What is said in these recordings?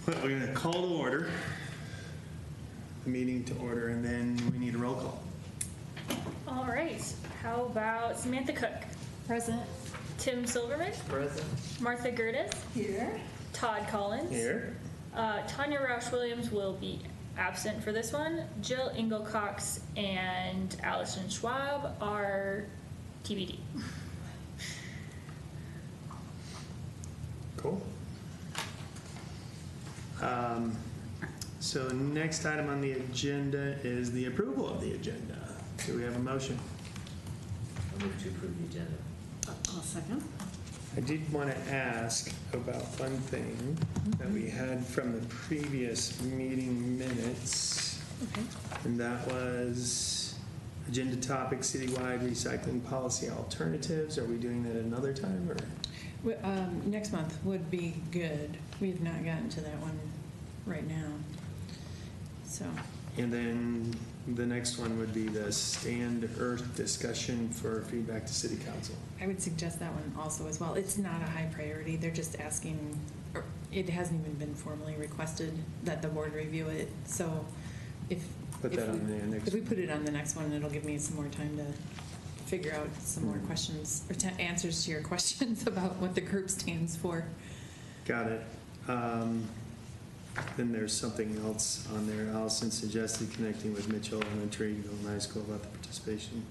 Well, we're going to call to order, the meeting to order, and then we need a roll call. All right. How about Samantha Cook? Present. Tim Silverman? Present. Martha Gerdes? Here. Todd Collins? Here. Tanya Roush-Williams will be absent for this one. Jill Engelcox and Allison Schwab are TBD. Cool. So next item on the agenda is the approval of the agenda. Do we have a motion? I move to approve the agenda. I'll second. I did want to ask about one thing that we had from the previous meeting minutes, Okay. and that was agenda topic, citywide recycling policy alternatives. Are we doing that another time, or? Next month would be good. We've not gotten to that one right now. So, And then the next one would be the Stand Earth discussion for feedback to City Council. I would suggest that one also as well. It's not a high priority. They're just asking, or it hasn't even been formally requested that the board review it. So if Put that on the next. If we put it on the next one, it'll give me some more time to figure out some more questions or answers to your questions about what the group stands for. Got it. Then there's something else on there. Allison suggested connecting with Mitchell Elementary, Golden High School about the participation.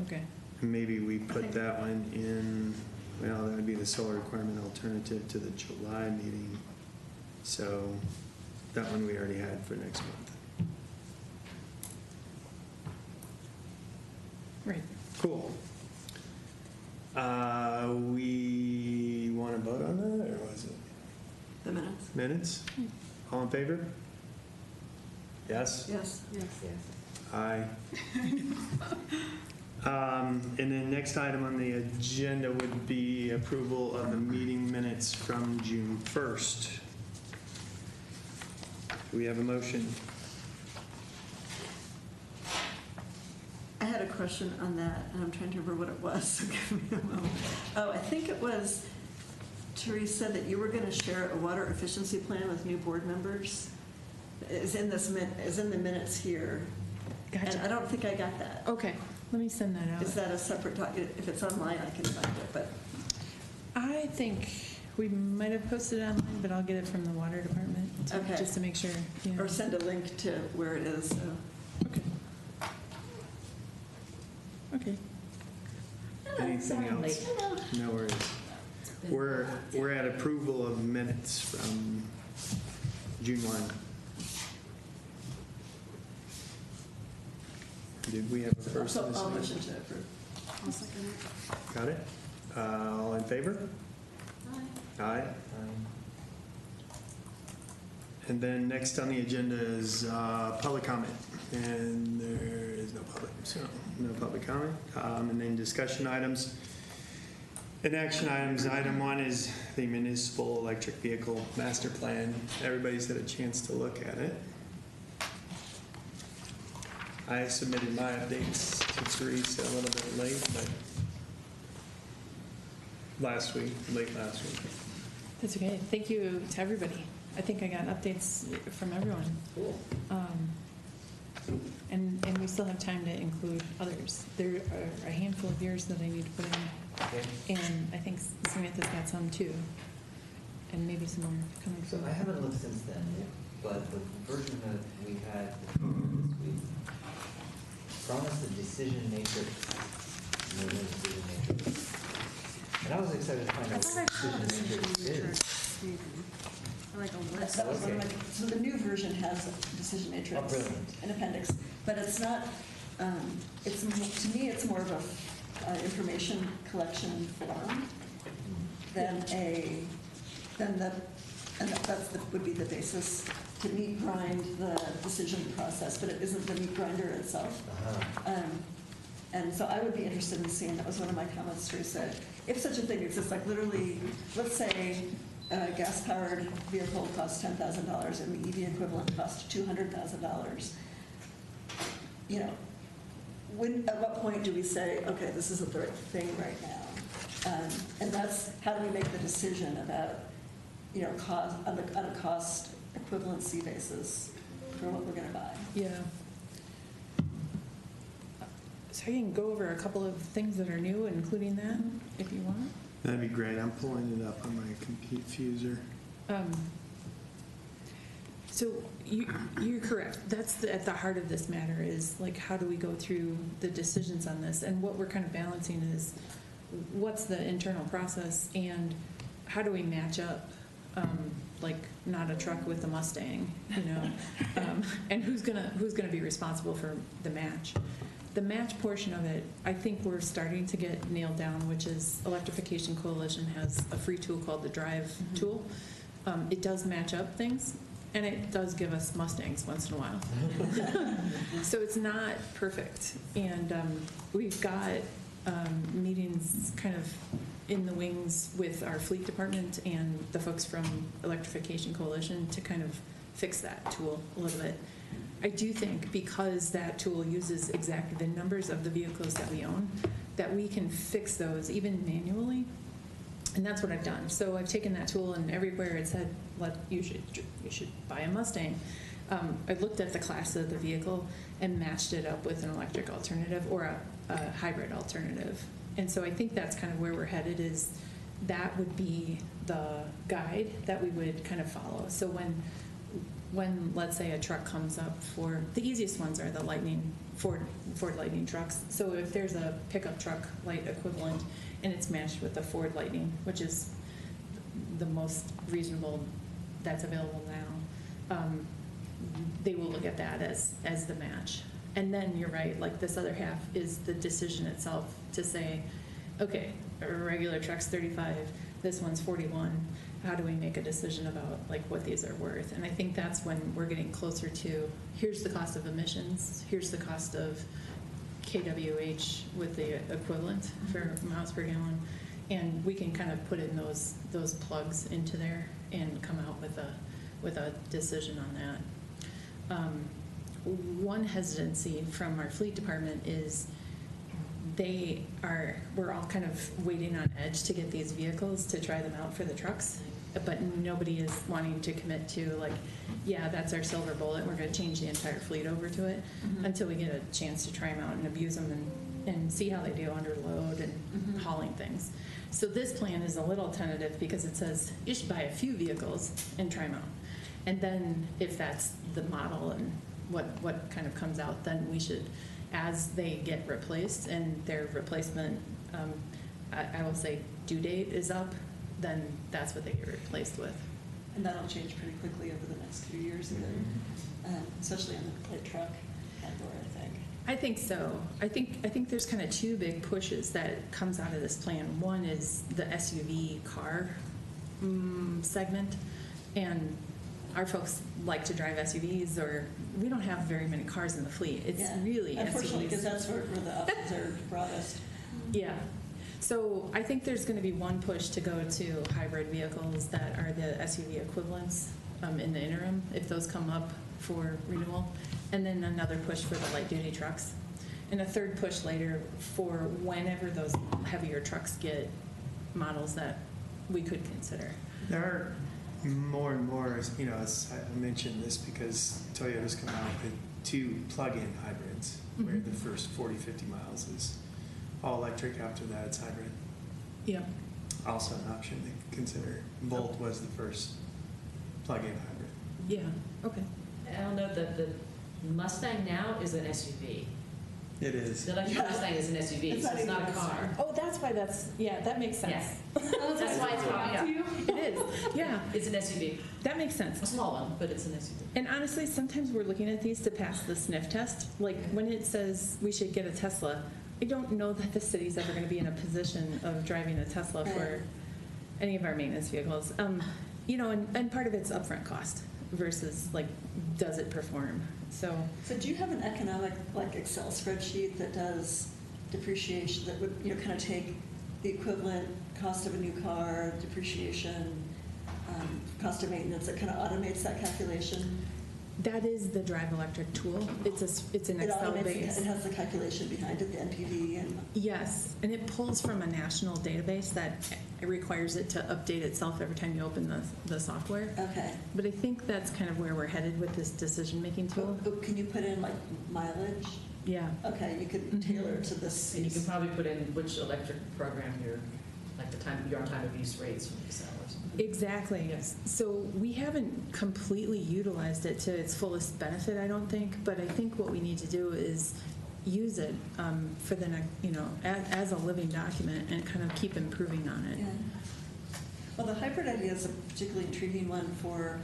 Okay. Maybe we put that one in, well, that would be the solar requirement alternative to the July meeting. So that one we already had for next month. Right. Cool. We want to vote on that, or was it? The minutes? Minutes? All in favor? Yes? Yes. Yes. Aye. And then next item on the agenda would be approval of the meeting minutes from June 1st. Do we have a motion? I had a question on that, and I'm trying to remember what it was, so give me a moment. Oh, I think it was, Teresa, that you were going to share a water efficiency plan with new board members. Is in the minutes here. Gotcha. And I don't think I got that. Okay. Let me send that out. Is that a separate document? If it's online, I can find it, but. I think we might have posted it online, but I'll get it from the water department Okay. just to make sure. Yeah. Or send a link to where it is. So. Okay. Okay. Anything else? No worries. We're at approval of minutes from June 1. Did we have a first? So and a I'll second? motion to approve. I'll second it. Got it? All in favor? Aye. And then next on the agenda is public comment. And there is no public, so no public comment. And then discussion items. And action items. Item 1 is the municipal electric vehicle master plan. Everybody's had a chance to look at it. I submitted my updates to Teresa a little bit late, but late last week. That's okay. Thank you to everybody. I think I got updates from everyone. Cool. And we still have time to include others. There are a handful of yours that I need to put in. Okay. And I think Samantha's got some too. And maybe some more coming So through. I haven't looked since then, but the version that we had this week promised a decision matrix. No decision matrix. And I was excited to find out what decision matrix is. Like a list. That was one of my, so the new version has a decision matrix, Oh, brilliant. an appendix, but it's not. It's to me, it's more of a information collection form than would be the basis to meet grind the decision process, but it isn't the meat grinder itself. And so I would be interested in seeing. That was one of my comments. Teresa, if such a thing exists, like literally, let's say. A gas-powered vehicle costs $10,000 and the EV equivalent costs $200,000. You know, at what point do we say, okay, this isn't the right thing right now? And that's how do we make the decision about cost, on a cost equivalency basis for what we're gonna buy. Yeah. So I can go over a couple of things that are new, including that, if you want. That'd be great. I'm pulling it up on my computer. So you're correct. That's at the heart of this matter is like, how do we go through the decisions on this? And what we're kind of balancing is what's the internal process and how do we match up? Like not a truck with a Mustang, and who's gonna be responsible for the match? The match portion of it, I think we're starting to get nailed down, which is Electrification Coalition has a free tool called the Drive tool. It does match up things, and it does give us Mustangs once in a while. So it's not perfect, and we've got meetings kind of in the wings with our fleet department and the folks from Electrification Coalition to kind of fix that tool a little bit. I do think because that tool uses exactly the numbers of the vehicles that we own, that we can fix those even manually, and that's what I've done. So I've taken that tool and everywhere it said, you should buy a Mustang. I looked at the class of the vehicle and matched it up with an electric alternative or a hybrid alternative. And so I think that's kind of where we're headed is that would be the guide that we would kind of follow. So when let's say a truck comes up for, the easiest ones are the Ford Lightning trucks. So if there's a pickup truck light equivalent and it's matched with the Ford Lightning, which is the most reasonable that's available now, they will look at that as the match. And then you're right, like this other half is the decision itself to say, okay, a regular truck's 35, this one's 41. How do we make a decision about like what these are worth? And I think that's when we're getting closer to, here's the cost of emissions, here's the cost of kWh with the equivalent for miles per gallon, and we can kind of put in those plugs into there and come out with a decision on that. One hesitancy from our fleet department is we're all kind of waiting on edge to get these vehicles to try them out for the trucks, but nobody is wanting to commit to like, yeah, that's our silver bullet, we're going to change the entire fleet over to it until we get a chance to try them out and abuse them and see how they do under load and hauling things. So this plan is a little tentative because it says you should buy a few vehicles and try them out. And then if that's the model and what kind of comes out, then we should, as they get replaced and their replacement, I will say due date is up, then that's what they get replaced with. And that'll change pretty quickly over the next few years, especially on the light truck category, I think. I think so. I think there's kind of two big pushes that comes out of this plan. One is the SUV car segment, and our folks like to drive SUVs, or we don't have very many cars in the fleet. It's really unfortunately, SUVs. because that's where the options are broadest. Yeah. So I think there's going to be one push to go to hybrid vehicles that are the SUV equivalents in the interim, if those come up for renewal, and then another push for the light duty trucks, and a third push later for whenever those heavier trucks get models that we could consider. There are more and more, as I mentioned this because Toyota's come out with 2 plug-in hybrids, where the first 40, 50 miles is all electric. After that, it's hybrid. Yeah. Also an option to consider. Volt was the first plug-in hybrid. Yeah. Okay. I'll note that the Mustang now is an SUV. It is. The electric Mustang is an SUV, It's so not it's not a even a car. Oh, that's why that makes sense. Yes. That's why it's popping up. It is. Yeah. It's an SUV. That makes sense. A small one, but it's an SUV. And honestly, sometimes we're looking at these to pass the sniff test. Like when it says we should get a Tesla, I don't know that the city's ever going to be in a position of driving a Tesla for any of our maintenance vehicles. And part of it's upfront cost versus like, does it perform? So do you have an economic Excel spreadsheet that does depreciation that would kind of take the equivalent cost of a new car, depreciation, cost of maintenance, that kind of automates that calculation? That is the Drive Electric tool. It's an It Excel automates, base. it has the calculation behind it, the NPV and, Yes, and it pulls from a national database that it requires it to update itself every time you open the software. okay. But I think that's kind of where we're headed with this decision-making tool. But can you put in like mileage? Yeah. Okay, you could Mhm. tailor it to this. And you can probably put in which electric program you're, like your time of use rates from Excel or something. Exactly. Yes. So we haven't completely utilized it to its fullest benefit, I don't think, but I think what we need to do is use it for the next, as a living document and kind of keep improving on it. Yeah. Well, the hybrid idea is a particularly intriguing one for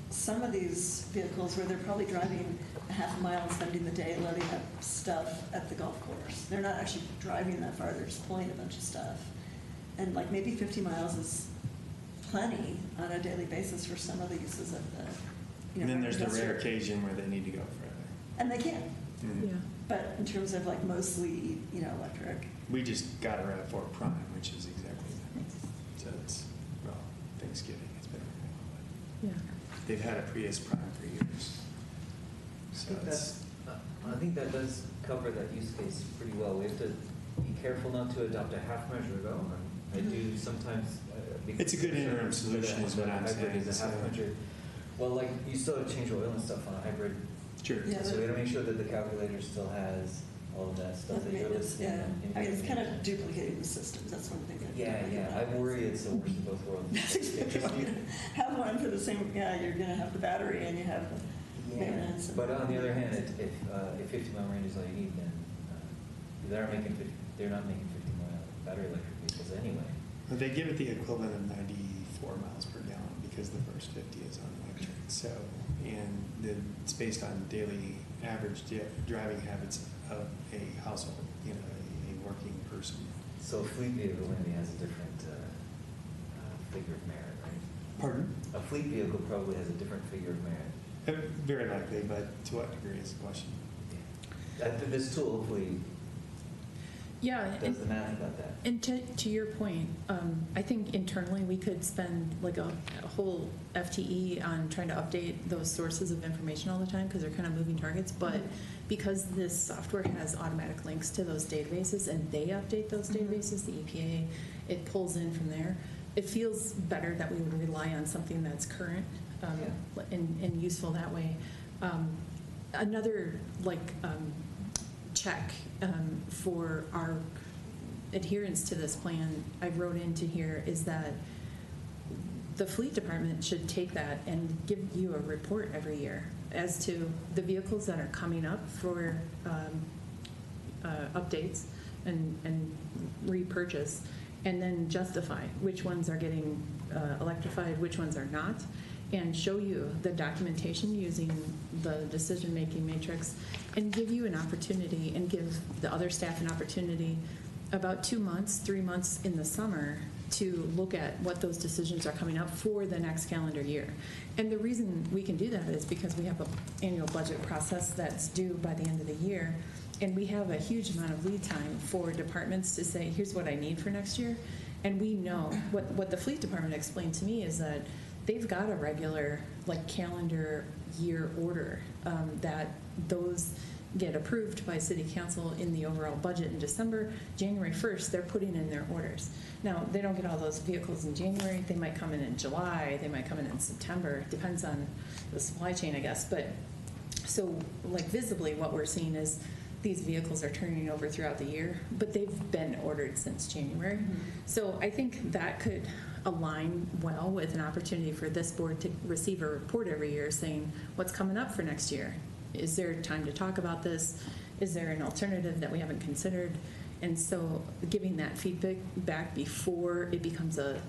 some of these vehicles where they're probably driving a half a mile and spending the day loading up stuff at the golf course. They're not actually driving that far, they're just pulling a bunch of stuff. And like maybe 50 miles is plenty on a daily basis for some of the uses of the, And then there's the rare industrial. occasion where they need to go further. And they can, Yeah. but in terms of like mostly, electric. We just got a RAV4 Prime, which is exactly that. So it's, well, Thanksgiving, it's been, Yeah. they've had a Prius Prime for years. So it's, I think that does cover that use case pretty well. We have to be careful not to adopt a half measure though. I do sometimes. Be It's a good concerned interim that solution is what I'm hybrid saying, is a half so- measure. Well, like you still have to change oil and stuff on a hybrid, sure. Yeah. so we gotta make sure that the calculator still has all of that stuff that you're listing. Yeah, I mean, it's kind of in- duplicating the systems, that's one thing. Yeah, I worry it's the worst of both worlds. That's exactly what you have one for the same, you're gonna have the battery and you have the maintenance. and- But on the other hand, if 50-mile range is all you need, then they're not making 50-mile battery electric vehicles anyway. Well, they give it the equivalent of 94 miles per gallon because the first 50 is on electric. So, and it's based on daily average driving habits of a household, a working person. So a fleet vehicle maybe has a different figure of merit, right? Pardon? A fleet vehicle probably has a different figure of merit. Very likely, but to what degree is the question? This tool hopefully Yeah. does the math about that. And to your point, I think internally we could spend like a whole FTE on trying to update those sources of information all the time because they're kind of moving targets. But because this software has automatic links to those databases and they update those databases, the EPA, it pulls in from there. It feels better that we would rely on something that's current and useful that way. Another check for our adherence to this plan I wrote into here is that the fleet department should take that and give you a report every year as to the vehicles that are coming up for updates and repurchase, and then justify which ones are getting electrified, which ones are not, and show you the documentation using the decision-making matrix, and give you an opportunity and give the other staff an opportunity about 2 months, 3 months in the summer to look at what those decisions are coming up for the next calendar year. And the reason we can do that is because we have an annual budget process that's due by the end of the year, and we have a huge amount of lead time for departments to say, here's what I need for next year. And we know, what the fleet department explained to me is that they've got a regular calendar year order that those get approved by city council in the overall budget in December. January 1st, they're putting in their orders. Now, they don't get all those vehicles in January. They might come in July. They might come in September. Depends on the supply chain, I guess. But so visibly what we're seeing is these vehicles are turning over throughout the year, but they've been ordered since January. So I think that could align well with an opportunity for this board to receive a report every year saying what's coming up for next year. Is there time to talk about this? Is there an alternative that we haven't considered? And so giving that feedback back before it becomes a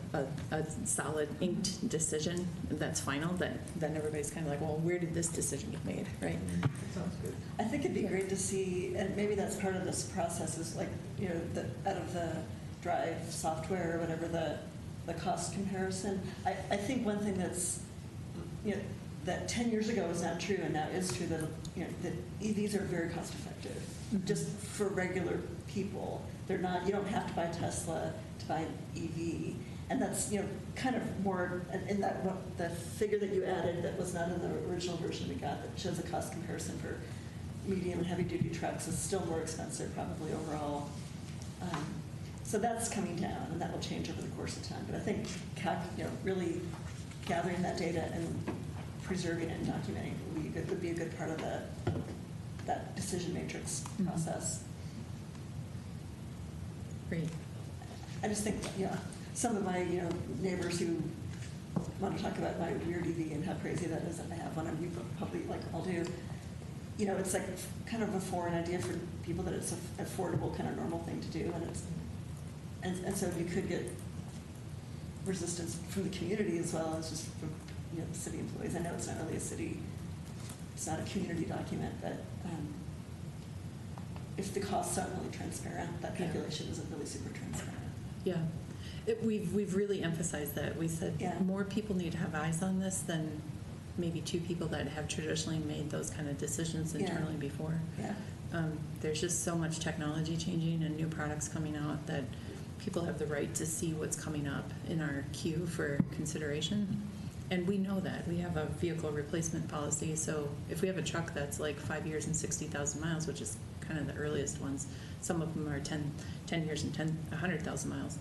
solid inked decision that's final, then everybody's kind of like, well, where did this decision get made, right? That sounds good. I think it'd be great to see, and maybe that's part of this process, is out of the Drive software or whatever, the cost comparison. I think one thing that's, that 10 years ago was not true and now is true, that EVs are very cost effective, just for regular people. They're not, you don't have to buy a Tesla to buy an EV. And that's, kind of more, in that, the figure that you added that was not in the original version we got, that shows a cost comparison for medium and heavy-duty trucks is still more expensive probably overall. So that's coming down, and that will change over the course of time. But I think, really gathering that data and preserving it and documenting would be a good part of that decision matrix process. Great. I just think, some of my, neighbors who want to talk about my weird EV and how crazy that is, and I have one, and you probably all do. It's like kind of a foreign idea for people that it's an affordable, kind of normal thing to do, and so you could get resistance from the community as well as just from the city employees. I know it's not really it's not a community document, but if the costs aren't really transparent, that calculation isn't really super transparent. Yeah. We've really emphasized that. We said more people need to have eyes on this than maybe two people that have traditionally made those kind of decisions internally before. Yeah. There's just so much technology changing and new products coming out that people have the right to see what's coming up in our queue for consideration. And we know that. We have a vehicle replacement policy, so if we have a truck that's like 5 years and 60,000 miles, which is kind of the earliest ones, some of them are 10 years and 100,000 miles,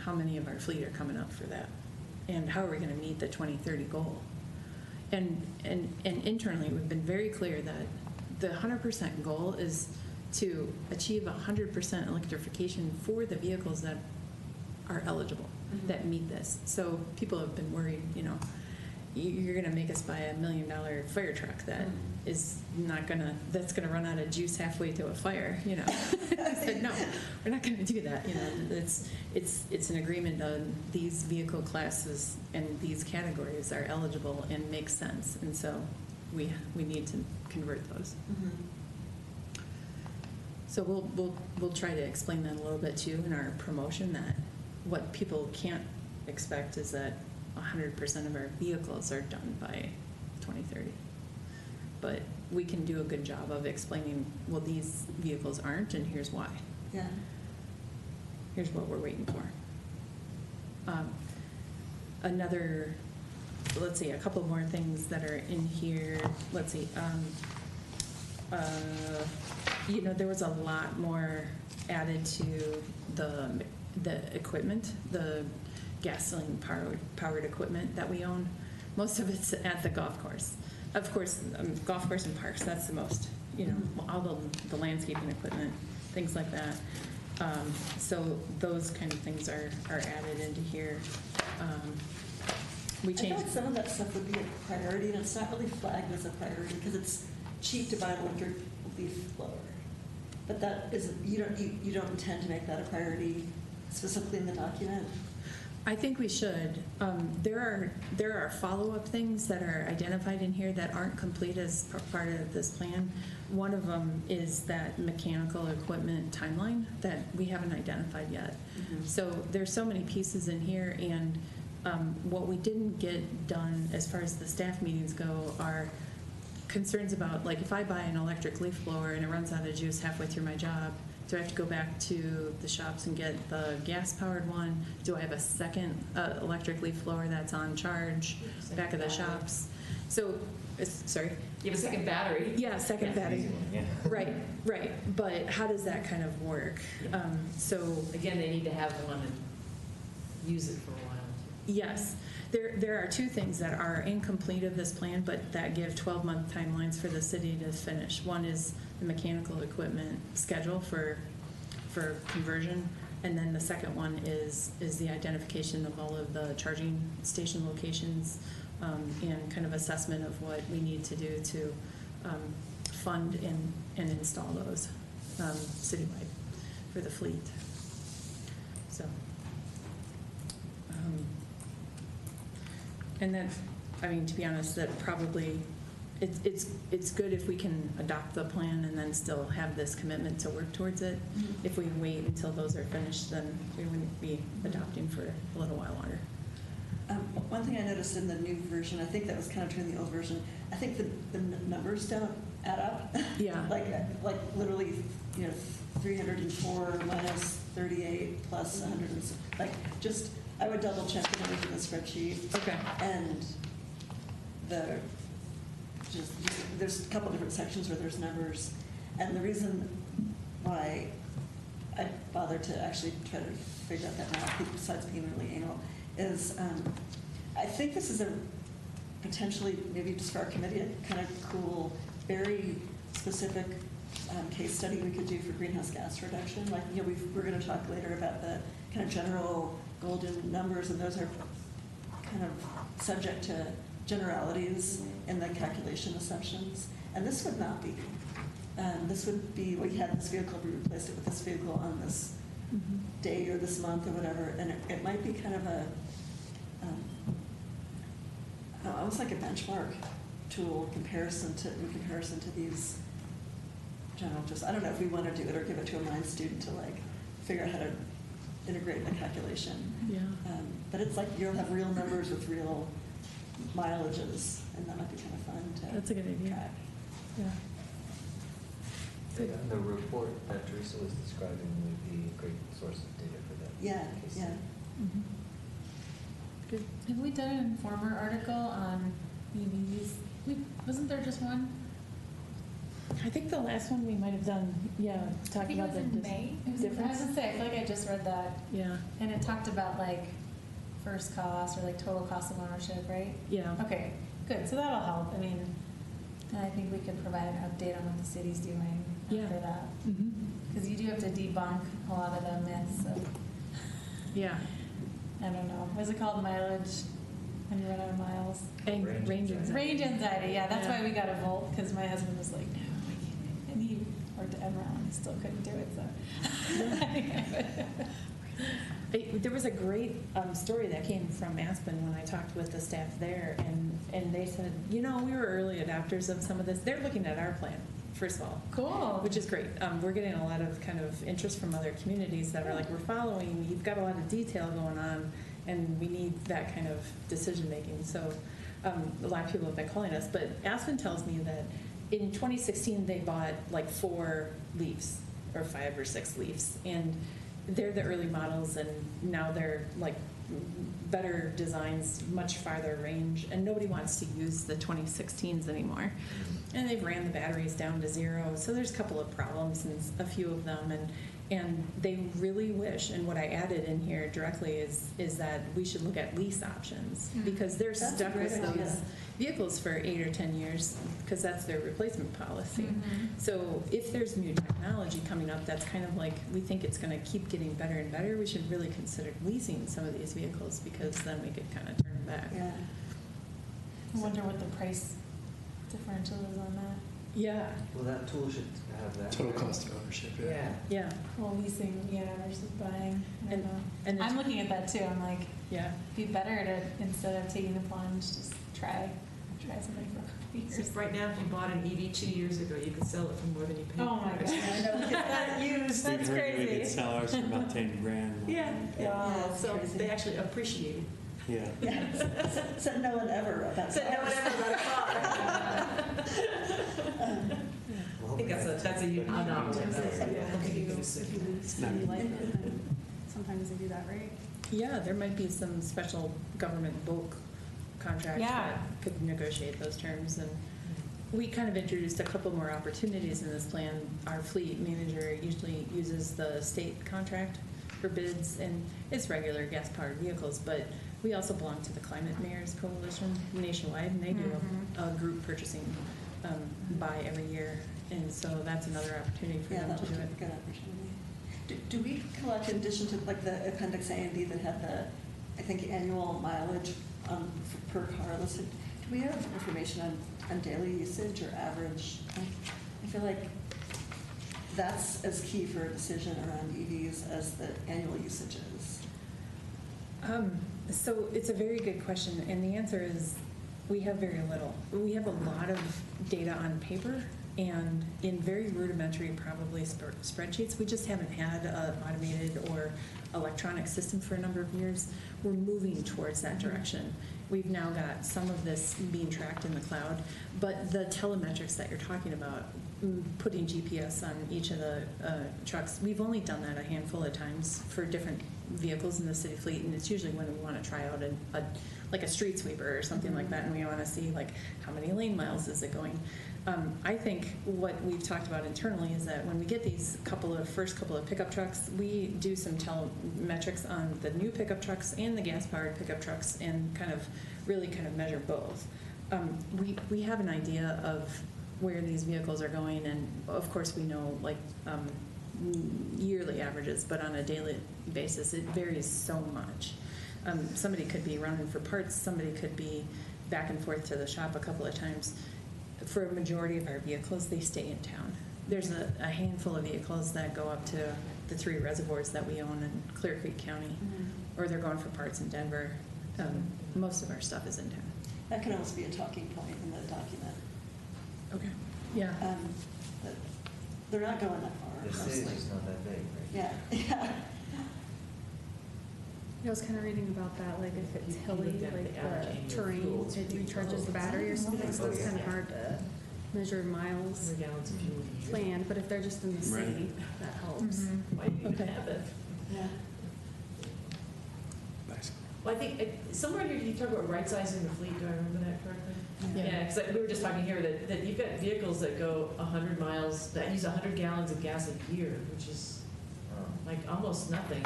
how many of our fleet are coming up for that? And how are we going to meet the 2030 goal? And internally, we've been very clear that the 100% goal is to achieve 100% electrification for the vehicles that are eligible, that meet this. So people have been worried, you're going to make us buy $1 million fire truck that is that's going to run out of juice halfway to a fire, I said, no, we're not going to do that. It's an agreement on these vehicle classes and these categories are eligible and make sense. And so we need to convert those. Mm-hmm. So we'll try to explain that a little bit too in our promotion, that what people can't expect is that 100% of our vehicles are done by 2030. But we can do a good job of explaining, well, these vehicles aren't, and here's why. Yeah. Here's what we're waiting for. Let's see, a couple more things that are in here. Let's see. There was a lot more added to the equipment, the gasoline powered equipment that we own. Most of it's at the golf course. Of course, golf course and parks, that's the most, all the landscaping equipment, things like that. So those kind of things are added into here. We I changed. thought some of that stuff would be a priority, and it's not really flagged as a priority because it's cheap to buy an electric leaf blower. But that is, you don't intend to make that a priority specifically in the document? I think we should. There are follow-up things that are identified in here that aren't complete as part of this plan. One of them is that mechanical equipment timeline that we haven't identified yet. Mm-hmm. So there's so many pieces in here, and what we didn't get done as far as the staff meetings go are concerns about, like, if I buy an electric leaf blower and it runs out of juice halfway through my job, do I have to go back to the shops and get the gas-powered one? Do I have a second electric leaf blower that's on charge back of the shops? So, sorry? You have a second battery. Yeah, second battery. Yeah. Right. But how does that kind of work? So Again, they need to have one and use it for a while. yes, there are two things that are incomplete of this plan, but that give 12-month timelines for the city to finish. One is the mechanical equipment schedule for conversion, and then the second one is the identification of all of the charging station locations, and kind of assessment of what we need to do to fund and install those citywide for the fleet. So. And then, to be honest, that probably, it's good if we can adopt the plan and then still have this commitment to work towards it. Mm-hmm. If we wait until those are finished, then we wouldn't be adopting for a little while longer. One thing I noticed in the new version, I think that was kind of true in the old version, I think the numbers don't add up. Yeah. like literally, 304 minus 38 plus 100, like, just, I would double check it in the spreadsheet. Okay. And there's a couple different sections where there's numbers. And the reason why I bothered to actually try to figure out that math, besides being really anal, is I think this is a potentially, maybe just for our committee, a kind of cool, very specific case study we could do for greenhouse gas reduction. Like, you know, we're going to talk later about the kind of general golden numbers, and those are kind of subject to generalities in the calculation assumptions. And this would not be. This would be, we had this vehicle, we replaced it with this vehicle on this date or this month or whatever, and it might be kind of a, almost like a benchmark tool in comparison to these general, just, I don't know if we want to do it or give it to a mind student to like figure out how to integrate the calculation. Yeah. But it's like you'll have real numbers with real mileages, and that might be kind of fun to That's a good idea. track. Yeah. The report that Teresa was describing would be a great source of data for that. Yeah, case yeah. study. Mhm. Good. Have we done an Informer article on EVs? Wasn't there just one? I think the last one we might have done, yeah, I talking think it about was the in May. I was difference. gonna say, I feel like I just read that, Yeah, and it talked about like first cost or like total cost of ownership, right? yeah. Okay, good, so that'll help, I mean, and I think we could provide an update on what the city's doing Yeah. after that. Mhm. Because you do have to debunk a lot of the myths of, Yeah. I don't know, what's it called, mileage, when you run out of miles? And Range range anxiety. Range anxiety, yeah, that's Yeah. why we got a Volt, because my husband was like, no, I can't. And he worked at Emerald and he still couldn't do it, so. There was a great story that came from Aspen when I talked with the staff there, and they said, you know, we were early adopters of some of this. They're looking at our plan, first of all. Cool. Which is great. We're getting a lot of kind of interest from other communities that are like, we're following, you've got a lot of detail going on, and we need that kind of decision making. So a lot of people have been calling us, but Aspen tells me that in 2016 they bought like 4 Leafs or 5 or 6 Leafs, and they're the early models, and now they're like better designs, much farther range, and nobody wants to use the 2016s anymore. And they've ran the batteries down to 0, so there's a couple of problems in a few of them, and they really wish, and what I added in here directly is that we should look at lease options, because they're That's a stuck great with idea. those vehicles for 8 or 10 years, because that's their replacement policy. Mhm. So if there's new technology coming up that's kind of like, we think it's going to keep getting better and better, we should really consider leasing some of these vehicles, because then we could kind of turn them back. Yeah. I wonder what the price differential is on that. Yeah, Well, that tool should have that. Total right? cost of ownership, yeah. Yeah. yeah, Well, leasing, yeah, versus buying. I don't And- know. and the- I'm looking at that too. I'm like, yeah. it'd be better to, instead of taking the plunge, just try something for a couple years. Just right now, if you bought an EV 2 years ago, you could sell it for more than you paid. Oh my for it. gosh. I know, get that used. That's We heard we could crazy. sell ours for about 10 grand. Yeah, Yeah, yeah. it's So crazy. they actually appreciate it. Yeah. Yeah, said no one ever about Said no one cars. ever about a car. Well, I think that's a unique anomaly. It's not- Sometimes they do that, right? Yeah, there might be some special government bulk contracts Yeah. that could negotiate those terms. And we kind of introduced a couple more opportunities in this plan. Our fleet manager usually uses the state contract for bids, and it's regular gas-powered vehicles, but we also belong to the Climate Mayors Coalition nationwide, and they do a group purchasing buy every year. And so that's another opportunity for Yeah, them that to would do be it. a good opportunity. Do we collect, in addition to like the Appendix A and B that had the, I think, annual mileage per car listed, do we have information on daily usage or average? I feel like that's as key for a decision around EVs as the annual usage is. So it's a very good question, and the answer is we have very little. We have a lot of data on paper and in very rudimentary, probably spreadsheets. We just haven't had automated or electronic system for a number of years. We're moving towards that direction. We've now got some of this being tracked in the cloud, but the telemetrics that you're talking about, putting GPS on each of the trucks, we've only done that a handful of times for different vehicles in the city fleet, and it's usually when we want to try out like a street sweeper or something like that, and we want to see like how many lane miles is it going. I think what we've talked about internally is that when we get these first couple of pickup trucks, we do some telemetrics on the new pickup trucks and the gas-powered pickup trucks, and really measure both. We have an idea of where these vehicles are going, and of course we know like yearly averages, but on a daily basis it varies so much. Somebody could be running for parts, somebody could be back and forth to the shop a couple of times. For a majority of our vehicles, they stay in town. There's a handful of vehicles that go up to the 3 reservoirs that we own in Clear Creek County, or they're going for parts in Denver. Most of our stuff is in town. That can almost be a talking point in the document. Okay. Yeah. That they're not going that far. The city's mostly. just not that big, right? Yeah, yeah. I was kind of reading about that, like if it's You hilly, looked at like the average the annual terrain, fuel, it's it pretty recharges the low. battery or something, so it's Oh, kind of yeah. hard to measure miles 100 gallons of fuel a year. planned, but if they're just in the Right. city, that helps. Why do you even Okay. have it? Yeah. Well, I think, somewhere here, you talk about right-sizing the fleet, do I remember that correctly? Yeah. Yeah, because we were just talking here that you've got vehicles that go 100 miles, that use 100 gallons of gas a year, which is like almost nothing.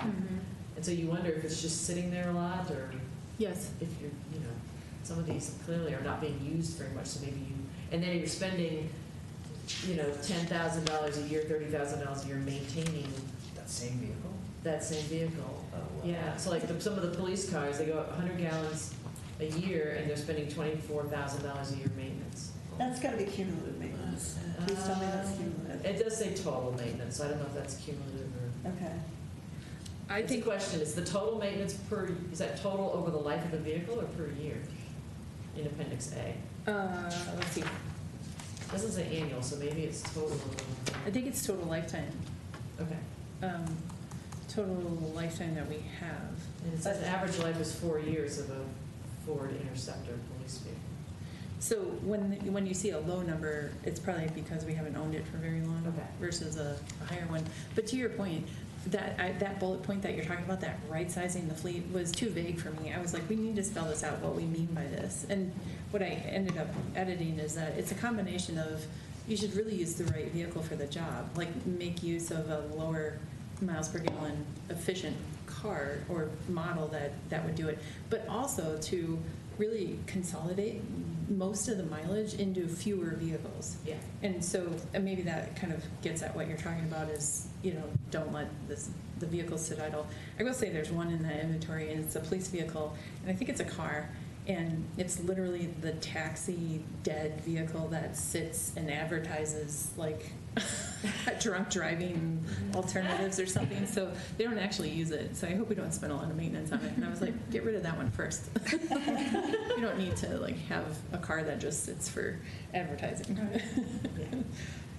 And so you wonder if it's just sitting there a lot, or Yes. if you're, some of these clearly are not being used very much, so maybe and then you're spending, $10,000 a year, $30,000 a year maintaining That same vehicle? that same vehicle. Oh, wow. Yeah, so like some of the police cars, they go 100 gallons a year, and they're spending $24,000 a year maintenance. That's got to be cumulative maintenance. Please tell me that's cumulative. It does say total maintenance, so I don't know if that's cumulative or. Okay. I It's a think question, is the total maintenance is that total over the life of the vehicle or per year? In Appendix A. let's see. Doesn't say annual, so maybe it's total. I think it's total lifetime. Okay. Total lifetime that we have. And it says the average life is 4 years of a Ford Interceptor police vehicle. So when you see a low number, it's probably because we haven't owned it for very long Okay. versus a higher one. But to your point, that bullet point that you're talking about, that right sizing the fleet, was too vague for me. I was like, we need to spell this out, what we mean by this. And what I ended up editing is that it's a combination of, you should really use the right vehicle for the job, like make use of a lower miles per gallon efficient car or model that would do it, but also to really consolidate most of the mileage into fewer vehicles. Yeah. And so maybe that kind of gets at what you're talking about is, don't let the vehicles sit idle. I will say there's one in that inventory, and it's a police vehicle, and I think it's a car, and it's literally the taxi dead vehicle that sits and advertises like drunk driving alternatives or something. So they don't actually use it. So I hope we don't spend a lot of maintenance on it. And I was like, get rid of that one first. You don't need to like have a car that just sits for advertising.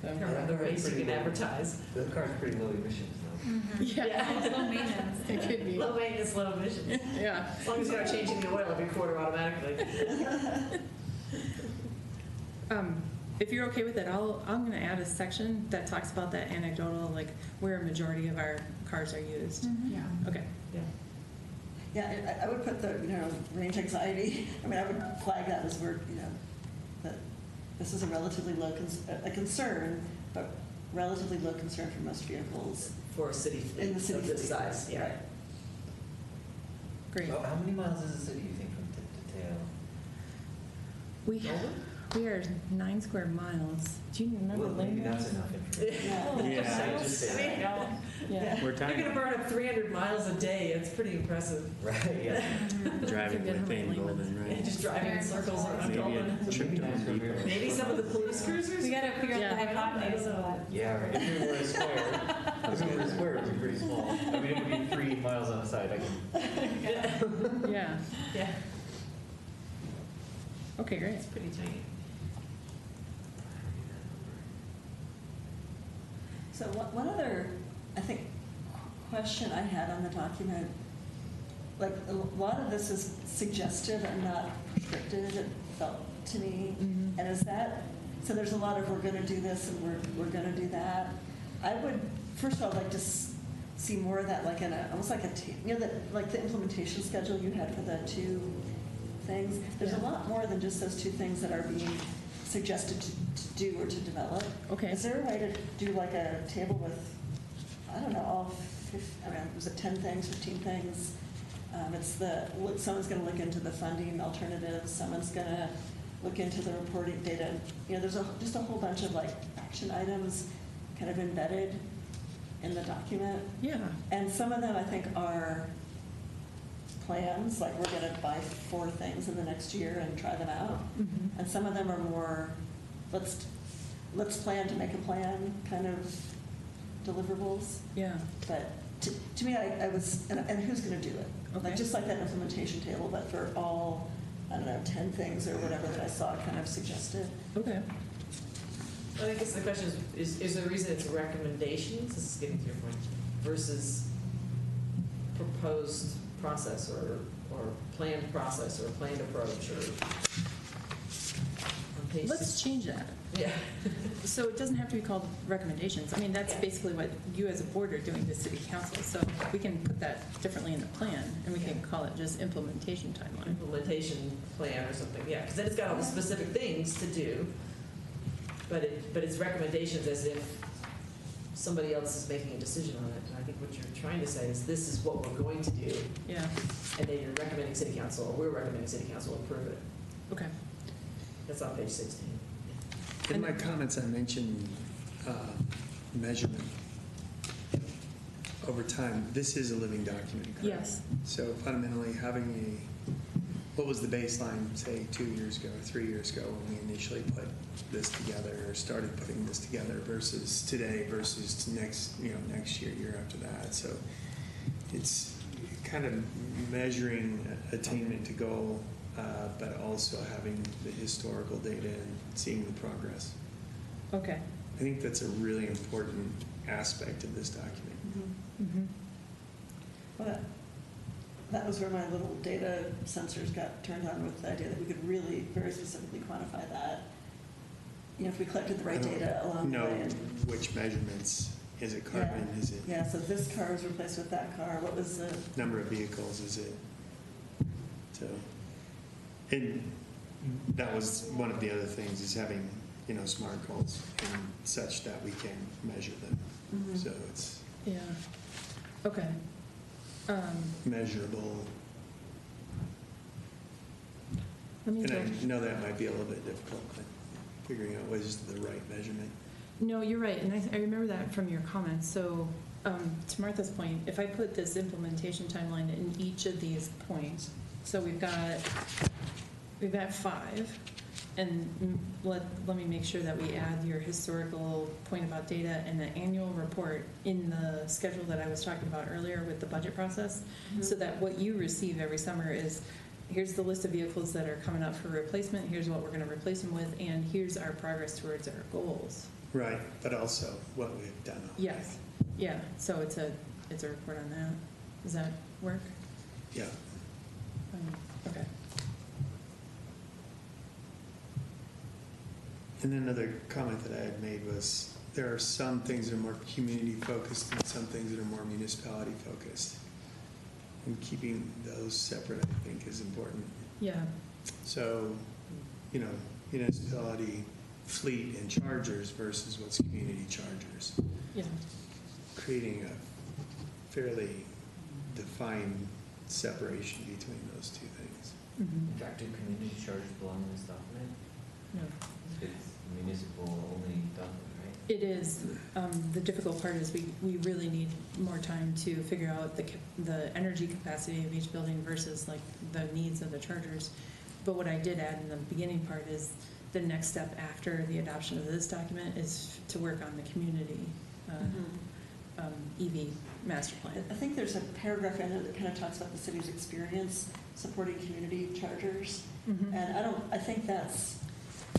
So, The race you can advertise. The car's pretty low emissions though. yeah, Low maintenance. it could be. Low maintenance, low emissions. Yeah. As long as you're not changing the oil every quarter automatically. If you're okay with it, I'm going to add a section that talks about that anecdotal, like where a majority of our cars are used. Yeah. Okay. Yeah. Yeah, I would put the, range anxiety, I mean, I would flag that as we're, that this is a relatively low, a concern, but relatively low concern for most vehicles. For a city fleet In the city of this fleet, size, yeah. right. Great. How many miles is the city, you think, from tip to tail? We are 9 square miles. Do you remember Well, maybe Lynn? that's enough information. Yeah. Yeah. Just say that. Yeah. We're You're gonna time burn up 300 miles a day, it's pretty impressive. Right, yeah. driving Forget how with many Lane lanes. Golden, Yeah, right? just driving in circles around Maybe Golden. a trip to Home Depot. Maybe some of the police cruisers? We gotta figure out the Yeah. hypotenuse of that. Yeah, right. If it were a square, it would be pretty small. I mean, it would be 3 miles on the side. Yeah. Yeah, Okay, great. it's pretty tiny. So one other, I think, question I had on the document, like, a lot of this is suggestive and not prescriptive, it felt to me. Mhm. And is that, so there's a lot of, we're gonna do this and we're gonna do that. I would, first of all, like to see more of that, like in a, almost like a, you know, that, like the implementation schedule you had for the two things. There's a Yeah. lot more than just those two things that are being suggested to do or to develop. Okay. Is there a way to do like a table with, I don't know, all 50, I mean, was it 10 things, 15 things? It's the, someone's going to look into the funding alternatives, someone's going to look into the reporting data. You know, there's just a whole bunch of like action items kind of embedded in the document. Yeah. And some of them I think are plans, like we're going to buy 4 things in the next year and try them out. Mhm. And some of them are more, let's plan to make a plan kind of deliverables. Yeah. But to me, I was, and who's going to do it? Okay. Like, just like that implementation table, but for all, I don't know, 10 things or whatever that I saw kind of suggested. Okay. Well, I guess the question is the reason it's recommendations, this is getting to your point, versus proposed process or planned process or planned approach or on page Let's six- change that. Yeah. So it doesn't have to be called recommendations. I mean, that's basically what you as a board are doing to city council. So we can put that differently in the plan, and we can call it just implementation timeline. Implementation plan or something, yeah, because then it's got all the specific things to do, but it's recommendations as if somebody else is making a decision on it. And I think what you're trying to say is this is what we're going to do, Yeah, and then you're recommending city council, or we're recommending city council approve it. okay. That's on page 16. In my comments, I mentioned measurement. Over time, this is a living document, correct? Yes. So fundamentally, having what was the baseline, say, 2 years ago, 3 years ago, when we initially put this together, or started putting this together, versus today, versus next year, year after that. So it's kind of measuring attainment to goal, but also having the historical data and seeing the progress. Okay. I think that's a really important aspect of this document. Mm-hmm. Well, that was where my little data sensors got turned on with the idea that we could really very specifically quantify that. You know, if we collected the right I don't data along the know way. And, which measurements. Is it carbon? Yeah. Is it yeah, so this car was replaced with that car. What was the, number of vehicles? Is it so? And that was one of the other things, is having smart goals and such that we can measure them. Mhm. So it's Yeah. Okay. measurable. Let me And go. I know that might be a little bit difficult, but figuring out what is the right measurement. No, you're right, and I remember that from your comments. So, to Martha's point, if I put this implementation timeline in each of these points, so we've got 5, and let me make sure that we add your historical point about data and the annual report in the schedule that I was talking about earlier with the budget process, so that what you receive every summer is, here's the list of vehicles that are coming up for replacement, here's what we're going to replace them with, and here's our progress towards our goals. Right, but also what we've done. Yes, yeah, so it's a report on that. Does that work? Yeah. Okay. And then another comment that I had made was, there are some things that are more community focused and some things that are more municipality focused. And keeping those separate, I think, is important. Yeah, So, municipality fleet and chargers versus what's community chargers. yeah, Creating a fairly defined separation between those two things. In mhm, fact, do community charges belong in this document? no. It's municipal only document, right? It is, the difficult part is we really need more time to figure out the energy capacity of each building versus like the needs of the chargers. But what I did add in the beginning part is the next step after the adoption of this document is to work on the community EV master plan. I think there's a paragraph in it that kind of talks about the city's experience supporting community chargers. Mhm. And I think that's,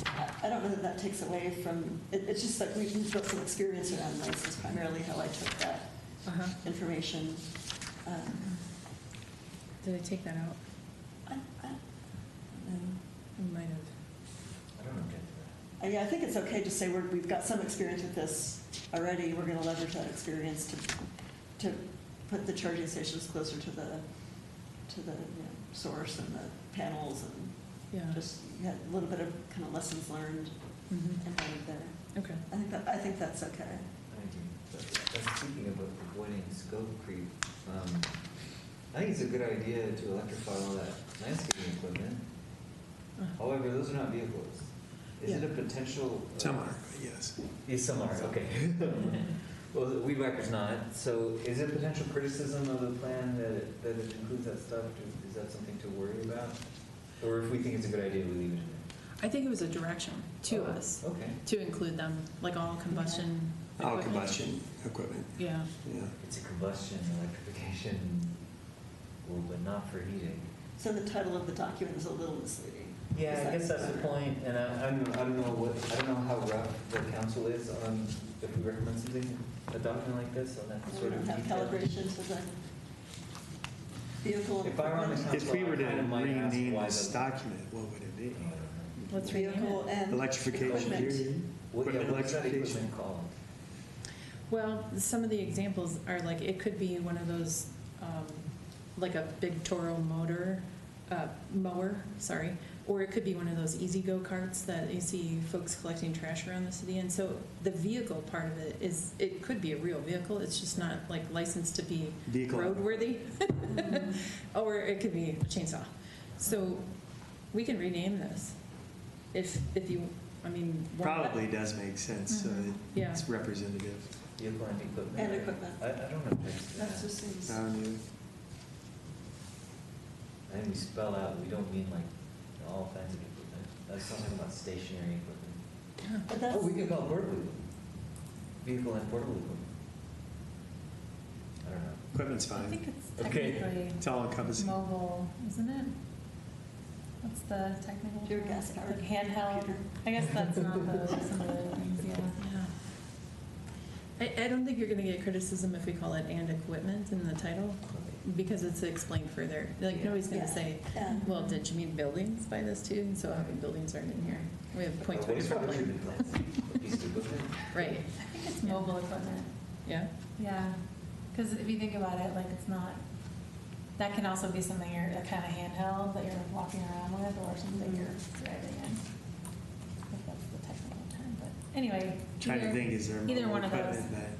I don't know that takes away from, it's just like we've built some experience around this, is primarily how I took that Uh-huh. information. Did I take that out? I don't know. We might have. I don't object to Yeah, I think it's okay to say we've got some experience with this already. We're going to leverage that experience to put the charging stations closer to the source and the panels Yeah. and just a little bit of kind of lessons learned Mhm. embedded there. Okay. I think that's okay. that. Thank you. But speaking of avoiding scope creep, I think it's a good idea to electrify all that landscaping equipment. However, those are not vehicles. Is it a potential? Some are, yes. Yes, some are, okay. Well, the weed whacker's not, so is it potential criticism of the plan that it includes that stuff? Is that something to worry about? Or if we think it's a good idea, we leave it in I think it was a direction to there? us Okay. to include them, like all combustion All equipment. combustion equipment, Yeah. yeah. It's a combustion, electrification, well, but not for heating. So the title of the document is a little misleading. Yeah, Is I that guess that's the better? point, and I don't know how rough the council is on if we recommend something, a document like this, on that We sort don't of have detail. calibration to the vehicle. If I were on the equipment. If we were to I kinda might ask rename why this the- document, what would it be? Let's rename Vehicle it. and Electrification, equipment. period? What, yeah, Equipment what's that electrification. equipment called? Well, some of the examples are like, it could be one of those, like a big Toro mower, sorry, or it could be one of those easy go karts that you see folks collecting trash around the city. And so the vehicle part of it is, it could be a real vehicle, it's just not like licensed to be Vehicle. roadworthy. Or it could be a chainsaw. So we can rename this if you, I mean. one- Probably does make sense, so Mhm. Yeah. it's representative. Vehicle and equipment? And equipment. I don't know. That just seems. I think we spell out, we don't mean like all kinds of equipment. That's something about stationary equipment. But that's, Oh, we can call it portable equipment. Vehicle and portable equipment. I don't know. Equipment's I fine. think it's Okay. technically It's all encompassing. mobile, isn't it? What's the technical Pure term? gas powered Like handheld? computer. I guess that's not some of the other things, yeah. Yeah. I don't think you're gonna get criticism if we call it "and equipment" in the title, because it's explained further. Like, nobody's gonna Yeah. say, Yeah. well, did you mean buildings by this too? And so how many buildings aren't in here? We have point What is twenty-four water plan. treatment plants? A piece of equipment? Right, I think it's mobile equipment, yeah? yeah. Because if you think about it, like it's not, that can also be something you're kind of handheld that you're like walking around with or something you're driving in. If that's the technical term, but anyway. Trying to either- think, is there Either more one of those. equipment that,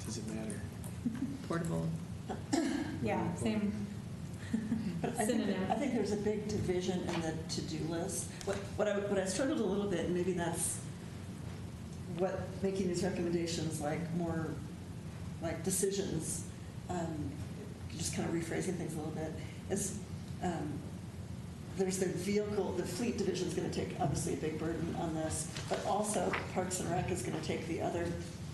does it matter? Portable. Yeah, same. But Synonym. I think there's a big division in the to-do list. What I struggled a little bit, and maybe that's what making these recommendations like more like decisions, just kind of rephrasing things a little bit, is there's the vehicle, the fleet division is going to take obviously a big burden on this, but also Parks and Rec is going to take the other,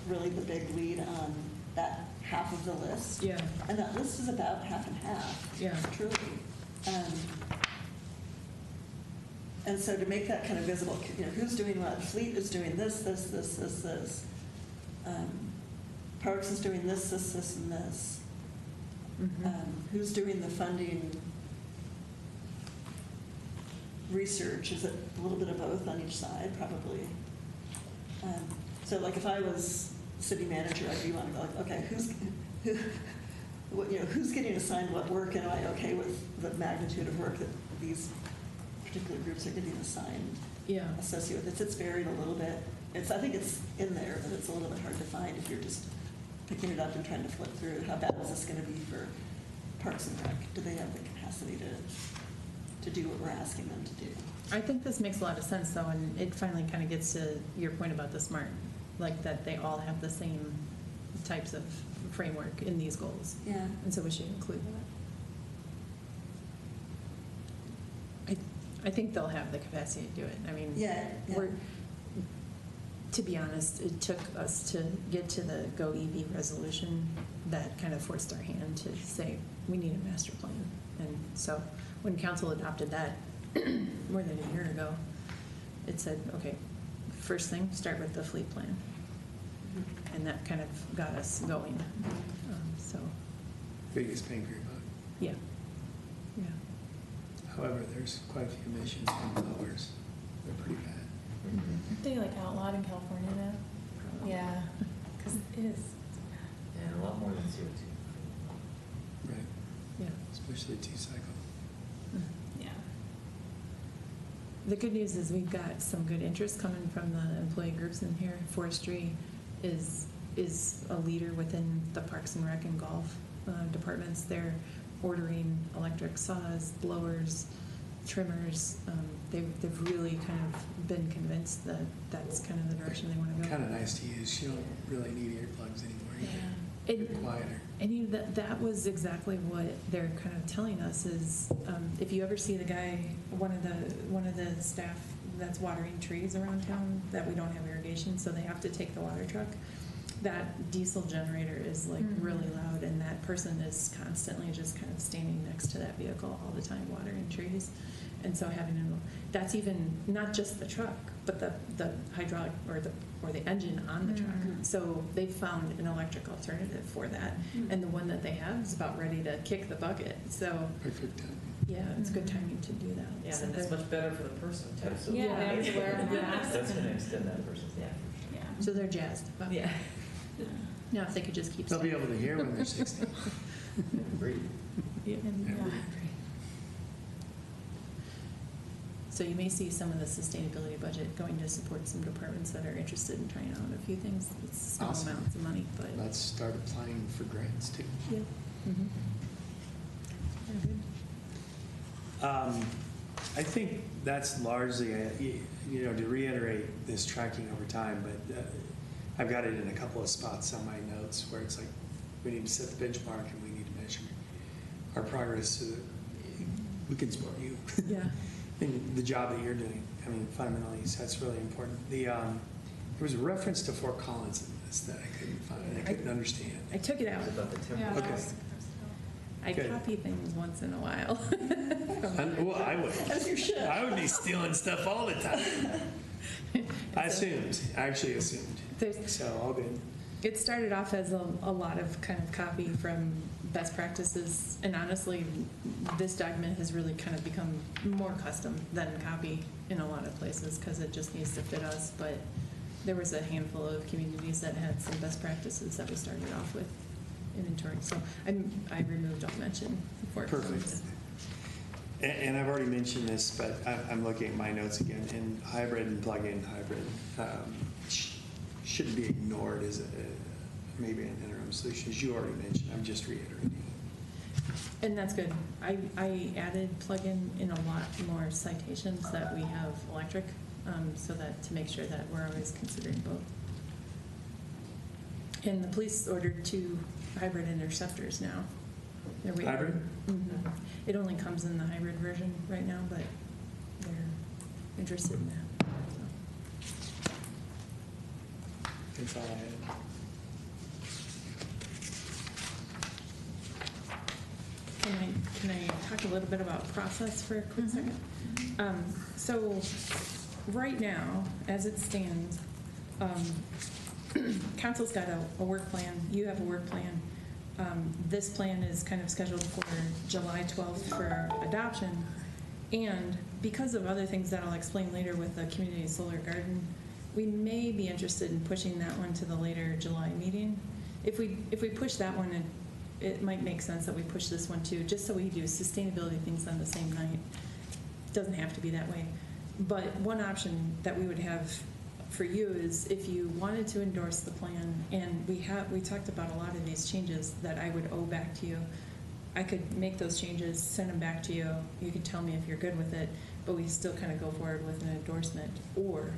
really the big lead on that half of the list. Yeah. And that list is about half and half. Yeah. Truly. And so to make that kind of visible, who's doing what? Fleet is doing this. Parks is doing this, and this. Mhm. Who's doing the funding? Research, is it a little bit of both on each side? Probably. So like if I was city manager, I'd be wanting to go like, okay, who's getting assigned what work, and am I okay with the magnitude of work that these particular groups are getting assigned Yeah. associated with it? It's varied a little bit. I think it's in there, but it's a little bit hard to find if you're just picking it up and trying to flip through. How bad is this going to be for Parks and Rec? Do they have the capacity to do what we're asking them to do? I think this makes a lot of sense though, and it finally kind of gets to your point about the SMART, like that they all have the same types of framework in these goals. Yeah. And so we should include that. I think they'll have the capacity to do it. I mean, Yeah. to be honest, it took us to get to the Go EV resolution that kind of forced our hand to say, we need a master plan. And so when council adopted that more than a year ago, it said, okay, first thing, start with the fleet plan. And that kind of got us going. So, Biggest bang for your buck. yeah, yeah. However, there's quite a few emissions from blowers. They're pretty bad. Aren't they like outlawed in California now? Yeah, because it is. And a lot more than CO2. Right. Yeah. Especially two-cycle. Yeah. The good news is we've got some good interest coming from the employee groups in here. Forestry is a leader within the Parks and Rec and Golf departments. They're ordering electric saws, blowers, trimmers. They've really kind of been convinced that that's kind of the direction they want to go. Kind of nice to use. You don't really need earplugs anymore. Yeah. You're quieter. And you know, that was exactly what they're kind of telling us is, if you ever see the guy, one of the staff that's watering trees around town, that we don't have irrigation, so they have to take the water truck, that diesel generator is like really loud, and that person is constantly just kind of standing next to that vehicle all the time watering trees. And so that's even not just the truck, but the hydraulic or the engine on the truck. So they've found an electric alternative for that, and the one that they have is about ready to kick the bucket. So Perfect timing. yeah, it's good timing to do that. Yeah, So and it's they're- much better for the person too. Absolutely. Yeah, they have to wear a mask. That's gonna extend that person's life. Yeah. so they're jazzed about it. Yeah. Now if they could just keep They'll be staying. able to hear when they're 60. Breathe. Yeah. Yeah. So you may see some of the sustainability budget going to support some departments that are interested in trying out a few things. It's small Awesome. amounts of money, but Let's start applying for grants too. yeah. Mhm. Very good. I think that's largely, to reiterate this tracking over time, but I've got it in a couple of spots on my notes where it's like, we need to set the benchmark and we need to measure our progress so that we can support you. Yeah. in the job that you're doing. I mean, fundamentally, so that's really important. There was a reference to Fort Collins in this that I couldn't find, I couldn't understand. I took it out. It's about the timber. Yeah. Okay. I Good. copy things once in a while. Well, I would. As you should. I would be stealing stuff all the time. I actually assumed. There's- So, all good. It started off as a lot of kind of copy from best practices, and honestly, this document has really kind of become more custom than copy in a lot of places because it just needs to fit us. But there was a handful of communities that had some best practices that we started off with inventory. So I removed all mention for it. Perfect. And I've already mentioned this, but I'm looking at my notes again. And hybrid and plug-in hybrid shouldn't be ignored as maybe an interim solution, as you already mentioned. I'm just reiterating. And that's good. I added plug-in in a lot more citations that we have electric, so that to make sure that we're always considering both. And the police ordered 2 hybrid interceptors now. They're waiting. Hybrid? Mhm. It only comes in the hybrid version right now, but they're interested in that. So. That's all I had. Can I talk a little bit about process for a quick second? So right now, as it stands, council's got a work plan, you have a work plan. This plan is kind of scheduled for July 12th for adoption. And because of other things that I'll explain later with the community solar garden, we may be interested in pushing that one to the later July meeting. If we push that one, it might make sense that we push this one too, just so we do sustainability things on the same night. Doesn't have to be that way. But one option that we would have for you is if you wanted to endorse the plan, and we talked about a lot of these changes that I would owe back to you. I could make those changes, send them back to you. You could tell me if you're good with it, but we still kind of go forward with an endorsement. Or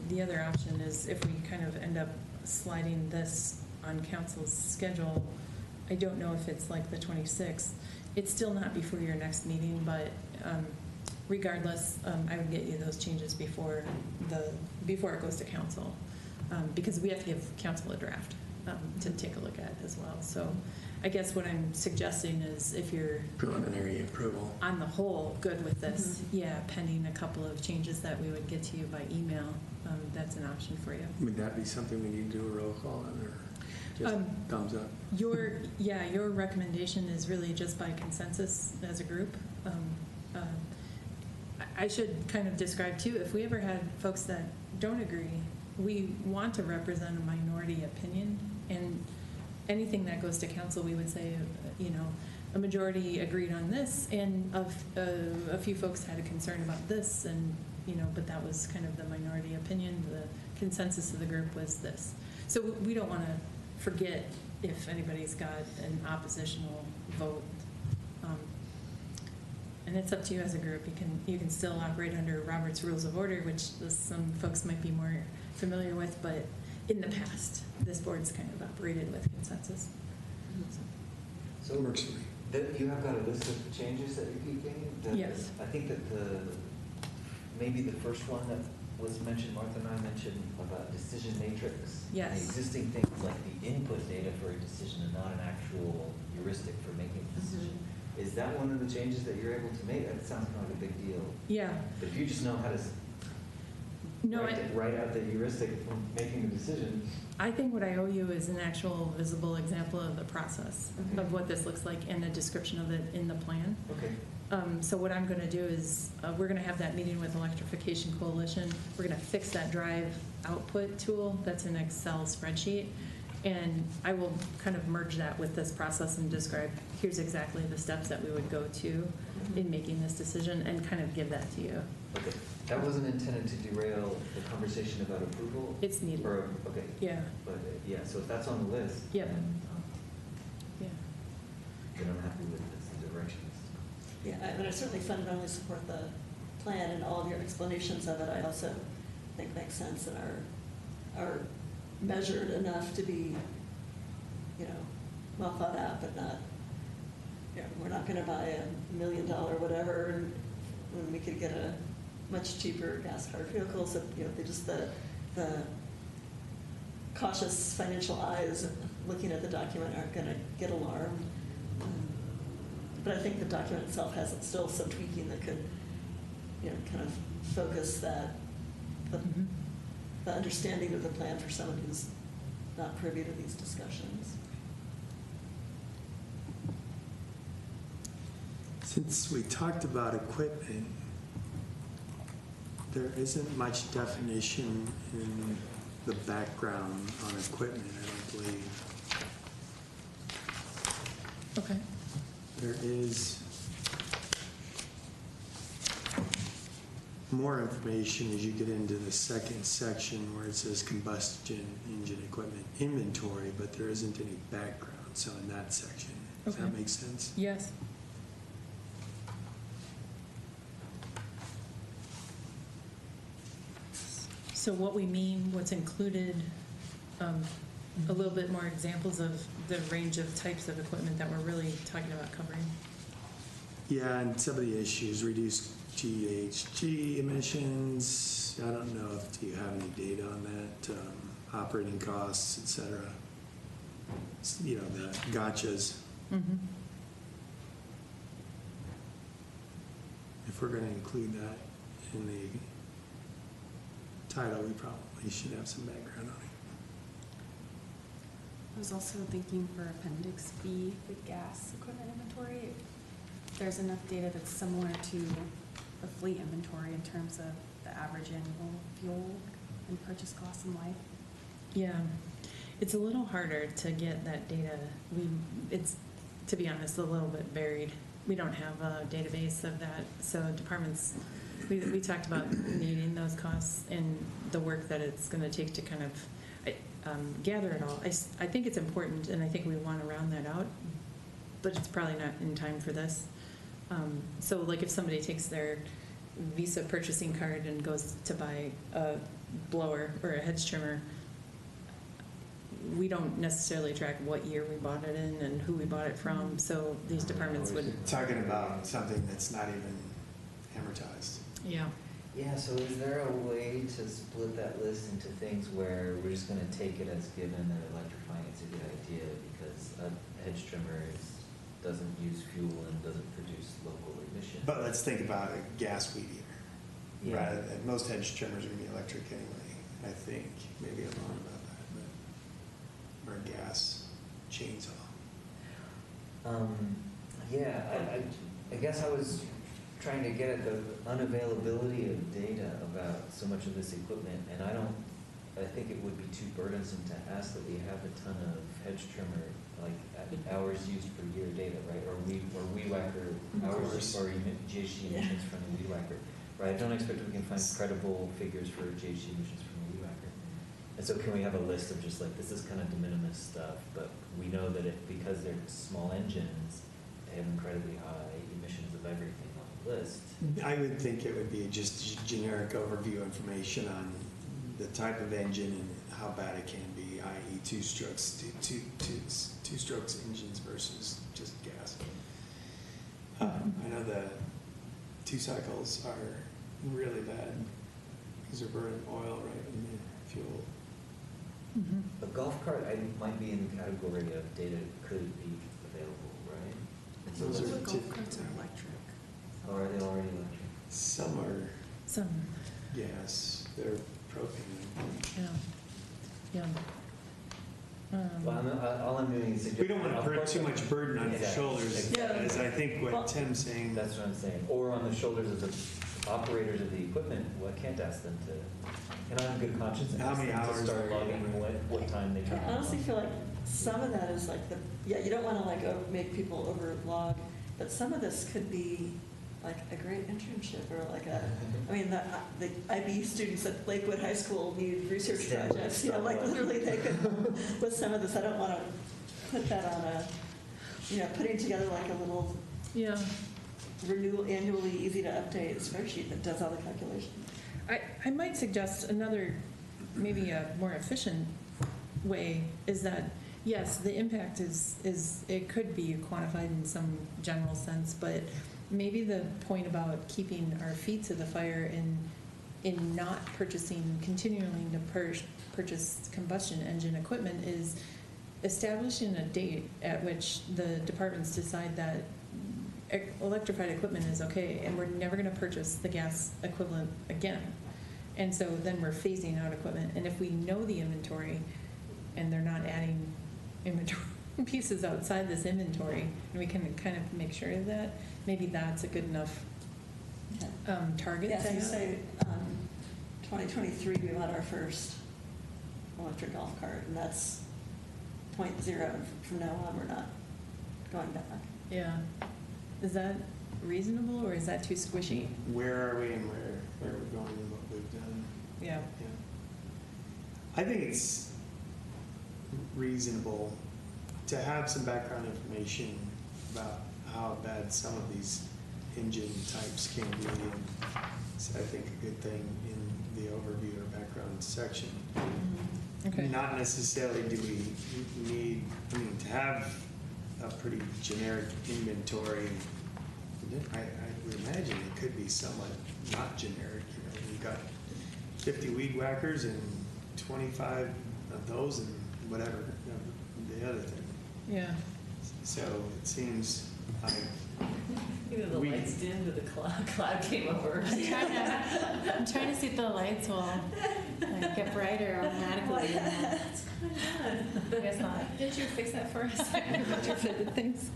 the other option is if we kind of end up sliding this on council's schedule, I don't know if it's like the 26th. It's still not before your next meeting, but regardless, I would get you those changes before it goes to council, because we have to give council a draft. to take a look at as well. So I guess what I'm suggesting is if you're Preliminary approval. on the whole good with this, yeah, pending a couple of changes that we would get to you by email, that's an option for you. Would that be something we need to do a roll call on, or just thumbs up? Your recommendation is really just by consensus as a group. I should kind of describe too, if we ever had folks that don't agree, we want to represent a minority opinion, and anything that goes to council, we would say, a majority agreed on this, and a few folks had a concern about this, and, but that was kind of the minority opinion. The consensus of the group was this. So we don't want to forget if anybody's got an oppositional vote. And it's up to you as a group. You can still operate under Robert's Rules of Order, which some folks might be more familiar with, but in the past, this board's kind of operated with consensus. So Works for me. you have got a list of changes that you're keeping? Yes. I think that maybe the first one that was mentioned, Martha and I mentioned about decision matrix. Yes. The existing things like the input data for a decision and not an actual heuristic for making a decision. Is that one of the changes that you're able to make? That sounds kind of a big deal. Yeah. But if you just know how to No, write out the heuristic from making a decision. I think what I owe you is an actual visible example of the process Okay. of what this looks like and a description of it in the plan. Okay. So what I'm going to do is we're going to have that meeting with Electrification Coalition. We're going to fix that drive output tool that's an Excel spreadsheet. And I will kind of merge that with this process and describe, here's exactly the steps that we would go to in making this decision, and kind of give that to you. Okay. That wasn't intended to derail the conversation about approval? It's needed. Or, okay. Yeah, But, yeah, so if that's on the list. Yep. Then, yeah. then I'm happy with this, the directions. Yeah, I certainly fundamentally support the plan, and all of your explanations of it, I also think make sense and are measured enough to be, well thought out, but not, we're not gonna buy $1 million whatever when we could get a much cheaper gas-powered vehicle. So, the cautious financial eyes looking at the document aren't gonna get alarmed. But I think the document itself has still some tweaking that could, kind of focus the understanding of the plan for someone who's not privy to these discussions. Since we talked about equipment, there isn't much definition in the background on equipment, I don't believe. Okay. There is more information as you get into the second section where it says combustion engine equipment inventory, but there isn't any background, so in that section. Does that Okay. make sense? Yes. So what we mean, what's included, a little bit more examples of the range of types of equipment that we're really talking about covering. Yeah, and some of the issues, reduce GHG emissions. I don't know if you have any data on that, operating costs, et cetera. The gotchas. Mm-hmm. If we're going to include that in the title, we probably should have some background on it. I was also thinking for Appendix B, the gas equipment inventory, there's enough data that's similar to the fleet inventory in terms of the average annual fuel and purchase costs and life. Yeah, it's a little harder to get that data. It's, to be honest, a little bit buried. We don't have a database of that, so departments, we talked about needing those costs and the work that it's going to take to kind of gather it all. I think it's important, and I think we want to round that out, but it's probably not in time for this. So like if somebody takes their Visa purchasing card and goes to buy a blower or a hedge trimmer, we don't necessarily track what year we bought it in and who we bought it from, so these departments would. Talking about something that's not even amortized. Yeah. Yeah, so is there a way to split that list into things where we're just gonna take it as given that electrifying is a good idea because a hedge trimmer doesn't use fuel and doesn't produce local emissions? But let's think about a gas weed eater. Yeah. Rather than, most hedge trimmers are gonna be electric anyway, I think. Maybe I'm wrong about that, but, or a gas chainsaw. Yeah, I guess I was trying to get at the unavailability of data about so much of this equipment, and I think it would be too burdensome to ask that we have a ton of hedge trimmer, like hours used per year data, right? Or weed whacker hours course. or GHG emissions from the weed whacker, right? I don't expect we can find credible figures for GHG emissions from the weed whacker. And so can we have a list of just like, this is kind of de minimis stuff, but we know that because they're small engines, they have incredibly high emissions of everything on the list. I would think it would be just generic overview information on the type of engine and how bad it can be, i.e. two strokes engines versus just gas. I know the 2 cycles are really bad because they're burning oil right in the fuel. A golf cart might be in the category of data could be available, right? And so Those those are are, Golf carts are electric. or are they already electric? Some are Some, gas, they're propane. yeah. Well, all I'm doing is. We don't want to put too much burden on your Exactly. shoulders, Yeah. as I think Well- what Tim's saying. That's what I'm saying. Or on the shoulders of the operators of the equipment. Well, I can't ask them to, and I have good conscience. and How ask many them to hours start are you logging in? what time they turn I it on. honestly feel like some of that is like you don't want to like make people overlog, but some of this could be like a great internship or like I mean, the IB students at Lakewood High School need research Yeah, projects, you know, like literally they could, with some of this, I don't want to put that on putting together like a little Yeah. renewal, annually easy to update spreadsheet that does all the calculations. I might suggest another, maybe a more efficient way is that, yes, the impact is it could be quantified in some general sense, but maybe the point about keeping our feet to the fire in not continuing to purchase combustion engine equipment is establishing a date at which the departments decide that electrified equipment is okay, and we're never going to purchase the gas equivalent again. And so then we're phasing out equipment. And if we know the inventory and they're not adding inventory pieces outside this inventory, and we can kind of make sure of that, maybe that's a good enough target. Yeah, so to you have. say 2023, we bought our first electric golf cart, and that's 0.0. From now on, we're not going back. Yeah. Is that reasonable, or is that too squishy? Where are we and where are we going and what we've done? Yeah. Yeah. I think it's reasonable to have some background information about how bad some of these engine types can be. And it's, I think, a good thing in the overview or background section. Okay. Not necessarily do we need, to have a pretty generic inventory. I would imagine it could be somewhat not generic. You've got 50 weed whackers and 25 of those and whatever, the other thing. Yeah. So it seems like Either the We- lights dimmed or the cloud came over. I'm trying to see if the lights will like, get brighter automatically. I guess not. Did you fix that for us? Retrofitted things.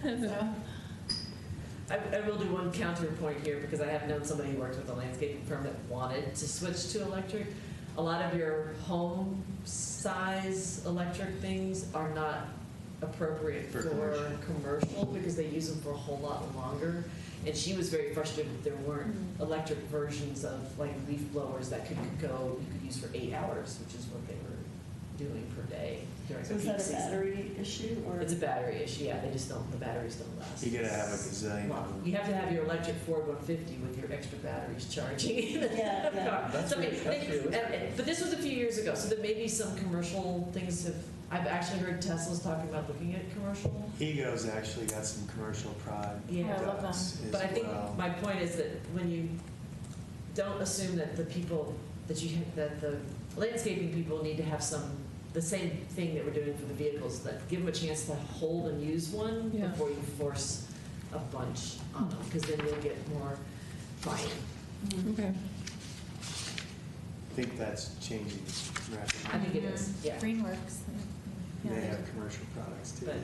So, I will do one counterpoint here because I have known somebody who worked with a landscaping firm that wanted to switch to electric. A lot of your home size electric things are not appropriate For for commercial because they use them for a whole lot longer. And she was very frustrated that there weren't electric versions of like leaf blowers that you could use for 8 hours, which is what they were doing per day during So the is peak that a season. battery issue or? It's a battery issue, yeah, the batteries don't last. you gotta have a gazillion Well, of them. you have to have your electric Ford 150 with your extra batteries charging in the Yeah, yeah. car. So, I mean, That's realistic. but this was a few years ago, so there may be some commercial things I've actually heard Tesla's talking about looking at commercial. Ego's actually got some commercial Yeah, I love them. products as But I think well. my point is that when you don't assume that the people that the landscaping people need to have the same thing that we're doing for the vehicles, that give them a chance to hold and use one Yeah. before you force a bunch on them, because then you'll get more buy-in. Okay. I think that's changing rapidly. I think it is, yeah. Greenworks. They Yeah. have commercial products too. But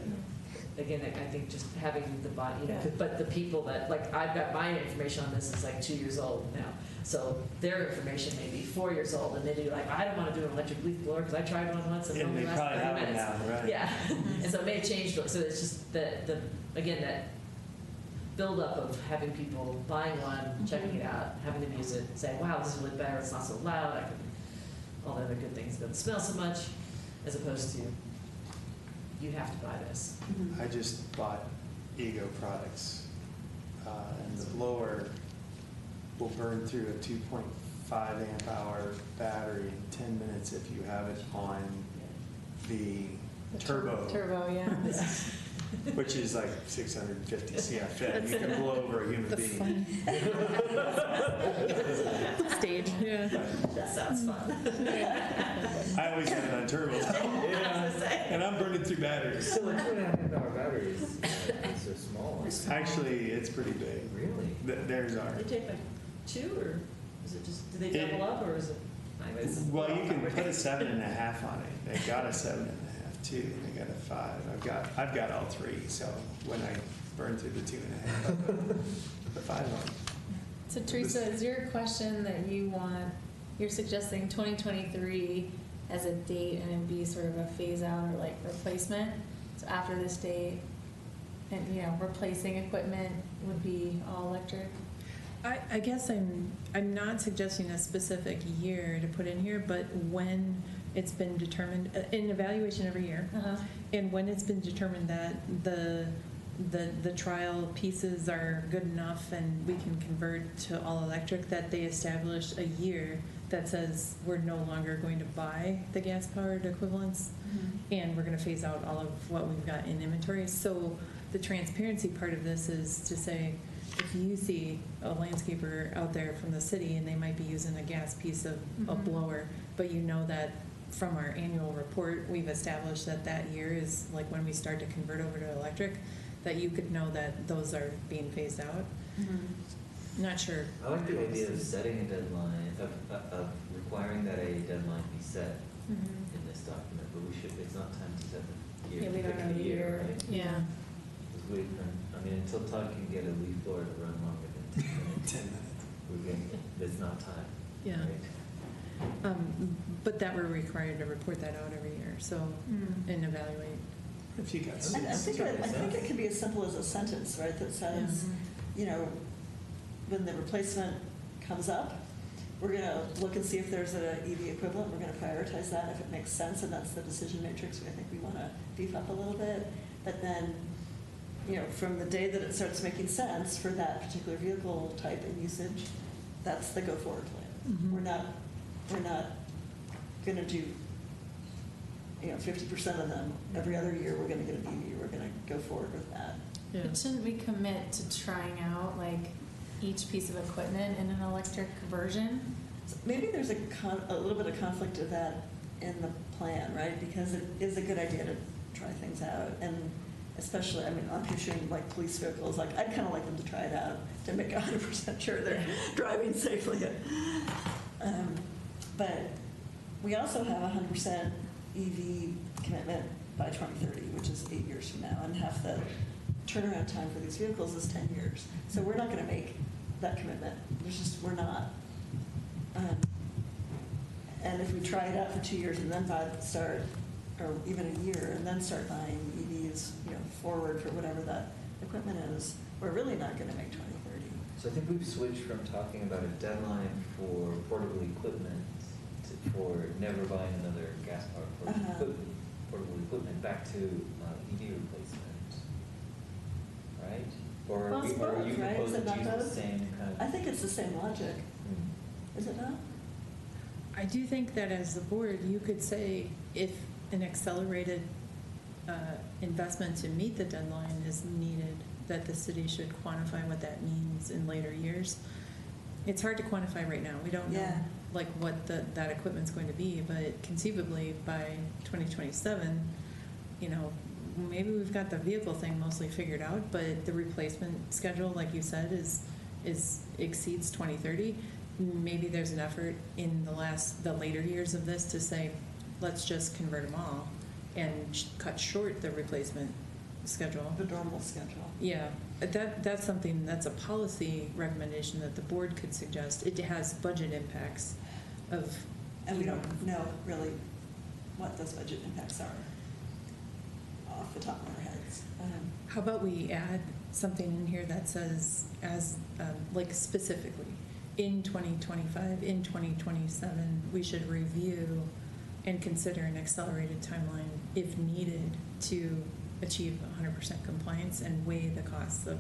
again, I think just having the body, you know, Yeah. but the people that, like, I've got my information on this is like 2 years old now. So their information may be 4 years old, and they do like, I don't want to do an electric leaf blower because I tried one once and it And only they lasted probably 30 have it minutes. now, right? Yeah, and so it may have changed, so it's just again, that buildup of having people buying one, checking it out, having them use it, saying, wow, this is really better, it's not so loud, all the other good things, it doesn't smell so much, as opposed to, you have to buy this. I just bought Ego products, and the blower will burn through a 2.5 amp hour battery in 10 minutes if you have it on the turbo, Turbo, yeah. which is like 650 CFM. You can blow over a human The being. fun stage. Yeah. That sounds fun. I always have it on turbo, and I'm burning through batteries. So a 2.5 amp hour battery is so small. Actually, it's pretty big. Really? Theirs are. They take like 2, or is it just, do they It- double up, or is it? Well, you can put a 7.5 on it. They got a 7.5 too, and they got a 5. I've got all 3. So when I burn through the 2.5, I put the 5 on. So Teresa, is your question that you're suggesting 2023 as a date and it'd be sort of a phase out or like replacement? So after this date, and replacing equipment would be all electric? I guess I'm not suggesting a specific year to put in here, but when it's been determined, an evaluation every year, Uh-huh. and when it's been determined that the trial pieces are good enough and we can convert to all electric, that they establish a year that says we're no longer going to buy the gas-powered equivalents, and we're going to phase out all of what we've got in inventory. So the transparency part of this is to say, if you see a landscaper out there from the city and they might be using a gas piece of a Mhm. blower, but you know that from our annual report, we've established that that year is like when we start to convert over to electric, that you could know that those are being phased out. Not sure. I like the idea of setting a deadline, of requiring that a deadline be set in this document, but it's not time to set the year. Yeah, we don't pick know the the year. right? Yeah. Because until Todd can get a leaf blower to run longer than 10 minutes, 10 minutes. there's not time. Yeah. Right? But that we're required to report that out every year, so, and evaluate. If you got I some. think it can be as simple as a sentence, right, that says, when the replacement comes up, we're gonna look and see if there's an EV equivalent, we're gonna prioritize that if it makes sense, and that's the decision matrix I think we wanna beef up a little bit. But then, from the day that it starts making sense for that particular vehicle type and usage, that's the go forward plan. We're not gonna do 50% of them every other year, we're gonna get an EV, we're gonna go forward with that. Yeah. But shouldn't we commit to trying out like each piece of equipment in an electric version? So maybe there's a little bit of conflict of that in the plan, right? Because it is a good idea to try things out, and especially, I'm picturing like police vehicles, like I'd kind of like them to try it out to make 100% sure they're driving safely. But we also have 100% EV commitment by 2030, which is 8 years from now, and half the turnaround time for these vehicles is 10 years. So we're not going to make that commitment. We're not. And if we try it out for 2 years and then start, or even a year, and then start buying EVs, forward for whatever that equipment is, we're really not going to make 2030. So I think we've switched from talking about a deadline for portable equipment for never buying another gas-powered portable equipment back to EV replacement, right? Or Well, it's are both, you right? Is proposing it not to use the both? same kind of? I think it's the same logic, is it not? I do think that as the board, you could say if an accelerated investment to meet the deadline is needed, that the city should quantify what that means in later years. It's hard to quantify right now. We don't know, Yeah. like, what that equipment's going to be, but conceivably, by 2027, you know, maybe we've got the vehicle thing mostly figured out, but the replacement schedule, like you said, exceeds 2030. Maybe there's an effort in the later years of this to say, let's just convert them all and cut short the replacement schedule. The normal schedule. Yeah, that's something, that's a policy recommendation that the board could suggest. It has budget impacts of, And we you know, don't know really what those budget impacts are off the top of our heads. how about we add something in here that says, as, like, specifically, in 2025, in 2027, we should review and consider an accelerated timeline if needed to achieve 100% compliance and weigh the costs of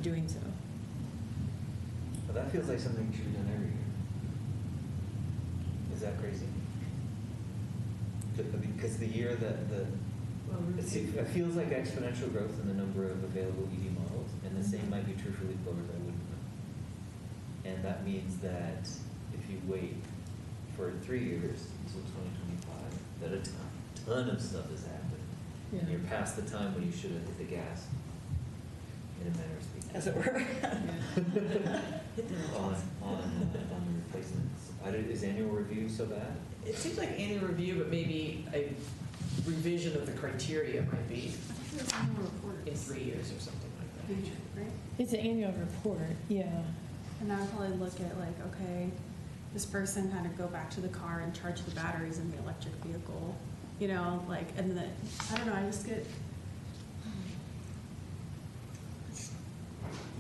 doing so. Well, that feels like something that should be done every year. Is that crazy? Because the year that it feels like exponential growth in the number of available EV models, and the same might be true for leaf blowers, I wouldn't know. And that means that if you wait for 3 years until 2025, that a ton of stuff has happened. And you're past the time when you should have hit the gas, in a manner of speaking. As it were. on the replacements. Is annual review so bad? It seems like annual review, but maybe a revision of the criteria might be in 3 years or something like that. Right? It's an annual report, yeah. And I would probably look at like, okay, this person had to go back to the car and charge the batteries in the electric vehicle, you know, like, and then, I don't know, I just get,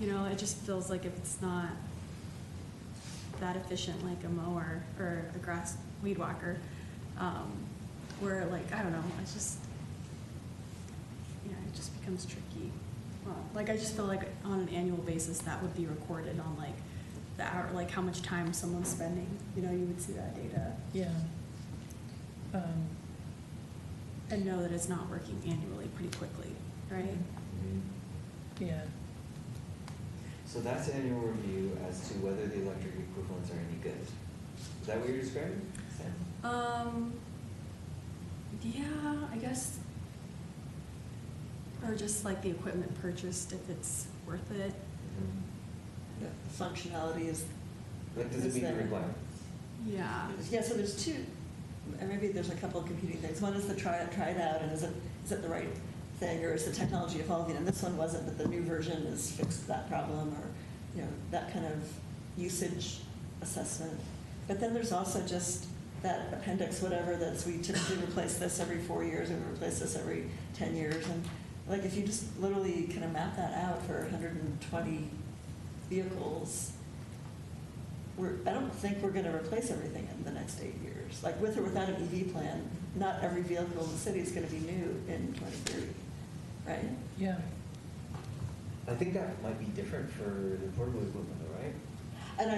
you know, it just feels like if it's not that efficient, like a mower or a grass weed whacker, where like, I don't know, it's just, yeah, it just becomes tricky. Well, like, I just feel like on an annual basis, that would be recorded on like the hour, like how much time someone's spending, you know, you would see that data Yeah. and know that it's not working annually pretty quickly, right? Yeah. So that's annual review as to whether the electric equivalents are any good. Is that what you're describing, Sam? Yeah, I guess, or just like the equipment purchased, if it's worth it. The functionality is, Like, does it Is meet the there- requirements? Yeah. yeah, so there's two, and maybe there's a couple of competing things. One is the try it out, and is it the right thing, or is the technology evolving? And this one wasn't, but the new version has fixed that problem, or, you know, that kind of usage assessment. But then there's also just that appendix, whatever, that's we typically replace this every 4 years, and we replace this every 10 years. And like, if you just literally kind of map that out for 120 vehicles, I don't think we're going to replace everything in the next 8 years. Like, with or without an EV plan, not every vehicle in the city is going to be new in 2030, right? Yeah. I think that might be different for the portable equipment, though, right? And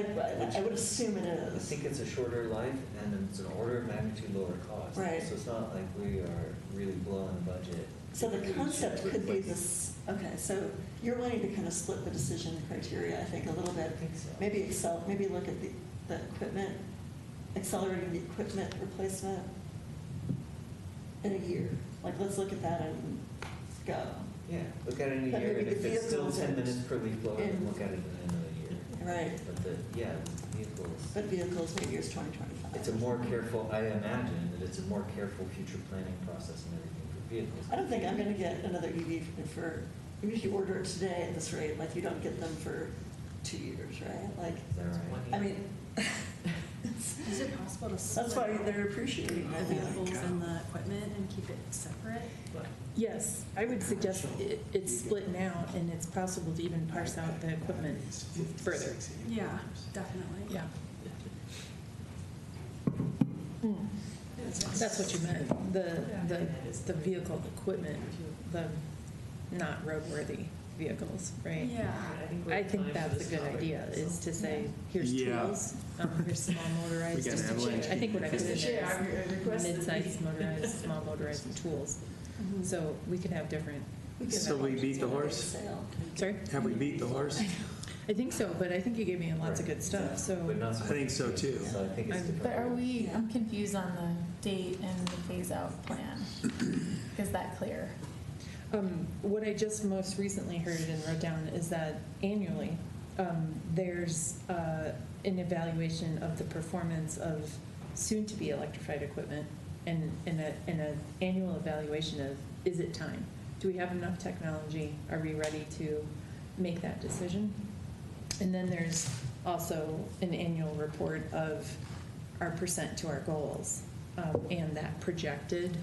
I would assume it I is. think it's a shorter life and it's an order of magnitude lower cost. Right. So it's not like we are really blowing the budget. So the concept could be this, okay, so you're wanting to kind of split the decision criteria, I think, a little bit. I think so. Maybe look at the equipment, accelerating the equipment replacement in a year. Like, let's look at that and go. Yeah, look at it in a But year, maybe and if the it's still vehicles 10 and- minutes per leaf blower, then and- look at it in another year. Right. But the vehicles, But vehicles, maybe it's 2025. it's a more careful, I imagine that it's a more careful future planning process and everything for vehicles. I don't think I'm going to get another EV for, even if you order it today at this rate, like, you don't get them for 2 years, right? Like, Is that right? I mean, Is it possible to split that's why they're appreciating the it. vehicles and the equipment and keep it separate? Yes, I would suggest it's split now, and it's possible to even parse out the equipment further. Yeah, definitely. Yeah. That's what you meant, the vehicle equipment, the not roadworthy vehicles, right? Yeah. I think that's a good idea, is to say, here's Yeah. tools, here's small motorized. We got an avalanche. I think what I put in there Yeah, I is requested mid-sized motorized, small motorized, and tools. So we could have different, We could So have we options beat the for horse? sale. sorry? Have we beat the horse? I think so, but I think you gave me lots of good stuff, so. But not I so think so, too. So I think it's I'm- different. But are we, I'm confused on the date and the phase-out plan. Is that clear? What I just most recently heard and wrote down is that annually, there's an evaluation of the performance of soon-to-be electrified equipment and an annual evaluation of, is it time? Do we have enough technology? Are we ready to make that decision? And then there's also an annual report of our percent to our goals, and that projected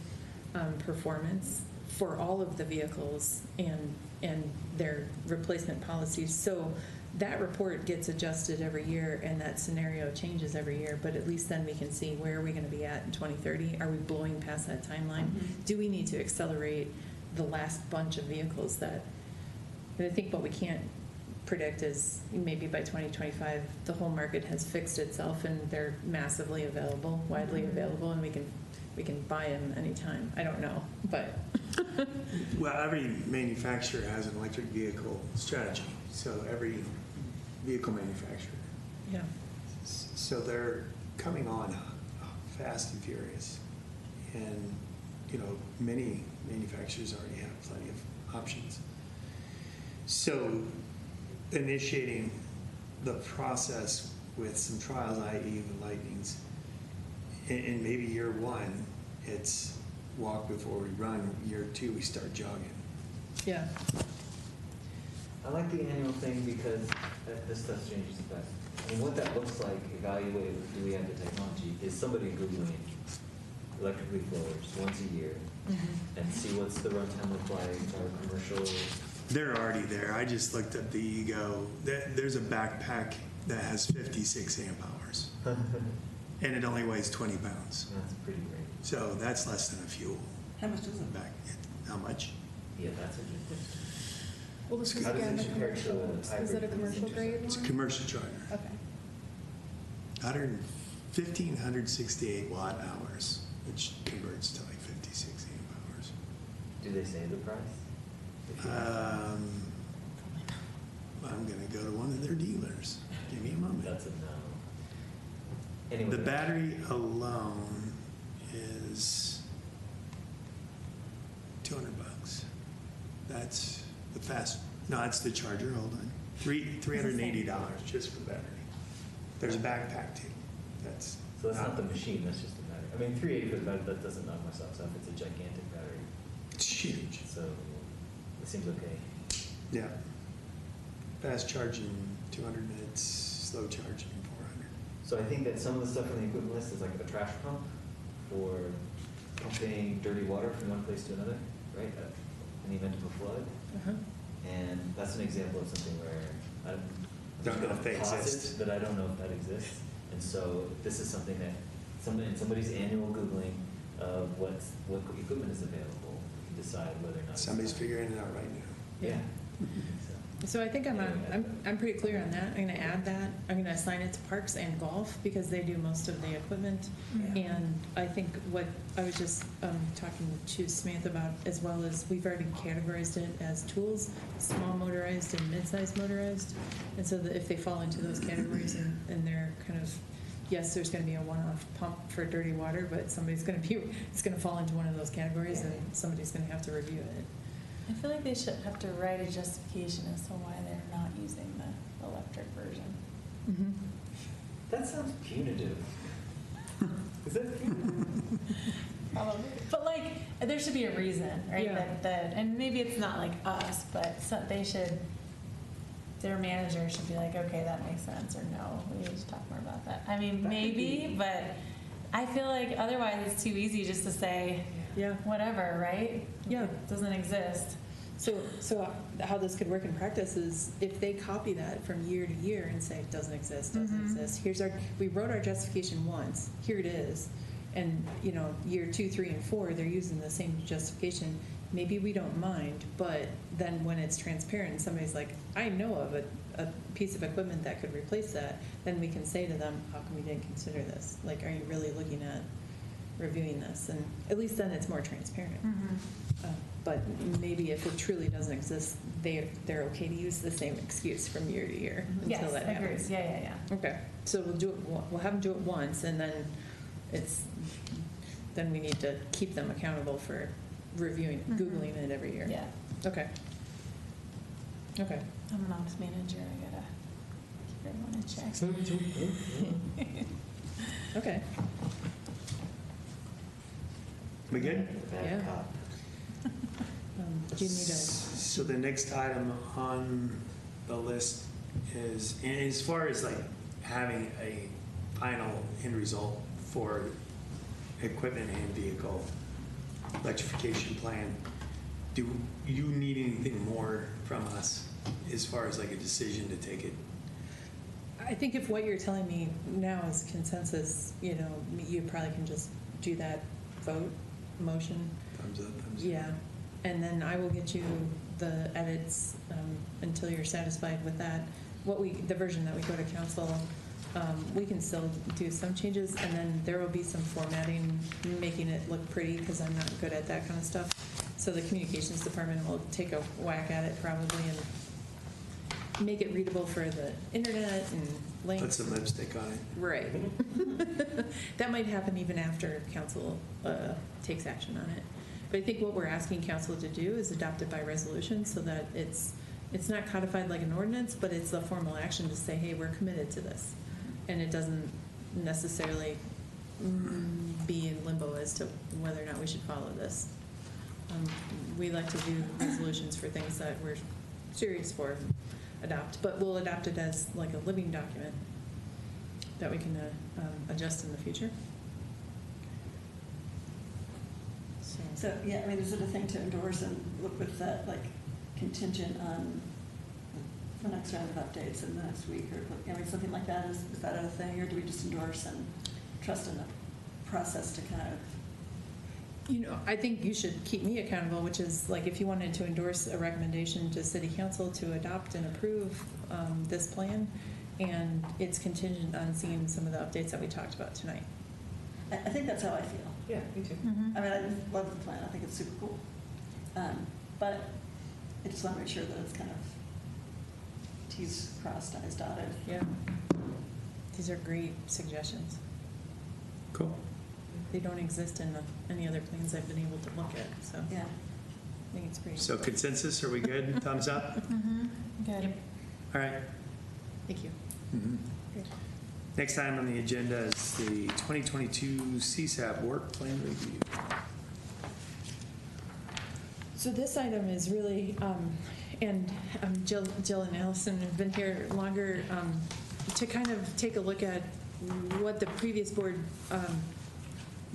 performance for all of the vehicles and their replacement policies. So that report gets adjusted every year, and that scenario changes every year, but at least then we can see where are we going to be at in 2030? Are we blowing past that timeline? Do we need to accelerate the last bunch of vehicles that, and I think what we can't predict is maybe by 2025, the whole market has fixed itself and they're massively available, widely available, and we can buy them anytime. I don't know, but. Well, every manufacturer has an electric vehicle strategy, so every vehicle manufacturer. Yeah. So they're coming on fast and furious. And, you know, many manufacturers already have plenty of options. So initiating the process with some trials, i.e. the Lightnings, in maybe year one, it's walk before we run. Year two, we start jogging. Yeah. I like the annual thing because this stuff changes fast. I mean, what that looks like, evaluate, do we have the technology, is somebody Googling electric blowers once a year and see what's the runtime look like, or commercial. They're already there. I just looked up the Ego. There's a backpack that has 56 amp hours, and it only weighs 20 pounds. That's pretty great. So that's less than a fuel How much is it? back. How much? Yeah, that's a good thing. Well, this is How does again it a compare to commercial, a is hybrid? it a commercial grade It's a one? commercial charger. Okay. 1,568 watt hours, which converts to like 56 amp hours. Do they say the price? If you- I'm going to go to one of their dealers. Give me a moment. That's a no. Anyway. The battery alone is $200. That's the fast. No, it's the charger. Hold on. $380 just for the battery. There's a backpack too. That's So that's not the machine, that's just the battery. I mean, 380 for the battery, that doesn't knock my socks off. It's a gigantic battery. It's huge. So it seems okay. Yeah. Fast charging 200 minutes. Slow charging 400. So I think that some of the stuff on the equipment list is like a trash pump for pumping dirty water from one place to another, right? In the event of a flood. Uh-huh. And that's an example of something where I'm Don't know if they posit exist. that I don't know if that exists. And so this is something that in somebody's annual Googling of what equipment is available, you can decide whether or not. it's Somebody's time. figuring it out right now. Yeah. So I think I'm pretty clear on that. I'm going to add that. I'm going to assign it to parks and golf because they do most of the equipment. Yeah. And I think what I was just talking to Samantha about as well is we've already categorized it as tools, small motorized and mid-sized motorized. And so that if they fall into those categories and they're kind of, yes, there's going to be a one-off pump for dirty water, but it's going to fall into one of those categories and somebody's going to have to review it. I feel like they should have to write a justification as to why they're not using the electric version. Mm-hmm. That sounds punitive. Is that punitive? Probably. But like, there should be a reason, right? Yeah. That and maybe it's not like us, but their manager should be like, okay, that makes sense, or no, we need to talk more about that. I mean, That could maybe, be. but I feel like otherwise it's too easy just to say, Yeah. whatever, right? Yeah. It doesn't exist. So how this could work in practice is if they copy that from year to year and say, doesn't exist, Mhm. exist. We wrote our justification once, here it is. And, year 2, 3, and 4, they're using the same justification. Maybe we don't mind, but then when it's transparent and somebody's like, I know of a piece of equipment that could replace that, then we can say to them, how come we didn't consider this? Like, are you really looking at reviewing this? And at least then it's more transparent. Mm-hmm. But maybe if it truly doesn't exist, they're okay to use the same excuse from year to year Yes, until that agreed. happens. Yeah. Okay, so we'll do it, we'll have them do it once, and then then we need to keep them accountable for reviewing, Mhm. Googling it every year. Yeah. Okay. Okay. I'm an ops manager, I gotta keep everyone in check. Okay. We good? Bad Yeah. cop. Do you need a, So the next item on the list is, and as far as like having a final end result for equipment and vehicle electrification plan, do you need anything more from us as far as like a decision to take it? I think if what you're telling me now is consensus, you probably can just do that vote, motion. Thumbs up, thumbs up? Yeah, and then I will get you the edits until you're satisfied with that. The version that we go to council, we can still do some changes, and then there will be some formatting, making it look pretty, because I'm not good at that kind of stuff. So the communications department will take a whack at it probably and make it readable for the internet and links. Put some lipstick on it. Right. That might happen even after council takes action on it. But I think what we're asking council to do is adopt it by resolution so that it's not codified like an ordinance, but it's a formal action to say, hey, we're committed to this. And it doesn't necessarily be in limbo as to whether or not we should follow this. We like to do resolutions for things that we're serious for, adopt, but we'll adopt it as like a living document that we can adjust in the future. So, yeah, I mean, is it a thing to endorse and look with that, like, contingent on the next round of updates in the next week, or, I mean, something like that, is that a thing, or do we just endorse and trust in the process to kind of? I think you should keep me accountable, which is like if you wanted to endorse a recommendation to city council to adopt and approve this plan, and it's contingent on seeing some of the updates that we talked about tonight. I think that's how I feel. Yeah, me too. Mhm. I mean, I love the plan, I think it's super cool. But I just want to make sure that it's kind of T's crossed, I's dotted. Yeah. These are great suggestions. Cool. They don't exist in any other plans I've been able to look at, so Yeah. I think it's great. So consensus, are we good? Thumbs up? Mhm. Good. Yep. All right. Thank you. Mhm. Great. Next item on the agenda is the 2022 CSAP work plan review. So this item is really, and Jill and Allison have been here longer, to kind of take a look at what the previous board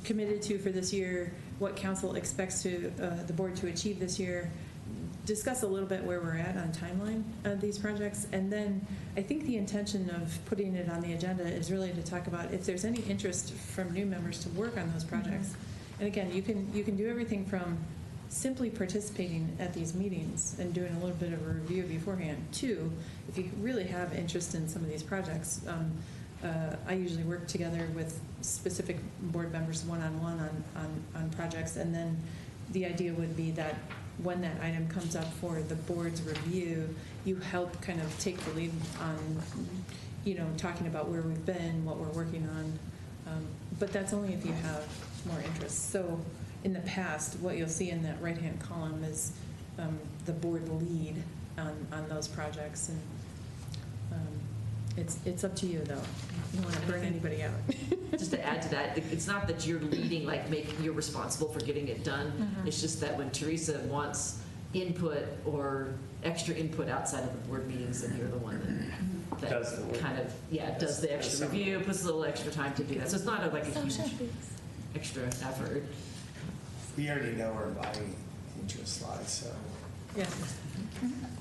committed to for this year, what council expects the board to achieve this year, discuss a little bit where we're at on timeline of these projects, and then I think the intention of putting it on the agenda is really to talk about if there's any interest from new members to work on those projects. And again, you can do everything from simply participating at these meetings and doing a little bit of a review beforehand, to if you really have interest in some of these projects. I usually work together with specific board members one-on-one on projects, and then the idea would be that when that item comes up for the board's review, you help kind of take the lead on, talking about where we've been, what we're working on. But that's only if you have more interest. So in the past, what you'll see in that right-hand column is the board lead on those projects. And it's up to you, though. You don't want to burn anybody out. Just to add to that, it's not that you're leading, like you're responsible for getting it done. Mhm. It's just that when Teresa wants input or extra input outside of the board meetings, then you're the one that Does the work. kind of, does the extra Does some- review, puts a little extra time to do that. So it's not like a huge extra effort. We already know where my interest lies, so. Yeah.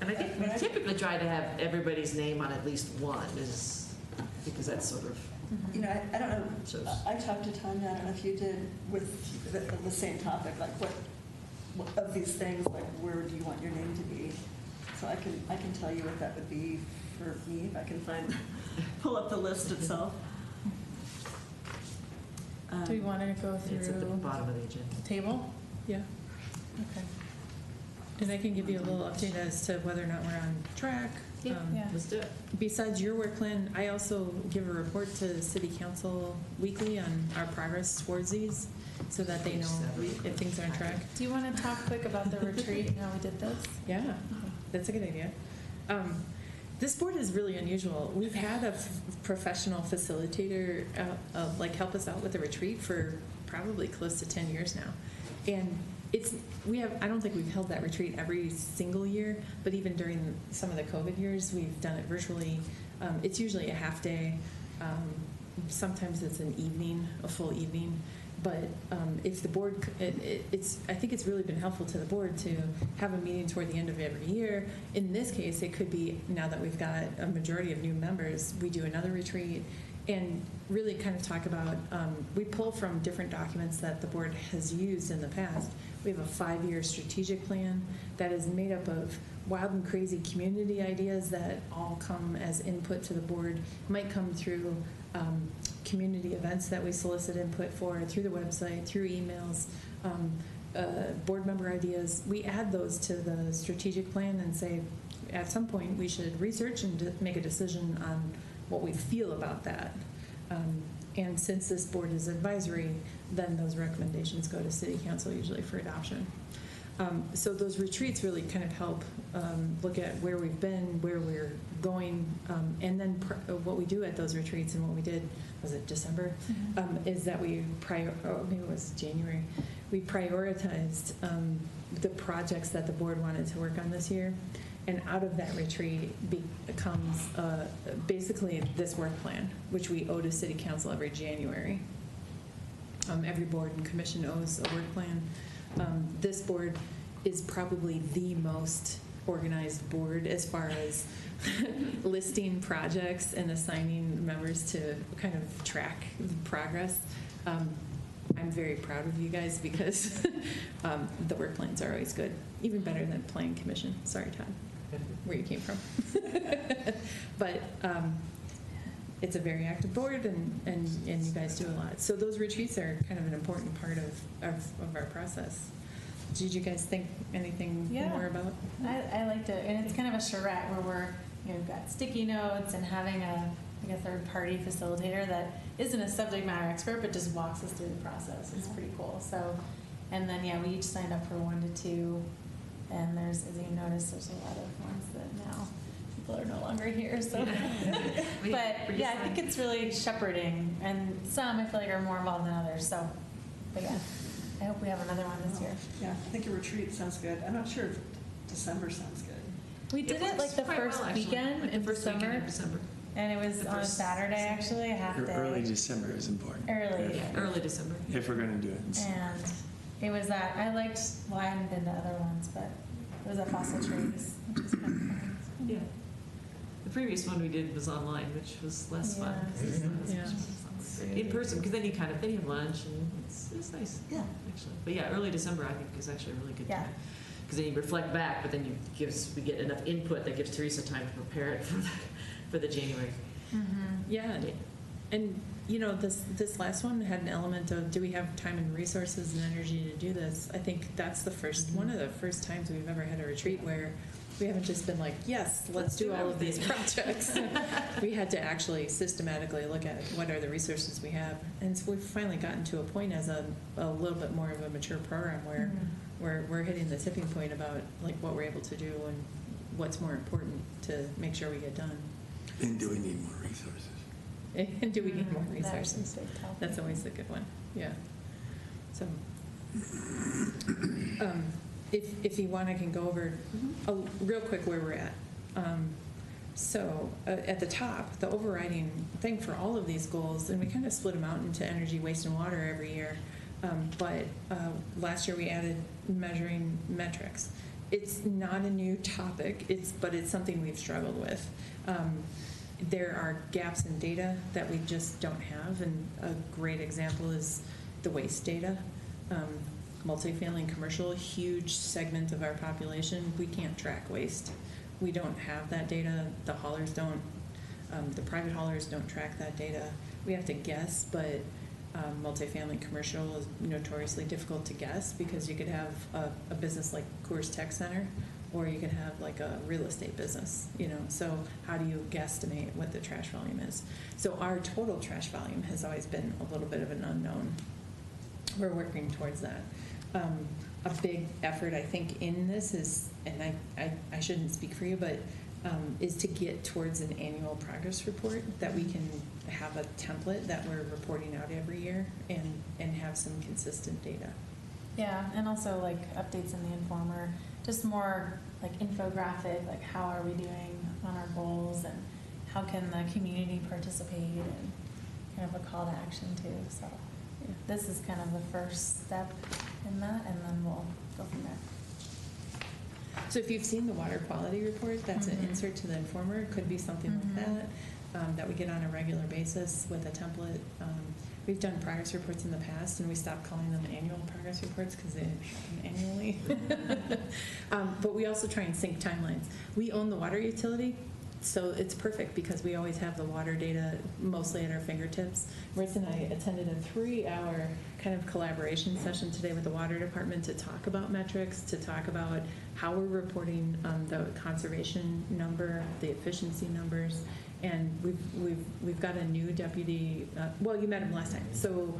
And I think we typically try to have everybody's name on at least one, because that's sort of, You know, I don't know, So- I talked to Tanya, I don't know if you did, with the same topic, like what of these things, like where do you want your name to be? So I can tell you what that would be for me, if I can pull up the list itself. Do we want to go it's at the through bottom of the agenda. table? Yeah. Okay. And I can give you a little update as to whether or not we're on track. Yeah. Yeah. Let's do it. Besides your work plan, I also give a report to City Council weekly on our progress towards these, so that they know if things are on track. Do you want to talk quick about the retreat and how we did this? Yeah, that's a good idea. This board is really unusual. We've had a professional facilitator like help us out with the retreat for probably close to 10 years now. And I don't think we've held that retreat every single year, but even during some of the COVID years, we've done it virtually. It's usually a half day. Sometimes it's an evening, a full evening. But if the board, I think it's really been helpful to the board to have a meeting toward the end of every year. In this case, it could be, now that we've got a majority of new members, we do another retreat and really kind of talk about, we pull from different documents that the board has used in the past. We have a 5-year strategic plan that is made up of wild and crazy community ideas that all come as input to the board, might come through community events that we solicit input for, through the website, through emails, board member ideas. We add those to the strategic plan and say, at some point, we should research and make a decision on what we feel about that. And since this board is advisory, then those recommendations go to City Council usually for adoption. So those retreats really kind of help look at where we've been, where we're going, and then what we do at those retreats, and what we did, was it December? Is that we maybe it was January. We prioritized the projects that the board wanted to work on this year, and out of that retreat comes basically this work plan, which we owe to City Council every January. Every board and commission owes a work plan. This board is probably the most organized board as far as listing projects and assigning members to kind of track the progress. I'm very proud of you guys because the work plans are always good, even better than planning commission. Sorry, Todd, where you came from. But it's a very active board, and you guys do a lot. So those retreats are kind of an important part of our process. Did you guys think anything more about? I liked it, and it's kind of a charrette where we've got sticky notes and having a third-party facilitator that isn't a subject matter expert but just walks us through the process. It's pretty cool. So, and then we each signed up for 1 to 2, and as you notice, there's a lot of ones that now people are no longer here. So, but I think it's really shepherding, and some I feel like are more involved than others. So, but yeah. I hope we have another one this year. Yeah, I think a retreat sounds good. I'm not sure if December sounds good. We did it like the first weekend in December, and it was on a Saturday actually, a half day. Early December is important. Early December. If we're going to do it. And it was that I liked. Well, I haven't been to other ones, but it was at Fossil Trees, which was kind of fun. Yeah. The previous one we did was online, which was less fun. In person, because then you have lunch, and it's nice. Yeah. Actually, but yeah, early December I think is actually a really good time. Because then you reflect back, but then we get enough input that gives Teresa time to prepare it for the January. Yeah, and this last one had an element of, do we have time and resources and energy to do this? I think that's the first one of the first times we've ever had a retreat where we haven't just been like, yes, let's do all of these projects. We had to actually systematically look at what are the resources we have. And so we've finally gotten to a point as a little bit more of a mature program where we're hitting the tipping point about like what we're able to do and what's more important to make sure we get done. And do we need more resources? And do we need more resources? That's always a good one. Yeah. So if you want, I can go over real quick where we're at. So at the top, the overriding thing for all of these goals, and we kind of split them out into energy, waste, and water every year. But last year we added measuring metrics. It's not a new topic, but it's something we've struggled with. There are gaps in data that we just don't have, and a great example is the waste data. Multifamily and commercial, huge segment of our population, we can't track waste. We don't have that data. The haulers don't. The private haulers don't track that data. We have to guess, but Multifamily commercial is notoriously difficult to guess because you could have a business like Coors Tech Center, or you could have like a real estate business, you know, so how do you guesstimate what the trash volume is? So our total trash volume has always been a little bit of an unknown. We're working towards that. A big effort, I think, in this is, and I shouldn't speak for you, but is to get towards an annual progress report that we can have a template that we're reporting out every year and have some consistent data. Yeah, and also like updates in the Informer, just more like infographic, like how are we doing on our goals and how can the community participate, and kind of a call to action too. So Yeah. this is kind of the first step in that, and then we'll go from there. So if you've seen the water quality report, that's an Mhm. insert to the Informer. It could be something Mhm. like that we get on a regular basis with a template. We've done progress reports in the past, and we stopped calling them annual progress reports because they didn't happen annually. But we also try and sync timelines. We own the water utility, so it's perfect because we always have the water data mostly at our fingertips. Maritza and I attended a 3-hour kind of collaboration session today with the water department to talk about metrics, to talk about how we're reporting the conservation number, the efficiency numbers, and we've got a new deputy. Well, you met him last time, so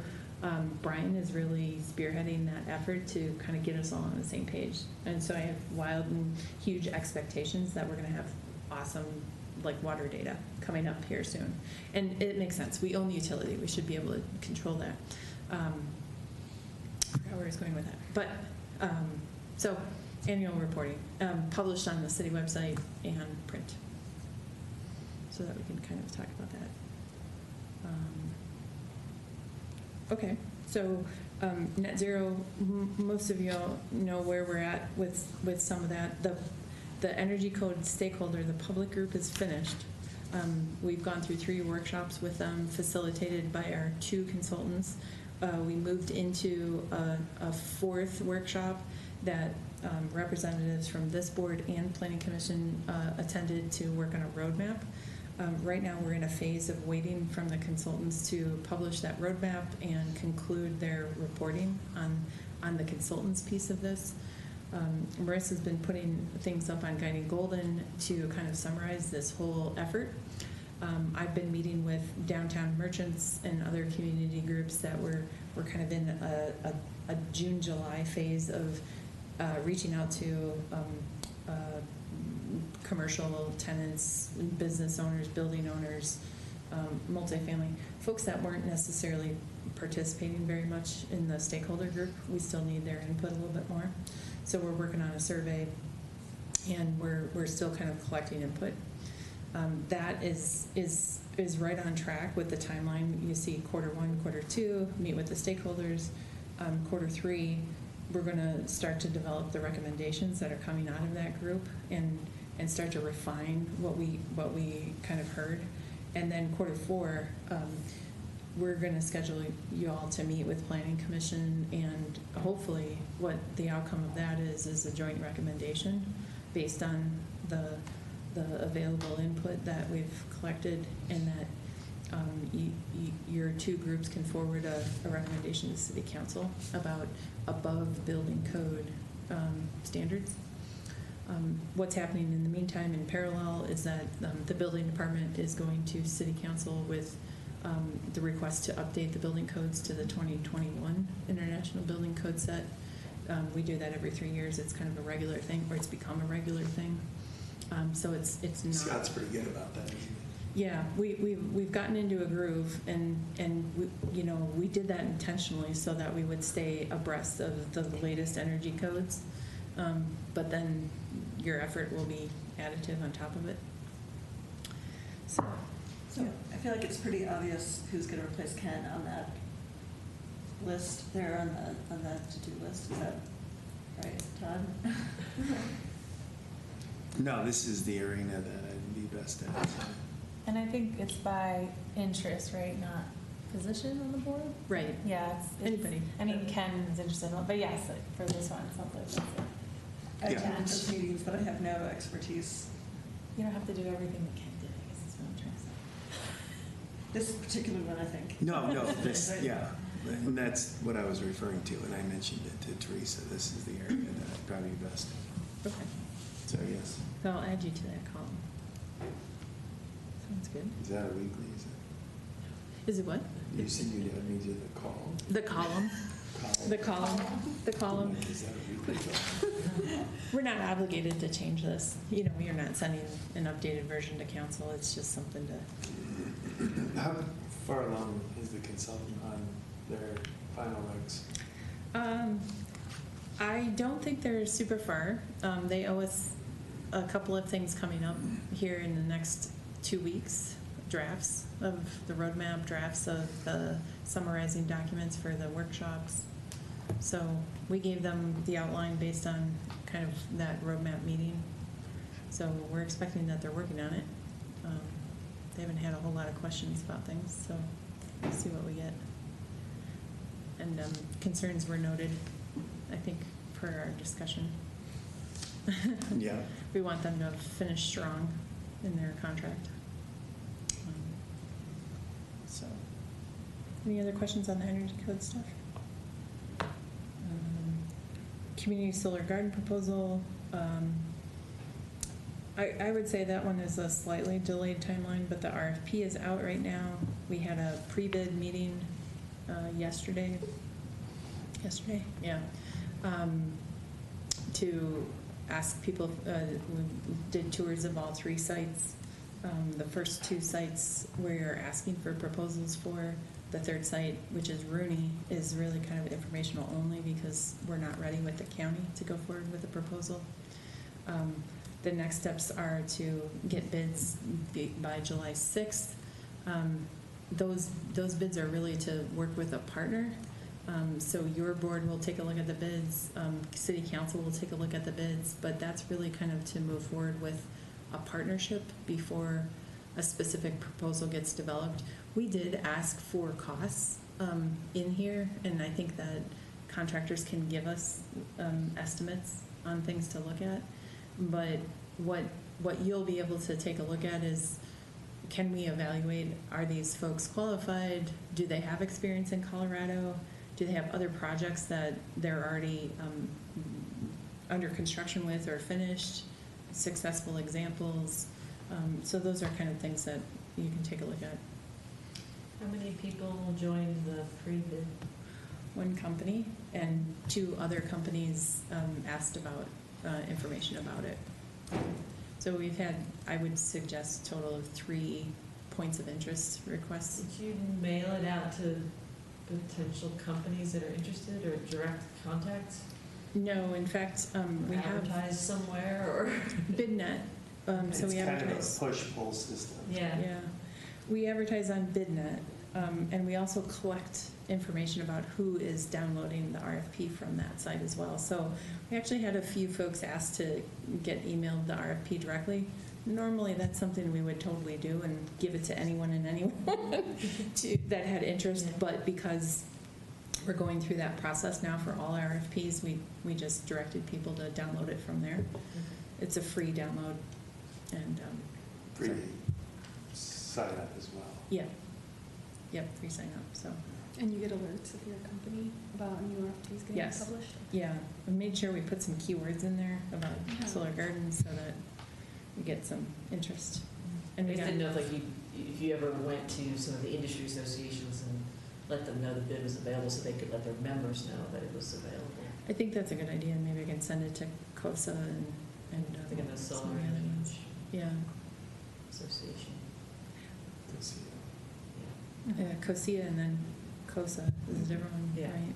Brian is really spearheading that effort to kind of get us all on the same page. And so I have wild and huge expectations that we're going to have awesome like water data coming up here soon. And it makes sense. We own the utility. We should be able to control that. I forgot where I was going with that. But so annual reporting published on the city website and print, so that we can kind of talk about that. Okay, so net zero, most of you all know where we're at with some of that. The energy code stakeholder, the public group, is finished. We've gone through 3 workshops with them, facilitated by our 2 consultants. We moved into a 4th workshop that representatives from this board and Planning Commission attended to work on a roadmap. Right now, we're in a phase of waiting from the consultants to publish that roadmap and conclude their reporting on the consultants piece of this. Marissa's been putting things up on Guiding Golden to kind of summarize this whole effort. I've been meeting with downtown merchants and other community groups that we're kind of in a June-July phase of reaching out to commercial tenants, business owners, building owners, multifamily, folks that weren't necessarily participating very much in the stakeholder group. We still need their input a little bit more. So we're working on a survey, and we're still kind of collecting input. That is right on track with the timeline. You see Q1, Q2, meet with the stakeholders. Q3, we're going to start to develop the recommendations that are coming out of that group and start to refine what we kind of heard. And then Q4, we're going to schedule you all to meet with Planning Commission, and hopefully what the outcome of that is a joint recommendation based on the available input that we've collected, and that your 2 groups can forward a recommendation to City Council about above building code standards. What's happening in the meantime in parallel is that the building department is going to City Council with the request to update the building codes to the 2021 International Building Code set. We do that every 3 years. It's kind of a regular thing, or it's become a regular thing. So it's not. Scott's pretty good about that, isn't he? Yeah, we've gotten into a groove, and we did that intentionally so that we would stay abreast of the latest energy codes. But then your effort will be additive on top of it. So I feel like it's pretty obvious who's going to replace Ken on that list there on the to-do list. Is that right, Todd? No, this is the arena that I'd be best at. And I think it's by interest, right, not position on the board? right, Yeah, it's anybody. I mean, Ken is interested, but yes, like, for this one, it sounds like that's it. I Yeah. attend those meetings, but I have no expertise. You don't have to do everything that Ken did, I guess is what I'm trying to say. This particular one, I think. No, this, yeah. And that's what I was referring to when I mentioned it to Teresa. This is the area that I'd probably be best. Okay, So yes, so I'll add you to that column. Sounds good. is that a weekly? Is it what? You said you'd add me to the call? The column, the column, the column. Is that a weekly? We're not obligated to change this. You know, we are not sending an updated version to council. It's just something to, How far along is the consultant on their final regs? I don't think they're super far. They owe us a couple of things coming up here in the next 2 weeks. Drafts of the roadmap, drafts of the summarizing documents for the workshops. So we gave them the outline based on kind of that roadmap meeting. So we're expecting that they're working on it. They haven't had a whole lot of questions about things, so we'll see what we get. And concerns were noted, I think, per our discussion. Yeah. We want them to finish strong in their contract. So, any other questions on the energy code stuff? Community solar garden proposal. I would say that one is a slightly delayed timeline, but the RFP is out right now. We had a pre-bid meeting yesterday. Yesterday, yeah. To ask people, we did tours of all 3 sites. The first 2 sites we're asking for proposals for. The third site, which is Rooney, is really kind of informational only because we're not ready with the county to go forward with a proposal. The next steps are to get bids by July 6th. Those bids are really to work with a partner. So your board will take a look at the bids, city council will take a look at the bids, but that's really kind of to move forward with a partnership before a specific proposal gets developed. We did ask for costs in here, and I think that contractors can give us estimates on things to look at. But what you'll be able to take a look at is, can we evaluate, are these folks qualified? Do they have experience in Colorado? Do they have other projects that they're already under construction with or finished? Successful examples. So those are kind of things that you can take a look at. How many people joined the pre-bid? 1 company and 2 other companies asked about information about it. So we've had, I would suggest, a total of 3 points of interest requests. Did you mail it out to potential companies that are interested or direct contacts? No, in fact, we have Advertise somewhere or? BidNet. So we It's kind of advertise. a push-pull system. Yeah. Yeah, we advertise on BidNet, and we also collect information about who is downloading the RFP from that site as well. So we actually had a few folks ask to get emailed the RFP directly. Normally, that's something we would totally do and give it to anyone and anyone that had interest, but because we're going through that process now for all RFPs, we just directed people to download it from there. It's a free download, and Free sign up as well. yeah, yep, free sign up. So And you get alerts if you're a company about new RFPs getting Yes. published? yeah, we made sure we put some keywords in there about Yeah. solar gardens so that we get some interest. I And we just got, didn't know if you ever went to some of the industry associations and let them know the bid was available so they could let their members know that it was available. I think that's a good idea, and maybe I can send it to COSA and I think in the some Solar of the other ones. Energy Yeah, Association. Good to see you. Yeah. COSIA and then COSA is a different one, Yeah. right?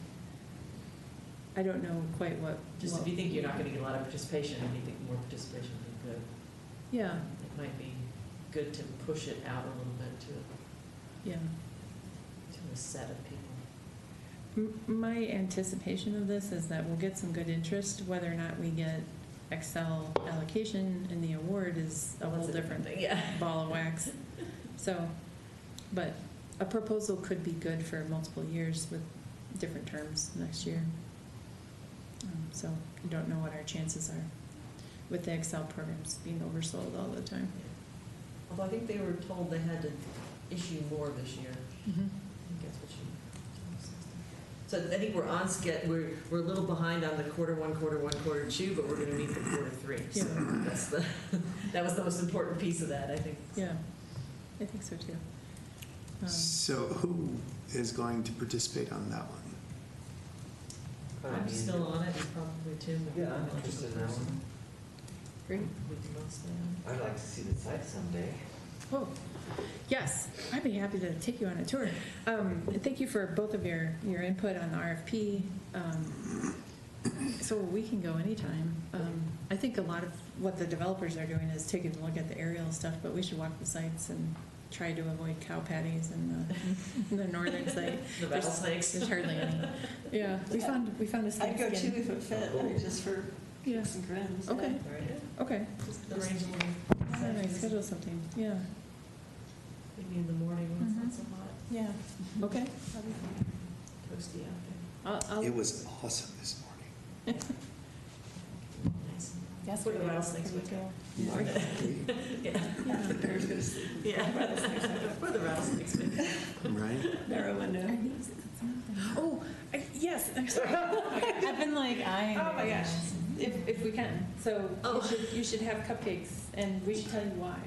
I don't know quite what. Just if you think you're not gonna get a lot of participation, and you think more participation would be good, Yeah, it might be good to push it out a little bit to yeah. a set of people. My anticipation of this is that we'll get some good interest. Whether or not we get Excel allocation in the award is a Well, whole that's different thing, yeah. ball of wax. So, but a proposal could be good for multiple years with different terms next year. So you don't know what our chances are with the Excel programs being oversold all the time. Although I think they were told they had to issue more this year. I think that's what she. So I think we're on we're a little behind on the quarter one, quarter two, but we're gonna meet the quarter three. So that's that was the most important piece of that, I think. Yeah, I think so too. So who is going to participate on that one? I'm still on it, and probably Tim. Yeah, I'm interested in that one. Great. We can both stay on. I'd like to see the site someday. Oh, yes, I'd be happy to take you on a tour. Thank you for both of your input on the RFP. So we can go anytime. I think a lot of what the developers are doing is taking a look at the aerial stuff, but we should walk the sites and try to avoid cow patties in the northern site. The rattlesnakes. There's hardly any. Yeah, we found a snake I'd go too skin. if it fit, I mean, just for Yeah. kicks and grins. Okay. All right. Okay. Just arrange a little. All right, schedule something. Yeah. Maybe in the morning when it's Mhm. not so hot, Yeah. Okay. toasty out I'll It was awesome this morning. there. Nice. Yes, Put the we did. rattlesnakes We with do. Yeah. Yeah. Bear's gonna sleep. Yeah. Where the rattlesnakes been. Right? Narrow window. Oh, yes, I'm sorry. I've been like eyeing. Oh my those. gosh, if we can. So Oh. you should have cupcakes, and we should tell you why.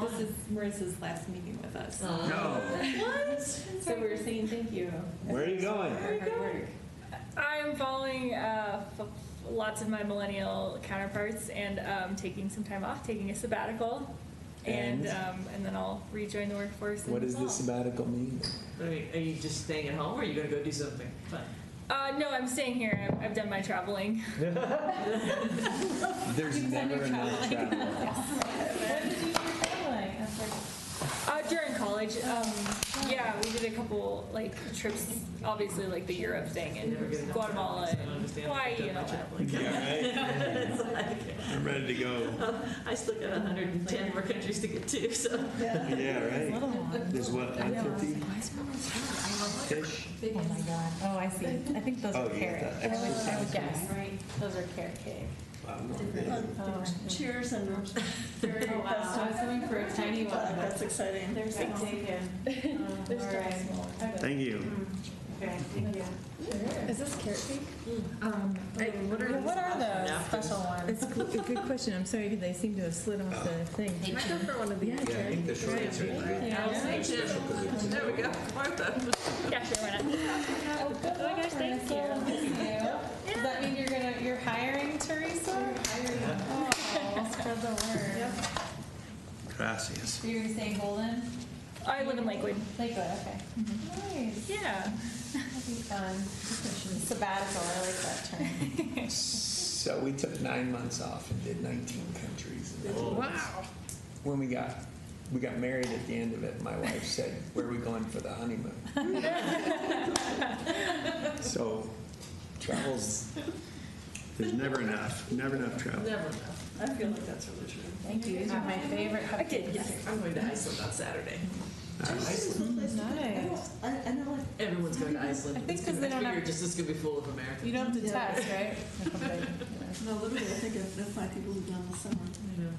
This is Marissa's last meeting with us. What? So we're saying thank you. Where are you going? For her hard work. I'm following lots of my millennial counterparts and taking some time off, taking a sabbatical, and then I'll rejoin the workforce. in What does the this fall. sabbatical mean? I mean, are you just staying at home or are you gonna go do something fun? No, I'm staying here. I've done my traveling. There's never enough travel. When did you do traveling? That's like, During college, yeah, we did a couple like trips. Obviously, like the Europe thing You never get and enough Guatemala travel, so I don't and understand Hawaii why and all I've that. done my Yeah, It's like, right? I'm ready to go. I still got 110 more countries to get to, so. Yeah. Yeah, right? little one. There's what, I know, I was 150 like, fish? Oh my god. Oh, I see. I think those Oh, are you carrot. got I would exercise. guess. Those are carrot cake. Wow, I'm going big. Oh, Cheers and very Oh, wow. I was looking for a tiny one. That's exciting. They're so taken. All right. Thank you. Okay, thank you. Is this carrot cake? What are the special ones? It's a good question. I'm sorry, they seem to have slid off the thing. Can I go for one of these? Yeah, I think the short answer is right. There we go, Martha. Yeah, sure, why not? Oh my gosh, thank you. Does that mean you're hiring Teresa? Oh, spread the word. Gracias. You're gonna say Golden? I live in Lakewood. Lakewood, okay. Nice. Yeah. That'd be fun. Sabbatical, I like that term. So we took 9 months off and did 19 countries. Wow. When we got married at the end of it, my wife said, "Where are we going for the honeymoon?" So there's never enough travel. Never enough. I feel like that's really true. Thank you. These are my favorite cupcakes. I'm going to Iceland on Saturday. Iceland. Nice. I know, like, Everyone's going to Iceland. I think It's 'cause gonna- they don't I figure have- just this could be full of Americans. You don't have to Yeah. test, right? no, literally, I think of my people who've done the summer. Yeah.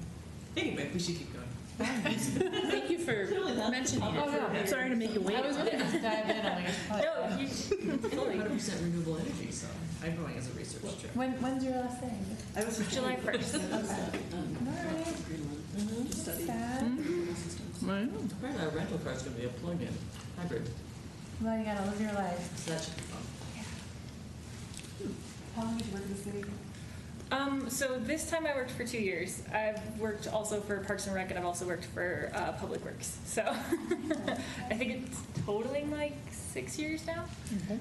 Anyway, we should keep going. Thank you for mentioning it. Oh, no. I'm sorry to make you wait. I was gonna just dive in, I'm like, it's probably. No, you, 100% renewable energy, so I'm going as a research trip. When's your last day? I was July 1st. Mm-hmm. To study. Sad. Apparently our rental car is going to be a plug-in hybrid, Well, you gotta live your life. so that should be fun. How long did you work in the city? So this time I worked for 2 years. I've worked also for Parks and Rec, and I've also worked for Public Works. So I think it's totaling like 6 years now. Okay.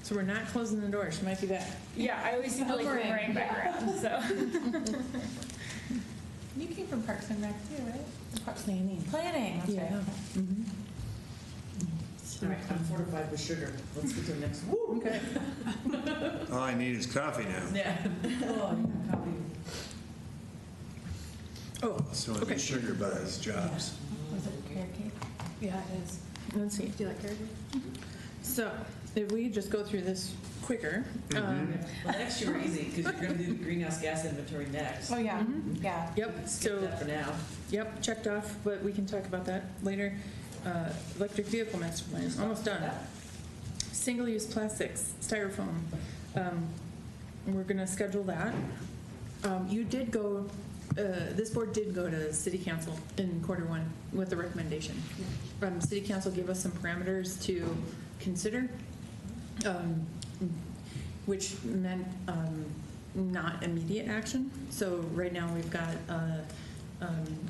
So we're not closing the door. She might be back. Yeah, I always seem to like Boomerang. boomerang back around. So You came from Parks and Rec too, right? Parks planning. Planning, that's right. Yeah. Mhm. All right, I'm fortified with sugar. Let's get to the next one. Okay. All I need is coffee now. Yeah. Oh, yeah, copy. Oh, So okay. the sugar buzz drops. Was it carrot cake? Yeah, it is. Let's see. Do you like carrot cake? So if we just go through this quicker. Well, next year we're easy, because you're going to do the greenhouse gas inventory next. Oh, yeah, yeah. Yep. Skip So that for now. yep, checked off, but we can talk about that later. Electric vehicle master plan, almost done. Single-use plastics, styrofoam. We're gonna schedule that. You did go, this board did go to city council in Q1 with a recommendation. City council gave us some parameters to consider, which meant not immediate action. So right now we've got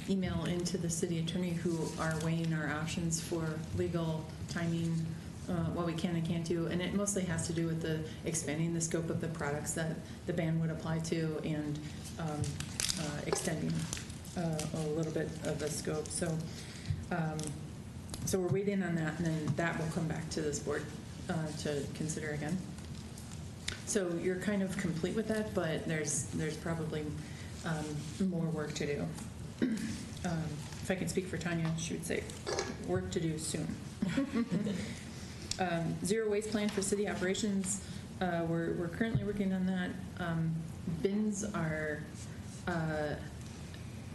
email into the city attorney who are weighing our options for legal timing, what we can and can't do, and it mostly has to do with the expanding the scope of the products that the ban would apply to and extending a little bit of the scope. So, so we're waiting on that, and then that will come back to this board to consider again. So you're kind of complete with that, but there's probably more work to do. If I can speak for Tanya, she would say, work to do soon. Zero waste plan for city operations. We're currently working on that. Bins are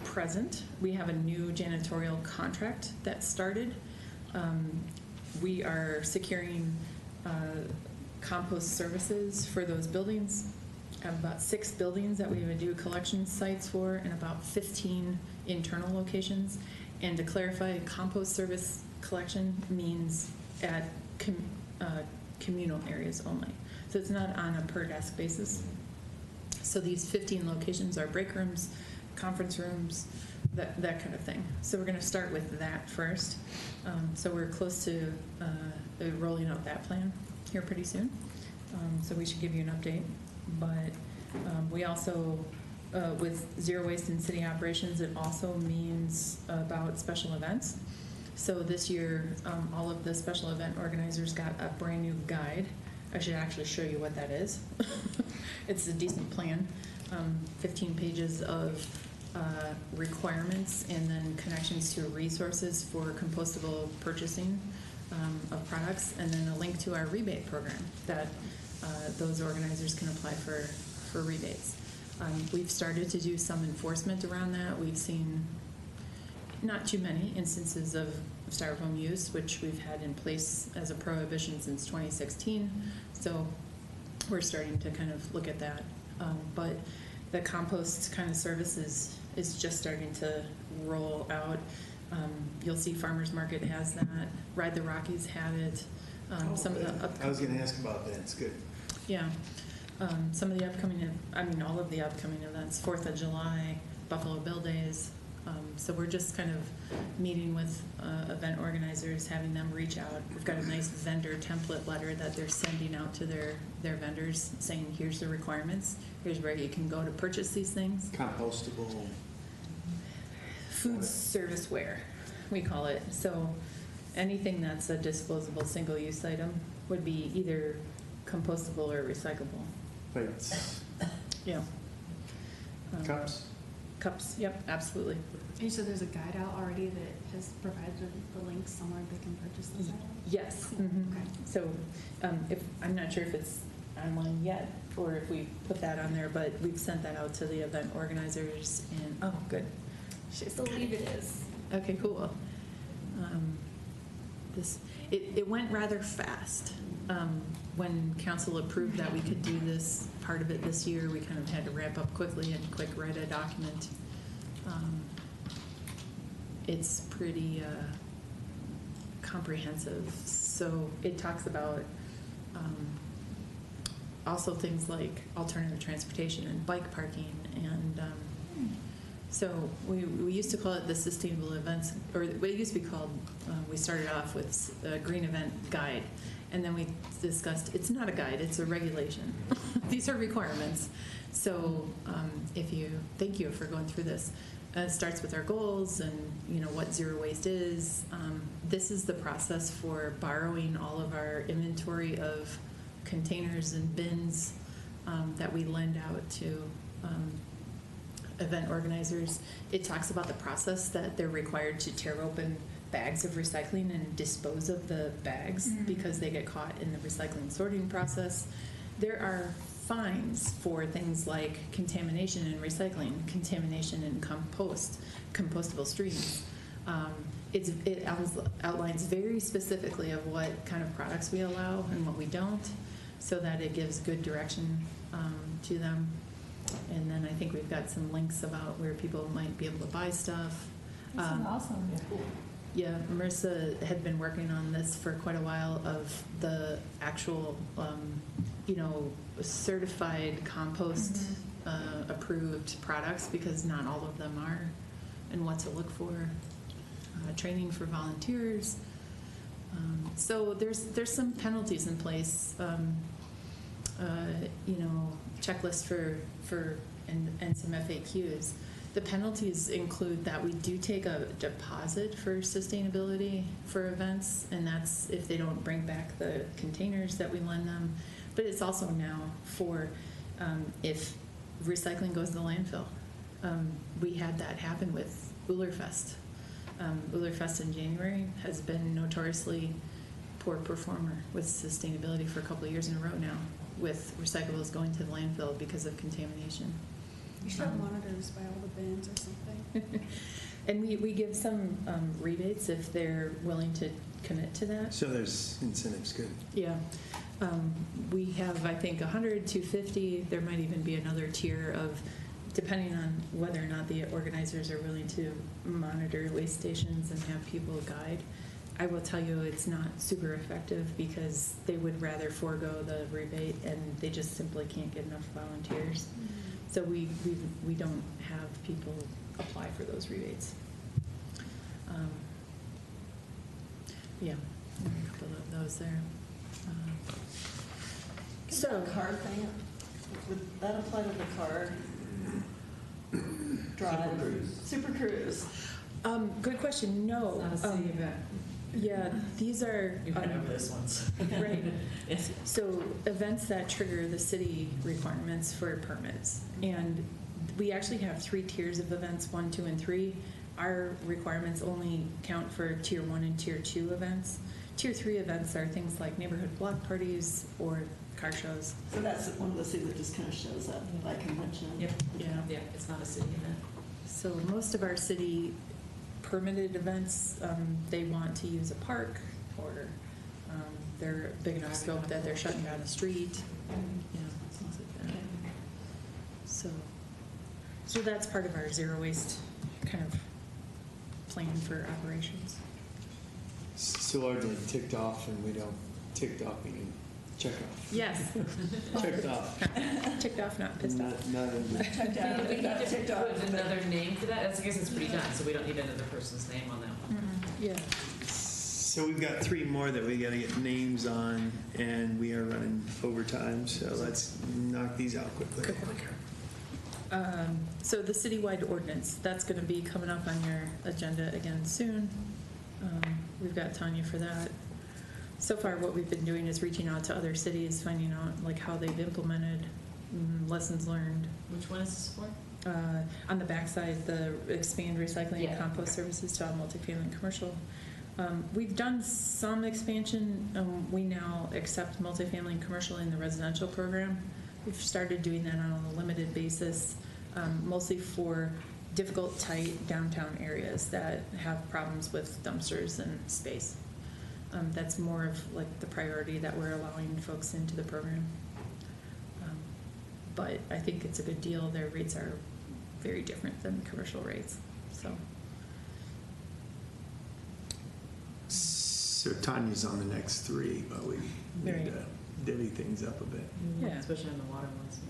present. We have a new janitorial contract that started. We are securing compost services for those buildings. I have about 6 buildings that we would do collection sites for and about 15 internal locations. And to clarify, compost service collection means at communal areas only. So it's not on a per desk basis. So these 15 locations are break rooms, conference rooms, that kind of thing. So we're going to start with that first. So we're close to rolling out that plan here pretty soon. So we should give you an update. But we also, with zero waste in city operations, it also means about special events. So this year, all of the special event organizers got a brand new guide. I should actually show you what that is. It's a decent plan, 15 pages of requirements and then connections to resources for compostable purchasing of products, and then a link to our rebate program that those organizers can apply for rebates. We've started to do some enforcement around that. We've seen not too many instances of styrofoam use, which we've had in place as a prohibition since 2016. So we're starting to kind of look at that. But the compost kind of services is just starting to roll out. You'll see Farmers Market has that. Ride the Rockies had it. Some of the I was going to ask about that. It's good. Yeah. Some of the upcoming, all of the upcoming events, 4th of July, Buffalo Bill Days. So we're just kind of meeting with event organizers, having them reach out. We've got a nice vendor template letter that they're sending out to their vendors saying, here's the requirements. Here's where you can go to purchase these things. Compostable. Food serviceware, we call it. So anything that's a disposable single-use item would be either compostable or recyclable. Plates. Yeah. Cups. Cups, yep, absolutely. You said there's a guide out already that has provided the link somewhere they can purchase this item? Yes. Cool. Mhm. Okay. So if I'm not sure if it's online yet or if we put that on there, but we've sent that out to the event organizers and, oh, good. I believe it is. Okay, cool. It went rather fast. When council approved that we could do this part of it this year, we kind of had to ramp up quickly and quick write a document. It's pretty comprehensive. So it talks about also things like alternative transportation and bike parking and so we used to call it the sustainable events, or what it used to be called, we started off with a green event guide, and then we discussed, it's not a guide, it's a regulation. These are requirements. So thank you for going through this. It starts with our goals and what zero waste is. This is the process for borrowing all of our inventory of containers and bins that we lend out to event organizers. It talks about the process that they're required to tear open bags of recycling and dispose of the bags because they get caught in the recycling sorting process. There are fines for things like contamination in recycling, contamination in compostable streams. it outlines very specifically of what kind of products we allow and what we don't, so that it gives good direction to them. And then I think we've got some links about where people might be able to buy stuff. This is awesome. Yeah, Marissa had been working on this for quite a while, of the actual, certified compost approved products, because not all of them are, and what to look for. Training for volunteers. So there's some penalties in place. Checklist for and some FAQs. The penalties include that we do take a deposit for sustainability for events, and that's if they don't bring back the containers that we lend them. But it's also now for if recycling goes to the landfill. We had that happen with Ullrfest. Ullrfest in January has been notoriously poor performer with sustainability for a couple of years in a row now, with recyclables going to the landfill because of contamination. You should have monitors by all the bins or something. And we give some rebates if they're willing to commit to that. So there's incentives, good. Yeah. We have, I think, 100, 250. There might even be another tier of, depending on whether or not the organizers are willing to monitor waste stations and have people guide. I will tell you it's not super effective, because they would rather forego the rebate, and they just simply can't get enough volunteers. So we don't have people apply for those rebates. Yeah, a couple of those there. So car thing, would that apply to the car drive? Super Cruise. Good question. No. It's not a city event. Yeah, these are. You went over this once. Right. So events that trigger the city requirements for permits. And we actually have 3 tiers of events, 1, 2, and 3. Our requirements only count for tier 1 and tier 2 events. Tier 3 events are things like neighborhood block parties or car shows. So that's one of the things that just kind of shows up by convention. Yep. Yeah. Yeah, it's not a city event. So most of our city permitted events, they want to use a park, or they're big enough scope that they're shutting down the street. Yeah, things like that. So that's part of our zero waste kind of plan for operations. So largely ticked off, and we don't, ticked off meaning check off. Yes. Checked off. Ticked off, not pissed off. Not in the- Checked out, We need not to ticked off. put another name to that. I guess it's pretty done, so we don't need another person's name on that one. Yeah. So we've got 3 more that we gotta get names on, and we are running overtime, so let's knock these out quickly. So the citywide ordinance, that's going to be coming up on your agenda again soon. We've got Tanya for that. So far, what we've been doing is reaching out to other cities, finding out like how they've implemented, lessons learned. Which one is this for? On the backside, the expand recycling Yeah. and compost services to all multifamily and commercial. We've done some expansion. We now accept multifamily and commercial in the residential program. We've started doing that on a limited basis, mostly for difficult, tight downtown areas that have problems with dumpsters and space. That's more of like the priority that we're allowing folks into the program. But I think it's a good deal. Their rates are very different than commercial rates, so. So Tanya's on the next 3, but we need to divvy things up a bit. Yeah. Especially on the water ones.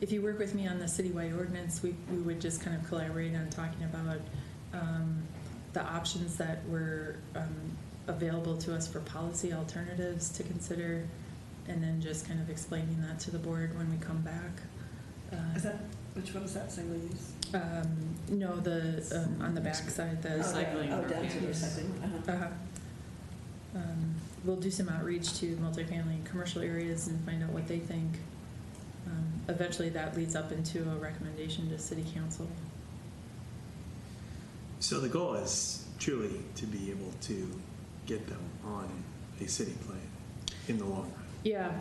If you work with me on the citywide ordinance, we would just kind of collaborate on talking about the options that were available to us for policy alternatives to consider, and then just kind of explaining that to the board when we come back. Is that, which one is that, single use? No, the on the back side, the Recycling. Oh, down to recycling. Uh-huh. We'll do some outreach to multifamily and commercial areas and find out what they think. Eventually, that leads up into a recommendation to city council. So the goal is truly to be able to get them on a city plan in the long run. Yeah,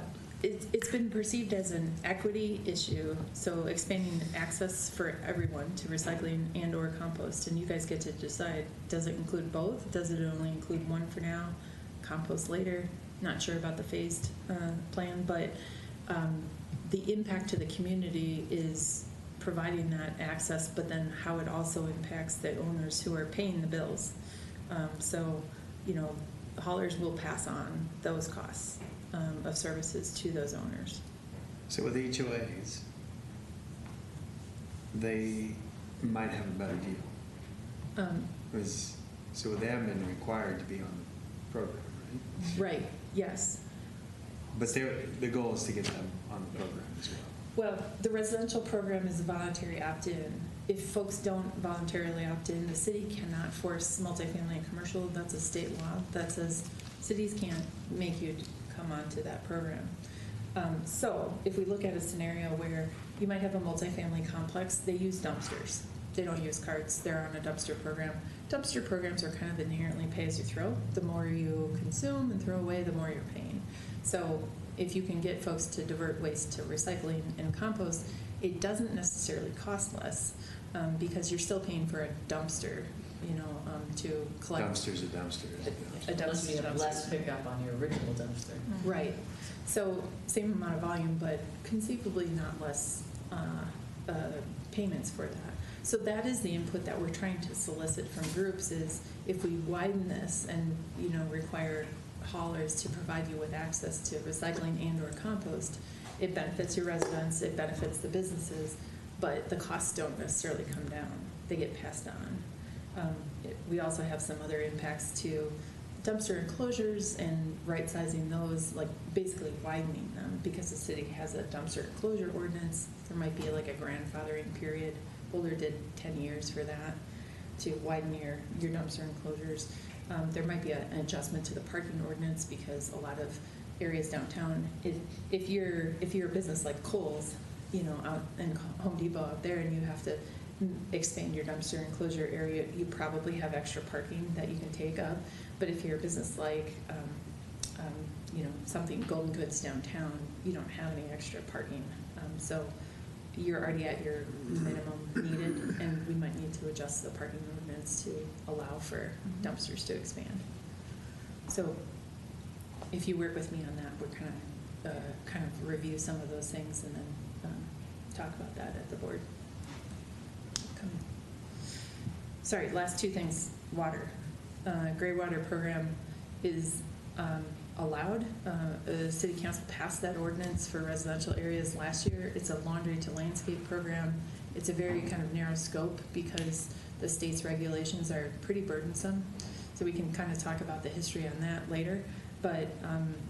It's been perceived as an equity issue, so expanding access for everyone to recycling and/or compost, and you guys get to decide, does it include both? Does it only include one for now, compost later? Not sure about the phased plan, but the impact to the community is providing that access, but then how it also impacts the owners who are paying the bills. So, you know, haulers will pass on those costs of services to those owners. So with HOAs, they might have a better deal. So they haven't been required to be on the program, right? Right, yes. But the goal is to get them on the program as well. Well, the residential program is a voluntary opt-in. If folks don't voluntarily opt in, the city cannot force multifamily and commercial. That's a state law that says cities can't make you come onto that program. So if we look at a scenario where you might have a multifamily complex, they use dumpsters. They don't use carts. They're on a dumpster program. Dumpster programs are kind of inherently pay as you throw. The more you consume and throw away, the more you're paying. So if you can get folks to divert waste to recycling and compost, it doesn't necessarily cost less because you're still paying for a dumpster, you know, to collect. Dumpster's a dumpster. A Unless dumpster's you a have dumpster. less pickup on your original dumpster. Right. So same amount of volume, but conceivably not less payments for that. So that is the input that we're trying to solicit from groups is if we widen this and, you know, require haulers to provide you with access to recycling and or compost, it benefits your residents, it benefits the businesses, but the costs don't necessarily come down. They get passed on. We also have some other impacts to dumpster enclosures and right-sizing those, like basically widening them because the city has a dumpster enclosure ordinance. There might be like a grandfathering period. Boulder did 10 years for that to widen your dumpster enclosures. There might be an adjustment to the parking ordinance because a lot of areas downtown, if you're a business like Kohl's, you know, out in Home Depot out there and you have to expand your dumpster enclosure area, you probably have extra parking that you can take up. But if you're a business like, you know, something Golden Goods downtown, you don't have any extra parking. So you're already at your minimum needed, and we might need to adjust the parking ordinance to allow for dumpsters to expand. So if you work with me on that, we're kind of review some of those things and then talk about that at the board. Sorry, last two things, water. Gray water program is allowed. The city council passed that ordinance for residential areas last year. It's a laundry to landscape program. It's a very kind of narrow scope because the state's regulations are pretty burdensome. So we can kind of talk about the history on that later. But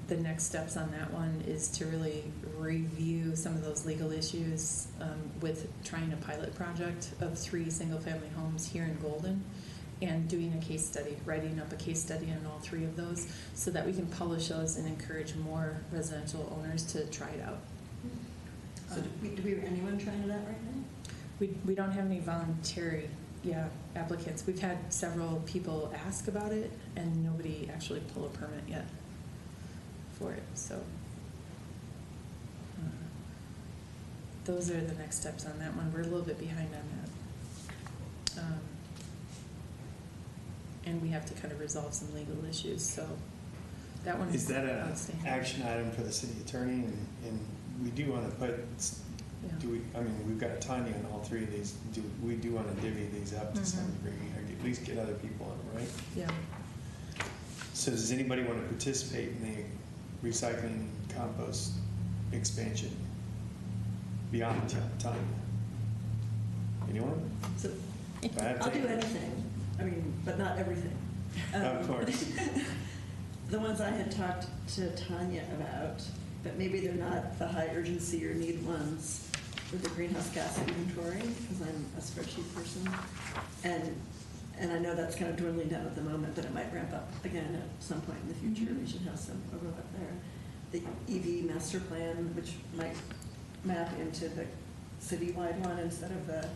the next steps on that one is to really review some of those legal issues with trying a pilot project of 3 single-family homes here in Golden and doing a case study, writing up a case study on all 3 of those so that we can publish those and encourage more residential owners to try it out. So do we have anyone trying it out right now? We don't have any voluntary applicants. We've had several people ask about it and nobody actually pull a permit yet for it. So those are the next steps on that one. We're a little bit behind on that. And we have to kind of resolve some legal issues. So that one Is that an outstanding. action item for the city attorney? And we do want to put, we've got Tanya on all 3 of these. We do want to divvy these up to some degree, or at least get other people on, right? Yeah. So does anybody want to participate in the recycling compost expansion beyond Tanya? Anyone? So I have I'll do to- anything, but not everything. Of course. The ones I had talked to Tanya about, but maybe they're not the high urgency or need ones, were the greenhouse gas inventory, because I'm a spreadsheet person. And I know that's kind of dwindling down at the moment, but it might ramp up again at some point in the future. We should have some overlap there. The EV master plan, which might map into the citywide one instead of the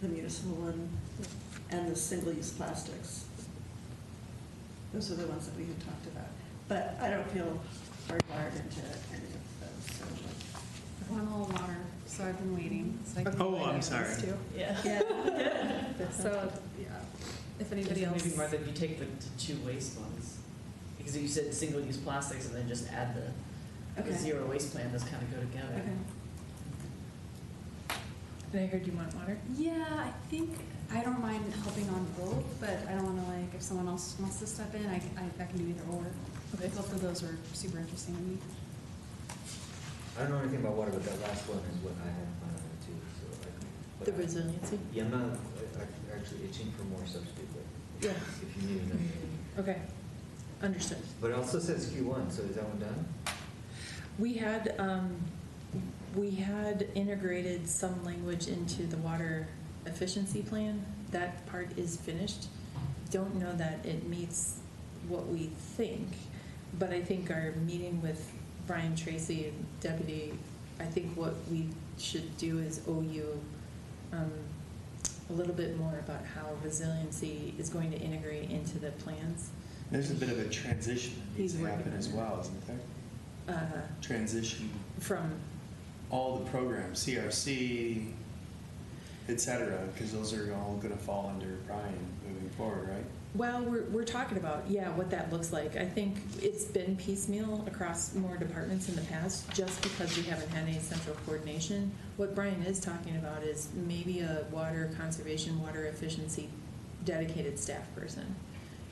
municipal one, and the single-use plastics. Those are the ones that we had talked about. but I don't feel hardwired into any of those, so like. I'm all water, so I've been waiting. So I can Oh, do any I'm of those sorry. too. Yeah. Yeah. So, yeah, if anybody else. Maybe Martha, you take the two waste ones, because you said single-use plastics and then just add the Okay. zero waste plan, those kind of go together. Okay. And I heard you want water? Yeah, I think, I don't mind helping on both, but I don't wanna like, if someone else wants to step in, I can do either or. Okay. Both of those are super interesting to me. I don't know anything about water, but that last one is what I had planned on too, so like. but The I- resiliency? Yeah, I'm not actually itching for more substitute, but Yeah. if you need them. Okay, understood. But it also says Q1, so is that one done? We had integrated some language into the water efficiency plan. That part is finished. Don't know that it meets what we think, but I think our meeting with Brian Tracy and Deputy, I think what we should do is owe you a little bit more about how resiliency is going to integrate into the plans. There's a bit of a transition that needs He's to working happen on as it. well, isn't there? Transition, From, all the programs, CRC, et cetera, because those are all gonna fall under Brian moving forward, right? well, we're talking about, yeah, what that looks like. I think it's been piecemeal across more departments in the past, just because we haven't had any central coordination. What Brian is talking about is maybe a water conservation, water efficiency dedicated staff person.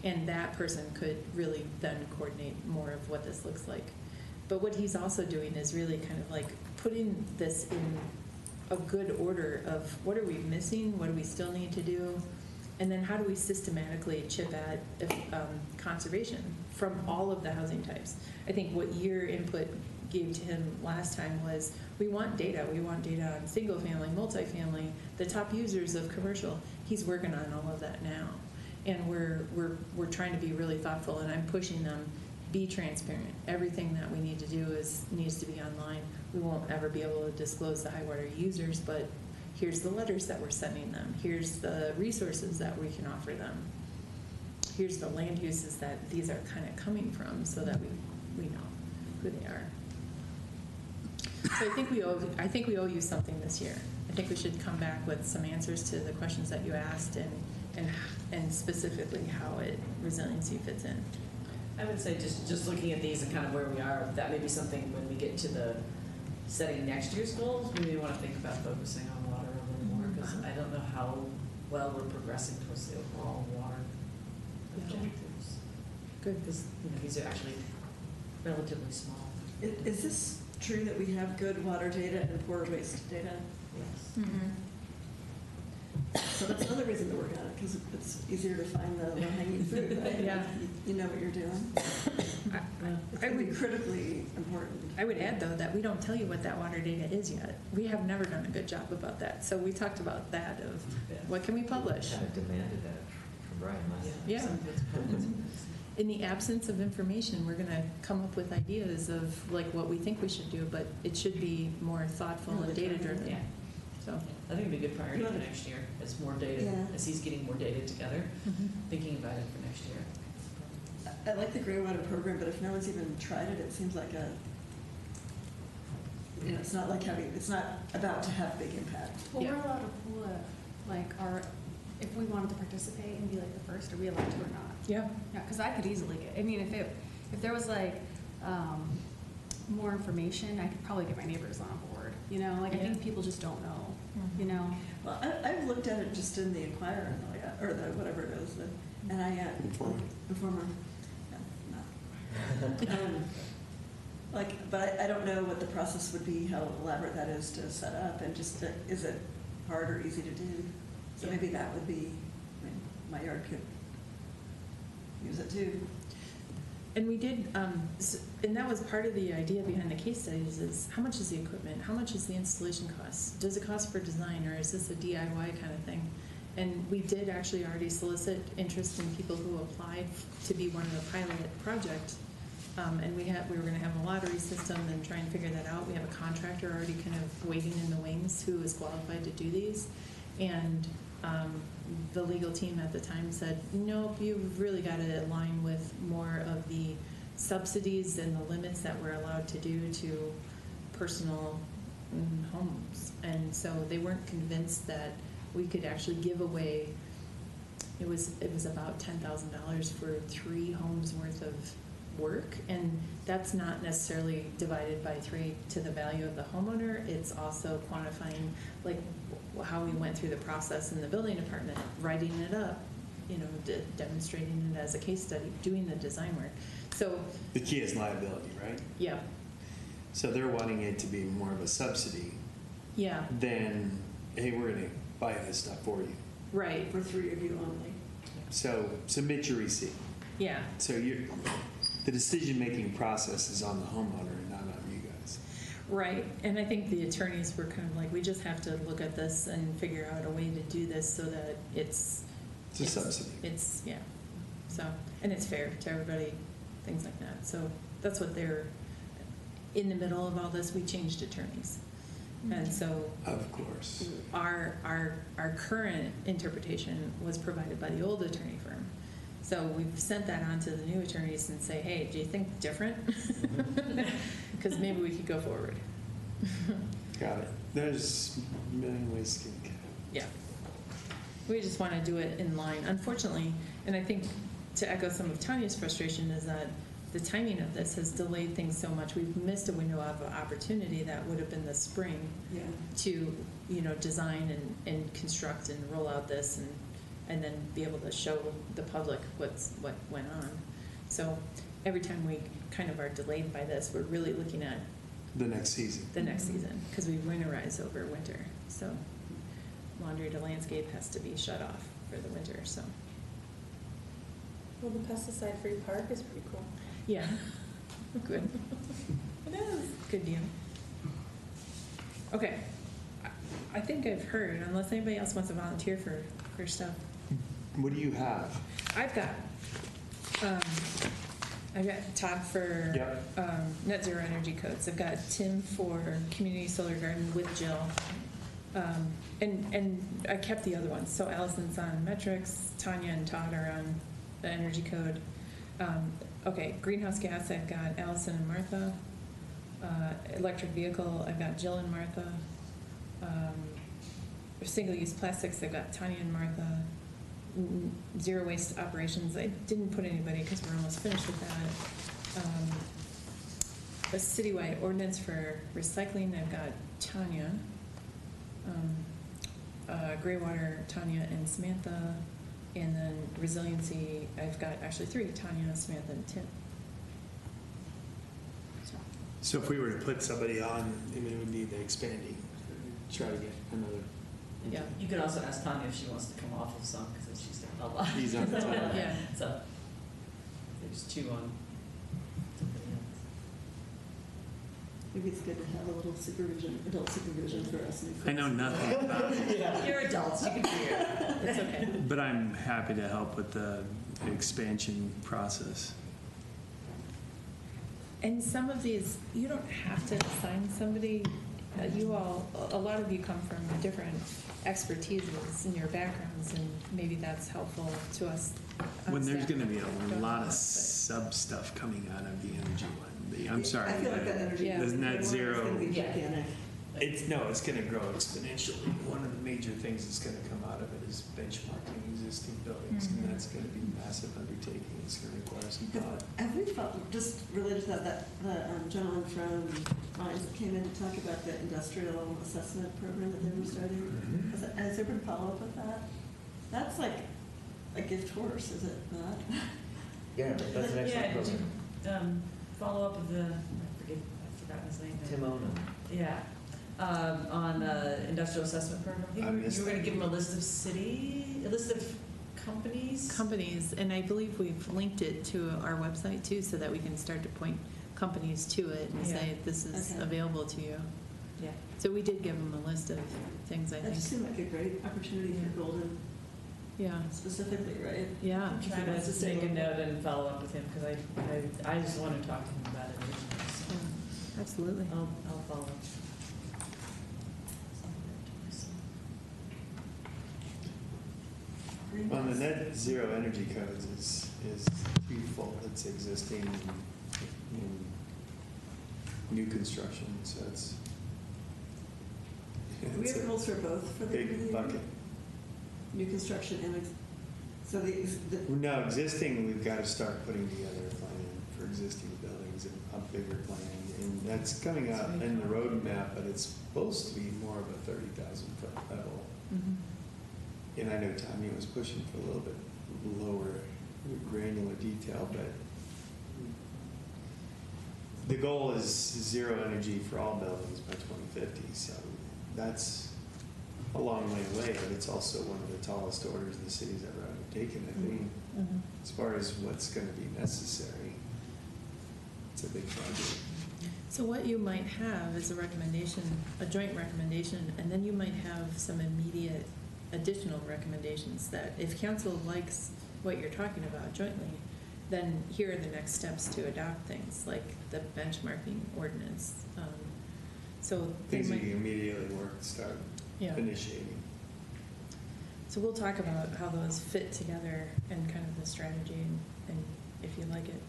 And that person could really then coordinate more of what this looks like. But what he's also doing is really kind of like putting this in a good order of what are we missing, what do we still need to do, and then how do we systematically chip at conservation from all of the housing types. I think what your input gave to him last time was, we want data. We want data on single family, multifamily, the top users of commercial. He's working on all of that now. And we're trying to be really thoughtful, and I'm pushing them, be transparent. Everything that we need to do needs to be online. We won't ever be able to disclose the high water users, but here's the letters that we're sending them. Here's the resources that we can offer them. Here's the land uses that these are kind of coming from, so that we know who they are. So I think we owe you something this year. I think we should come back with some answers to the questions that you asked, and specifically how resiliency fits in. I would say just looking at these and kind of where we are, that may be something when we get to the setting next year's goals, we may want to think about focusing on water a little more, because I don't know how well we're progressing towards the overall water objectives. Good. Because, these are actually relatively small. Is this true that we have good water data and poor waste data? Yes. So that's another reason to work on it, because it's easier to find the low-hanging fruit, right? Yeah. You know what you're doing. It's I going to be would- critically important. I would add, though, that we don't tell you what that water data is yet. We have never done a good job about that. So we talked about that of, what can we publish? Kind of demanded that from Brian last time. Yeah. Some of it's public. In the absence of information, we're gonna come up with ideas of like what we think we should do, but it should be more thoughtful and data-driven. Yeah. So, I think it'd be a good priority for next year, as more data, Yeah. as he's getting more data together, thinking about it for next year. I like the gray water program, but if no one's even tried it, it seems like it's not like it's not about to have big impact. Well, Yeah. we're allowed to pull it, like, if we wanted to participate and be like the first, are we allowed to or not? yeah, Yeah, because I could easily get, I mean, if there was like, more information, I could probably get my neighbors on board, like, I Yeah. think people just don't know, Well, I've looked at it just in the Enquirer, or the, whatever it is, and I, Informer. Yeah, no. But I don't know what the process would be, how elaborate that is to set up, and just, is it hard or easy to do? So maybe that would be, my yard could use it too. and we did, and that was part of the idea behind the case studies is how much is the equipment? How much is the installation cost? Does it cost for design, or is this a DIY kind of thing? And we did actually already solicit interest in people who applied to be one of the pilot project. And we were gonna have a lottery system and try and figure that out. We have a contractor already kind of waiting in the wings who is qualified to do these. And the legal team at the time said, nope, you've really got to align with more of the subsidies and the limits that we're allowed to do to personal homes. And so they weren't convinced that we could actually give away, it was about $10,000 for 3 homes worth of work. And that's not necessarily divided by 3 to the value of the homeowner. It's also quantifying like how we went through the process in the building department, writing it up, you know, demonstrating it as a case study, doing the design work. So, The key is liability, right? yeah, So they're wanting it to be more of a subsidy yeah, than, hey, we're gonna buy this stuff for you. right, For 3 of you only. So submit your receipt. yeah. So the decision-making process is on the homeowner and not on you guys. Right, and I think the attorneys were kind of like, we just have to look at this and figure out a way to do this so that it's. It's a subsidy. It's, yeah, so, and it's fair to everybody, things like that. So that's what they're, in the middle of all this, we changed attorneys. And so Of course. our current interpretation was provided by the old attorney firm. So we've sent that on to the new attorneys and say, hey, do you think different? Because maybe we could go forward. Got it. There's a million ways to skin a cat. Yeah. We just want to do it in line. Unfortunately, and I think to echo some of Tanya's frustration is that the timing of this has delayed things so much. We've missed a window of opportunity that would have been the spring Yeah. to, you know, design and construct and roll out this and then be able to show the public what went on. So every time we kind of are delayed by this, we're really looking at The next season. the next season because we winterize over winter. So laundry to landscape has to be shut off for the winter, so. Well, the pesticide-free park is pretty cool. Yeah, good. It is. Good deal. Okay, I think I've heard, unless anybody else wants to volunteer for stuff. What do you have? I've got Todd for Yep. net zero energy codes. I've got Tim for community solar garden with Jill. And I kept the other ones. So Allison's on metrics, Tanya and Todd are on the energy code. Okay, greenhouse gas, I've got Allison and Martha. Electric vehicle, I've got Jill and Martha. Single-use plastics, I've got Tanya and Martha. Zero waste operations, I didn't put anybody because we're almost finished with that. A citywide ordinance for recycling, I've got Tanya. Greywater, Tanya and Samantha. And then resiliency, I've got actually 3, Tanya, Samantha, and Tim. So if we were to put somebody on, I mean, it would be the expanding, try to get another. Yeah. You could also ask Tanya if she wants to come off of some, because then she's got a lot. He's on the top. Yeah. So, there's 2 on somebody else. Maybe it's good to have a little supervision, adult supervision for us. new I know folks. nothing about it, You're adults, you can figure it out. It's okay. but I'm happy to help with the expansion process. And some of these, you don't have to assign somebody. You all, a lot of you come from different expertises in your backgrounds, and maybe that's helpful to us. on When there's staff. gonna be a Don't lot know, of but- sub stuff coming out of the energy one. I'm sorry. I feel like that energy. Yeah. Isn't that one is zero? gonna be Yeah. gigantic. It's gonna grow exponentially. One of the major things that's gonna come out of it is benchmarking existing buildings, and that's gonna be a massive undertaking. It's gonna require some thought. Have we felt, just related to that the gentleman from Mines that came in to talk about the industrial assessment program that they were starting? Has there been follow-up with that? That's like a gift horse, is it not? Yeah, that's an Yeah, excellent did program. you follow up with the, I've forgotten his name. now. Tim Onan. Yeah, on industrial assessment program. I think I missed you were gonna that. give him a list of companies? Companies, and I believe we've linked it to our website too, so that we can start to point companies to it and Yeah. say, this is Okay. available to you. Yeah. So we did give them a list of things, I That just think. seemed like a great opportunity for Golden Yeah, specifically, right? yeah. I'm trying If he wants to to stay make a local. note and follow up with him, because I just want to talk to him about it originally, so Yeah, absolutely. I'll follow up. On the net zero energy codes is threefold. It's existing and new construction, so it's. Do we it's have a rules for both for the big bucket. new construction and, so the, No, existing, we've got to start putting together a plan for existing buildings and a bigger plan. And that's coming out in the roadmap, but it's supposed to be more of a 30,000-foot level. Mhm. And I know Tanya was pushing for a little bit lower granular detail, but the goal is zero energy for all buildings by 2050. So that's a long way away, but it's also one of the tallest orders the city's ever undertaken, I think. Mhm. As far as what's going to be necessary, it's a big project. So what you might have is a recommendation, a joint recommendation, and then you might have some immediate additional recommendations that if council likes what you're talking about jointly, then here are the next steps to adopt things, like the benchmarking ordinance. So they Things might, you immediately start yeah. initiating. So we'll talk about how those fit together and kind of the strategy, and if you like it,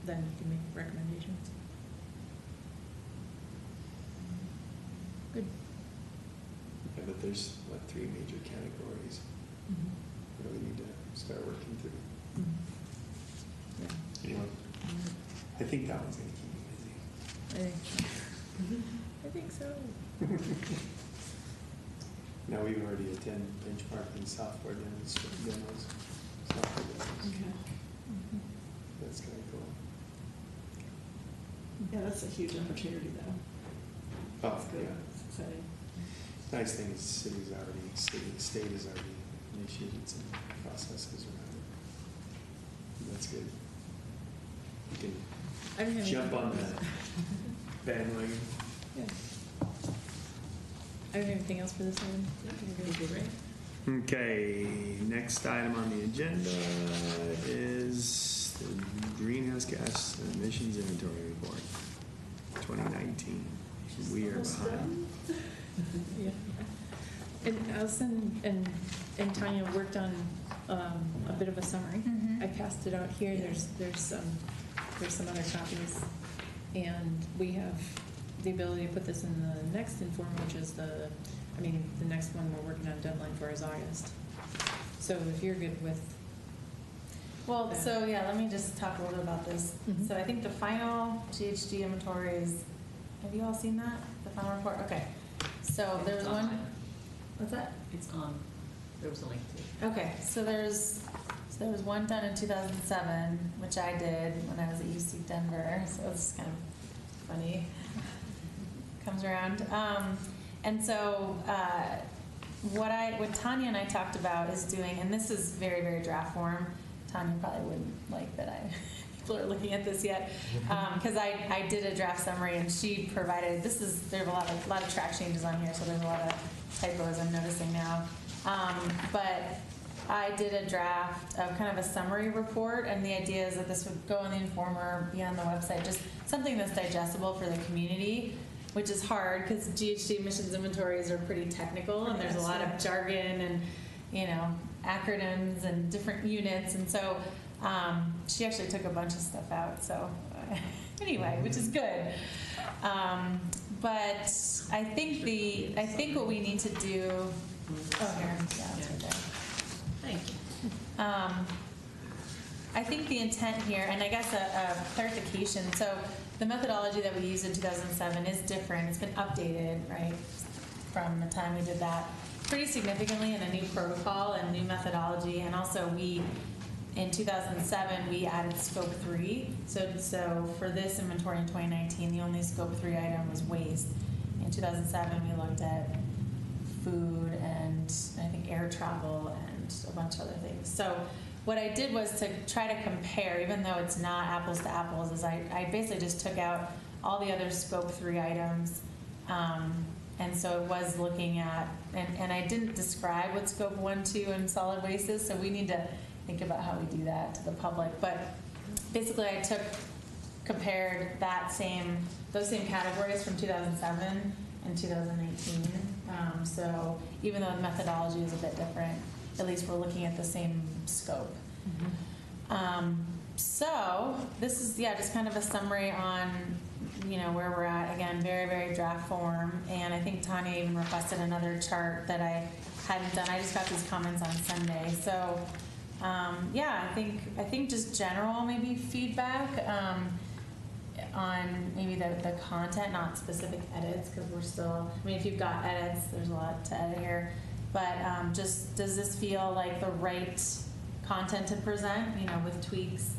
then you can make recommendations. Good. Yeah, but there's, what, 3 major categories Mhm. that we need to start working through. Mhm. Yeah. Anyway, I think that one's going to keep me busy. I think so. Now, we've already attended benchmarking software demos. Software demos. okay. Mhm. That's kind of cool. Yeah, that's a huge opportunity though. Oh, That's good. yeah. It's exciting. Nice thing is the state has already initiated some processes around it. That's good. You can I don't have jump anything on else. that bandwagon. Yeah. I don't have anything else for this item. You're good, right? Okay, next item on the agenda is the greenhouse gas emissions inventory report, 2019. We are behind. Yeah. And Allison and Tanya worked on a bit of a summary. Mhm. I passed it out here. There's some other copies, and we have the ability to put this in the next Inform, which is the next one we're working on deadline for is August. So if you're good with, Well, so yeah, let me just talk a little bit about this. Mhm. So I think the final GHG inventory is, have you all seen that? The final report? Okay. So there was It's one, on. what's that? It's on, there was a link to it. Okay, so there was one done in 2007, which I did when I was at UC Denver, so it's kind of funny. Comes around. And so what Tanya and I talked about is doing, and this is very, very draft form. Tanya probably wouldn't like that people are looking at this yet, because I did a draft summary and she provided, there's a lot of track changes on here, so there's a lot of typos I'm noticing now. But I did a draft of kind of a summary report, and the idea is that this would go on the Informer, be on the website, just something that's digestible for the community, which is hard because GHG emissions inventories are pretty technical, and there's a lot of jargon and, acronyms and different units, and so she actually took a bunch of stuff out. So anyway, which is good. But I think what we need to do. Oh, here, yeah, it's right there. Thank you. I think the intent here, and I guess a clarification, so the methodology that we used in 2007 is different. It's been updated, right, from the time we did that pretty significantly in a new protocol and new methodology. And also in 2007, we added scope 3. So for this inventory in 2019, the only scope 3 item was waste. In 2007, we looked at food and I think air travel and a bunch of other things. So what I did was to try to compare, even though it's not apples to apples, is I basically just took out all the other scope 3 items. And so it was looking at, and I didn't describe what scope 1, 2, and solid waste is, so we need to think about how we do that to the public. But basically I compared those same categories from 2007 and 2019. So even though the methodology is a bit different, at least we're looking at the same scope. So this is, yeah, just kind of a summary on, where we're at. Again, very, very draft form. And I think Tanya even requested another chart that I hadn't done. I just got these comments on Sunday. So, yeah, I think just general maybe feedback on maybe the content, not specific edits, because we're still, if you've got edits, there's a lot to edit here. But just, does this feel like the right content to present, with tweaks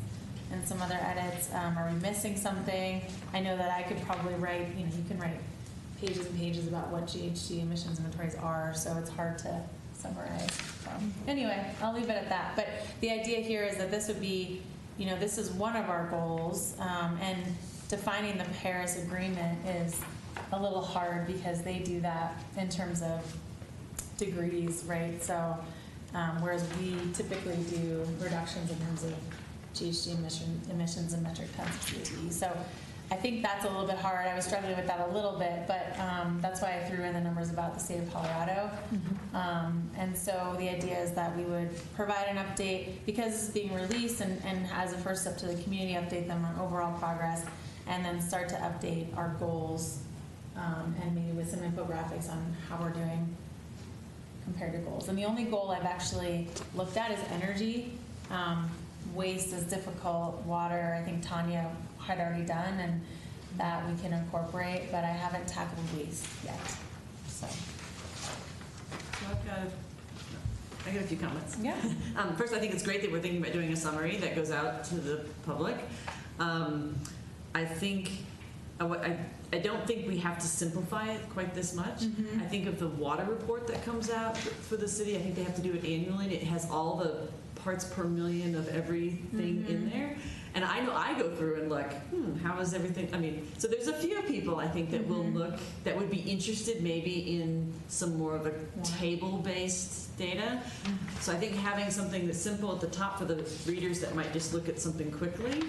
and some other edits? Are we missing something? I know that I could probably write, you can write pages and pages about what GHG emissions inventories are, so it's hard to summarize. So anyway, I'll leave it at that. But the idea here is that this would be, this is one of our goals, and defining the Paris Agreement is a little hard because they do that in terms of degrees, right? So whereas we typically do reductions in terms of GHG emissions and metric tons of CO2. So I think that's a little bit hard. I was struggling with that a little bit, but that's why I threw in the numbers about the state of Colorado. And so the idea is that we would provide an update because it's being released, and as a first step to the community, update them on overall progress, and then start to update our goals, and maybe with some infographics on how we're doing compared to goals. And the only goal I've actually looked at is energy. Waste is difficult. Water, I think Tanya had already done, and that we can incorporate, but I haven't tackled waste yet. So I got a few comments. yeah. First, I think it's great that we're thinking about doing a summary that goes out to the public. I think, I don't think we have to simplify it quite this much. I think of the water report that comes out for the city, I think they have to do it annually, and it has all the parts per million of everything in there. And I know I go through and look, how is everything? So there's a few people I think that will look, that would be interested maybe in some more of a table-based data. So I think having something that's simple at the top for the readers that might just look at something quickly,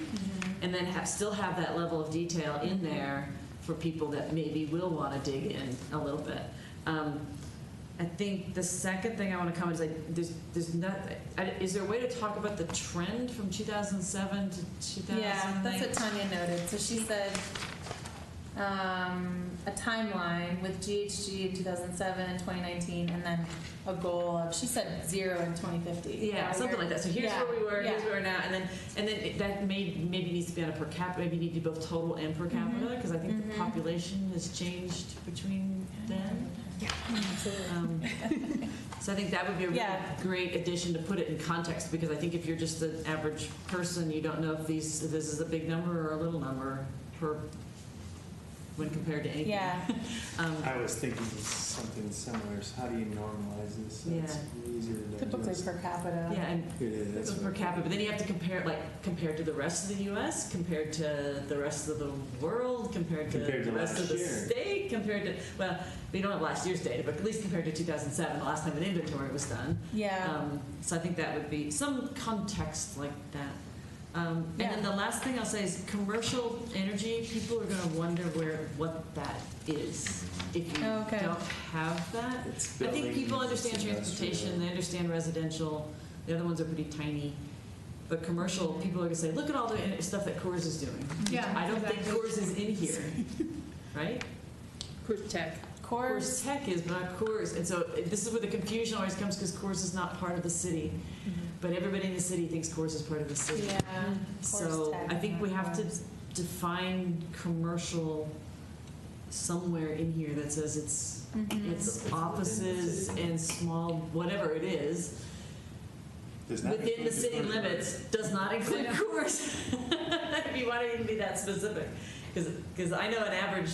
and then still have that level of detail in there for people that maybe will want to dig in a little bit. I think the second thing I want to comment is there's not. Is there a way to talk about the trend from 2007 to 2019? Yeah, that's what Tanya noted. So she said a timeline with GHG in 2007 and 2019, and then a goal of, she said 0 in 2050. Yeah, something like that. So here's where we were, here's where we are now, and then that maybe needs to be on a per capita. Maybe you need to do both total and per capita, because I think the population has changed between then. So I think that would be a really great addition to put it in context, because I think if you're just an average person, you don't know if this is a big number or a little number when compared to anything. Yeah. I was thinking of something similar. So how do you normalize this? So it's easier to Typically digest. per capita. Yeah, and It is. it's per capita, but then you have to compare, compared to the rest of the U.S., compared to the rest of the world, compared to the rest of the state, compared to, well, we don't have last year's data, but at least compared to 2007, the last time an inventory was done. Yeah. So I think that would be some context like that. And then the last thing I'll say is commercial energy, people are going to wonder what that is if you don't have that. I think people understand transportation, they understand residential, the other ones are pretty tiny. But commercial, people are going to say, look at all the stuff that Coors is doing. Yeah, I don't think Coors is in here, right? Coors Tech. Coors Tech is, but not Coors. And so this is where the confusion always comes, because Coors is not part of the city. But everybody in the city thinks Coors is part of the city. Yeah. So I think we have to define commercial somewhere in here that says it's offices and small, whatever it is, within the city limits, does not include Coors. If you want to even be that specific. Because I know an average,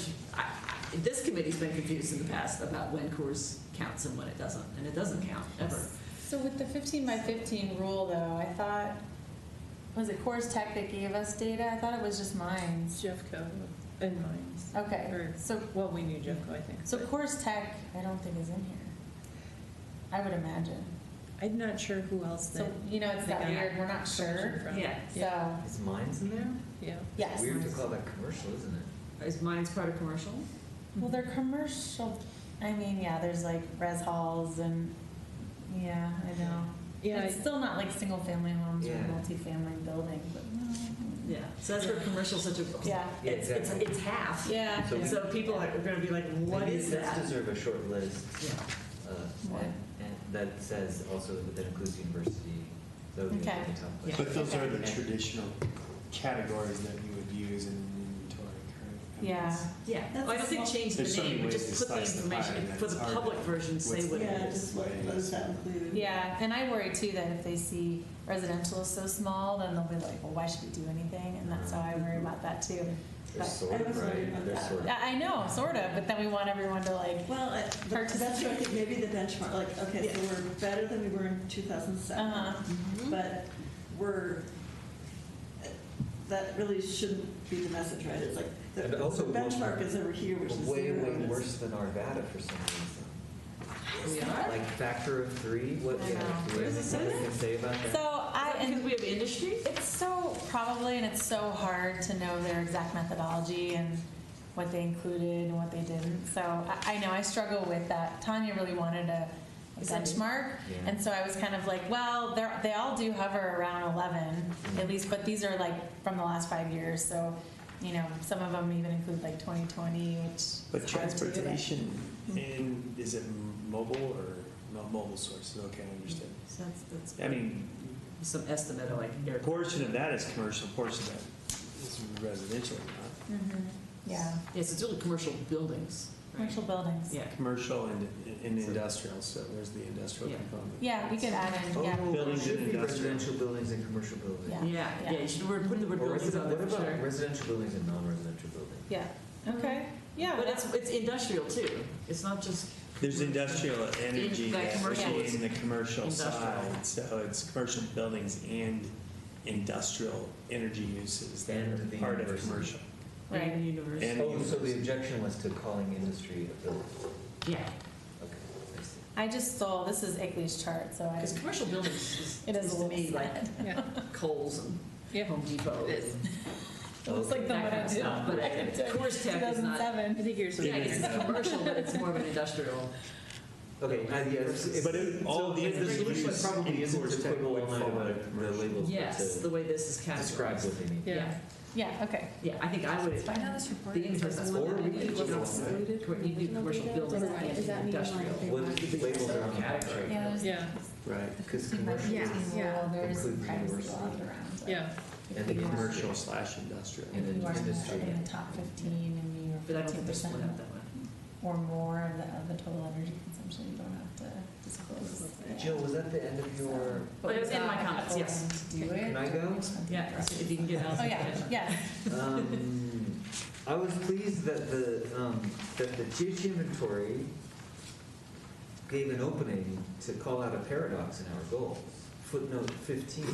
this committee's been confused in the past about when Coors counts and when it doesn't, and it doesn't count ever. So with the 15 by 15 rule, though, I thought, was it Coors Tech that gave us data? I thought it was just Mines. Jeffco and Mines. Okay. Well, we knew Jeffco, I think. So Coors Tech, I don't think is in here. I would imagine. I'm not sure who else So, it's that weird, we're not sure. Yeah. So, Is Mines in there? Yeah. yes. Weird to call that commercial, isn't it? Is Mines part of commercial? Well, they're commercial. I mean, there's like res halls and, I know. Yeah, It's still not like single-family homes or Yeah. multi-family buildings, but no. Yeah, so that's where commercial's such a, Yeah. it's half. yeah. So And so people are gonna be like, what Maybe is it does that? deserve a short list, Yeah. What? and that says also that includes university, that would be Okay. the top Yeah. list. But those are the Okay. traditional categories that you would use in an inventory, correct? I mean, Yeah. it's- Yeah, That's I don't think small. change the There's so many name, but ways just to put the slice the pie, information, and for the it's hard public to- version, say what's what the- it Yeah, is. just what does that include? Yeah, and I worry too that if they see residential is so small, then they'll be like, well, why should we do anything? And that's how I worry about that too. They're But- sort I of was wondering right, about they're that. sort of. Yeah, I know, sort of, but then we want everyone to like, Well, that's where I think maybe the benchmark, like, okay, so we're better than we were in 2007. uh-huh, But we're, that really shouldn't be the message, right? It's like, the And also the benchmark is over here, which is Way, zero. way and it's- worse than Arvada for some reason. We are? Like factor of 3, what, I yeah, know. do you Where have does it say anything that? to say about that? so I, Because and we have industry? it's so, probably, and it's so hard to know their exact methodology and what they included and what they didn't. So I know I struggle with that. Tanya really wanted a Is that benchmark. Yeah. And so I was kind of like, well, they all do hover around 11, at least, but these are like from the last 5 years. So, you know, some of them even include like 2020, which But is hard to do that. transportation, and is it mobile or not mobile sources? Okay, I understand. So that's I mean, some estimate of like a air. portion of that is commercial, a portion of that is residential, not Mhm. Yeah, Yes, it's really commercial buildings. right? commercial buildings. Yeah. commercial and industrial, so there's the industrial Yeah. component. Yeah, we could add in, Oh, yeah. Buildings it should and be industrial. residential buildings and commercial buildings. Yeah. Yeah, yeah, you should, we're putting the word Or buildings on there what for about sure. residential buildings and non-residential buildings? Yeah, okay, yeah. But it's industrial too. It's not just, There's industrial energy In the that's commercial is in the commercial industrial. side, so it's commercial buildings and industrial energy uses that And are the part of university. commercial. Right. in university. And- Oh, so the objection was to calling industry a building? Yeah, Okay, I see. I just stole, this is Igley's chart, so I, because commercial buildings it is a to little me like sad. Yeah. Kohl's and Yeah. Home Depot. It is. Looks like the That one kind I of did stuff, but back in Coors Tech is not. 2007. I think yours Yeah, it's commercial, but it's more of an industrial. Okay, yes. But all the the solution use probably in isn't Coors to Tech quibble all would night fall about under the commercial. labels, but Yes, the to way this is describe categorized. what they mean. Yeah, Yeah, okay. yeah, I think I would. I know this report. The inverse, that's Or what we we could do. just- You do commercial buildings Does that- and does that mean, like, industrial. they What want if the labels are on the back Category. right Yeah, now? there's Yeah, Right, Because 15 by commercial, 15 Yeah. rule, there's Includes privacy university. laws around. it. yeah. and the commercial commercial. / industrial. And If you are industry. in the top 15 and you're But I don't think they're 15% split out that way. or more of the total energy consumption, you don't have to disclose. Jill, was that the end of your, But it was in my comments, yes. Do it. Can I go? Yeah, if you can get out. Oh, yeah, I was pleased that the GH inventory gave an opening to call out a paradox in our goals. Footnote 15.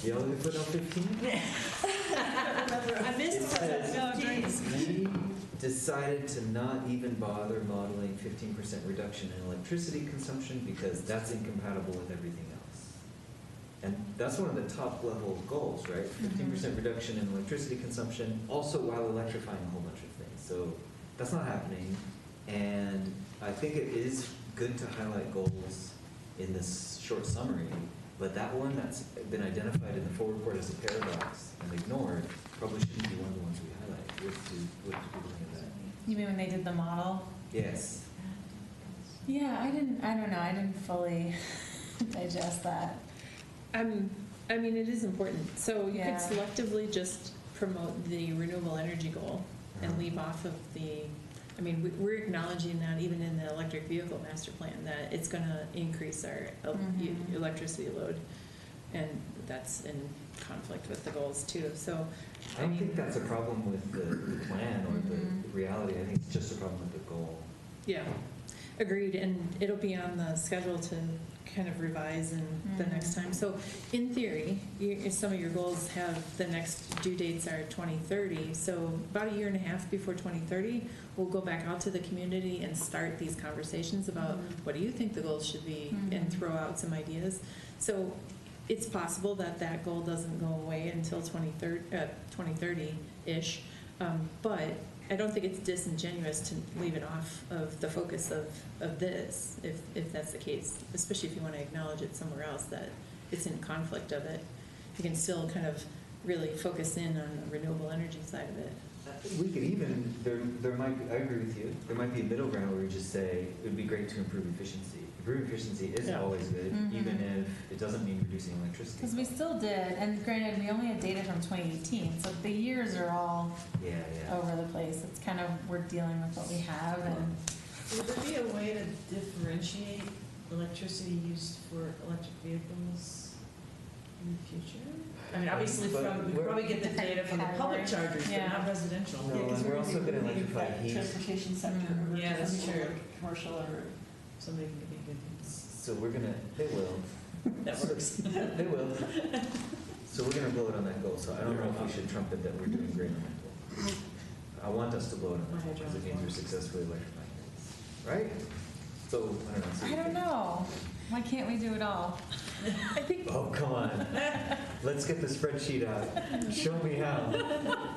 You know the footnote 15? I missed It says, we decided to not even bother modeling 15% reduction in electricity consumption because that's incompatible with everything else. And that's one of the top level goals, right? 15% reduction in electricity consumption, also while electrifying a whole bunch of things. So that's not happening. And I think it is good to highlight goals in this short summary, but that one that's been identified in the full report as a paradox and ignored probably shouldn't be one of the ones we highlight. What do people think of that? You mean when they did the model? Yes. Yeah, I don't know, I didn't fully digest that. I mean, it is important. So you could Yeah. selectively just promote the renewable energy goal and leave off of the, I mean, we're acknowledging that even in the electric vehicle master plan, that it's gonna increase our Mhm. electricity load. And that's in conflict with the goals too, so. I don't think that's a problem with the plan or Mhm. the reality. I think it's just a problem with the goal. Yeah, agreed, and it'll be on the schedule to kind of revise in the next time. So in theory, some of your goals have, the next due dates are 2030, so about a year and a half before 2030, we'll go back out to the community and start these conversations about what do you think the goals should be, and throw out some ideas. So it's possible that that goal doesn't go away until 2030-ish, but I don't think it's disingenuous to leave it off of the focus of this, if that's the case, especially if you want to acknowledge it somewhere else, that it's in conflict of it. You can still kind of really focus in on the renewable energy side of it. We could even, there might be, I agree with you, there might be a middle ground where we just say, it would be great to improve efficiency. Improving efficiency is Yeah. always good, Mhm. even if it doesn't mean reducing electricity. Because we still did, and granted, we only had data from 2018, so the years are all Yeah, yeah. over the place. It's kind of, we're dealing with what we have, and Would there be a way to differentiate electricity used for electric vehicles in the future? I mean, obviously, But we we're- probably get the data from the public Categories. chargers, but Yeah. not residential. No, Yeah, 'cause and we're also gonna moving electrify that heat. Transportation sector Mm. over Yeah, to that's something true. like commercial or. Somebody can be good. So we're gonna, they will. That works. They will. So we're gonna blow it on that goal, so I don't know if we should trumpet that we're doing great on that goal. I want us to blow it on that goal, because it means we're successfully electrifying things, right? So, I don't know. I don't know. Why can't we do it all? I think Oh, come on. Let's get the spreadsheet out. Show me how.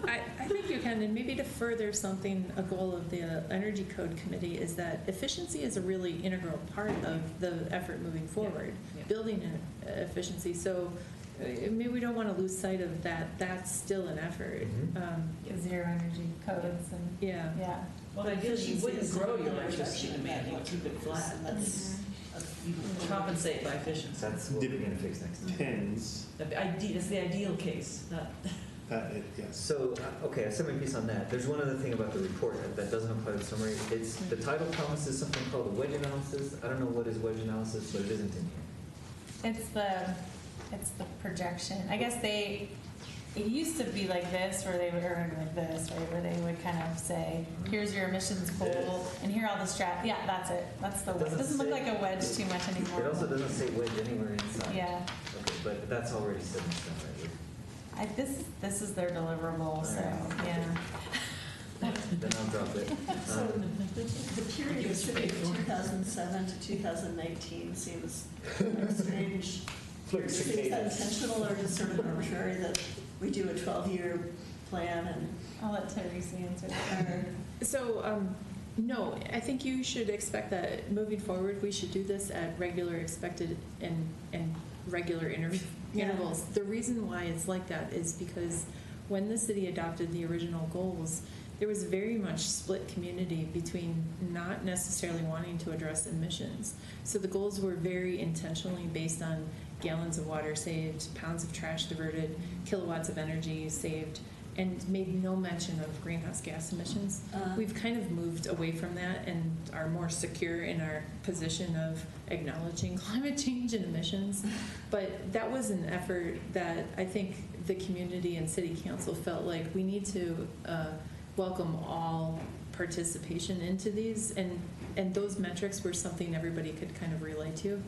I think you can, and maybe to further something, a goal of the Energy Code Committee is that efficiency is a really integral part of the effort moving forward, Yeah. building efficiency. So maybe we don't want to lose sight of that. That's still an effort. Mhm. Zero energy codes and, Yeah. yeah. Well, ideally, you Efficiency wouldn't is grow the your reduction electricity in demand, you that keep it flat. and that's- You compensate by efficiency. That's what we're gonna fix next time. Depends. That's the ideal case, not. Yes. So, okay, I said my piece on that. There's one other thing about the report that doesn't apply to the summary. It's, the title promises something called a wedge analysis. I don't know what is wedge analysis, but it isn't in here. It's the projection. I guess it used to be like this, where they would, or like this, right, where they would kind of say, here's your emissions goal, and here are all the yeah, that's it. That's the, it doesn't look like a wedge too much anymore. It also doesn't say wedge anywhere inside. Yeah. Okay, but that's already set in stone, right? This is their deliverable, so, yeah. Then I'll drop it. So the period of 2007 to 2019 seems strange. Is that intentional or just sort of arbitrary that we do a 12-year plan and? I'll let Teresa answer that. So, no, I think you should expect that moving forward, we should do this at regular expected and regular intervals. The reason why it's like that is because when the city adopted the original goals, there was very much split community between not necessarily wanting to address emissions. So the goals were very intentionally based on gallons of water saved, pounds of trash diverted, kilowatts of energy saved, and made no mention of greenhouse gas emissions. We've kind of moved away from that and are more secure in our position of acknowledging climate change and emissions. But that was an effort that I think the community and city council felt like we need to welcome all participation into these, and those metrics were something everybody could kind of relate to.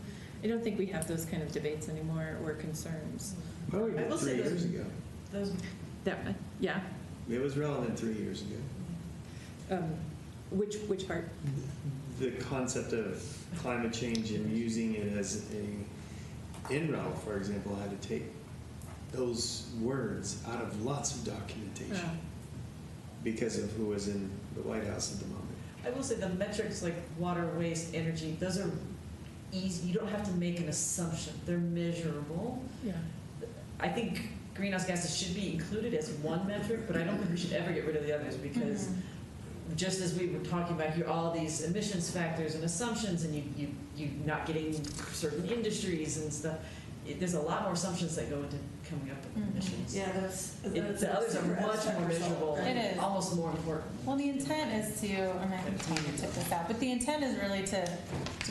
I don't think we have those kind of debates anymore or concerns. Well, we I did will say 3 this. years ago. Those, Yeah. It was relevant 3 years ago. Which part? The concept of climate change and using it as INRAL, for example, had to take those words out of lots of documentation because of who was in the White House at the moment. I will say the metrics like water, waste, energy, those are easy. You don't have to make an assumption. They're measurable. Yeah. I think greenhouse gases should be included as one metric, but I don't think we should ever get rid of the others because just as we were talking about here, all these emissions factors and assumptions and you not getting certain industries and stuff, there's a lot more assumptions that go into coming up with emissions. Yeah, The others are much more measurable It and is. almost more important. Well, the intent is to, I mean, I can tell you took this out, but the intent is really to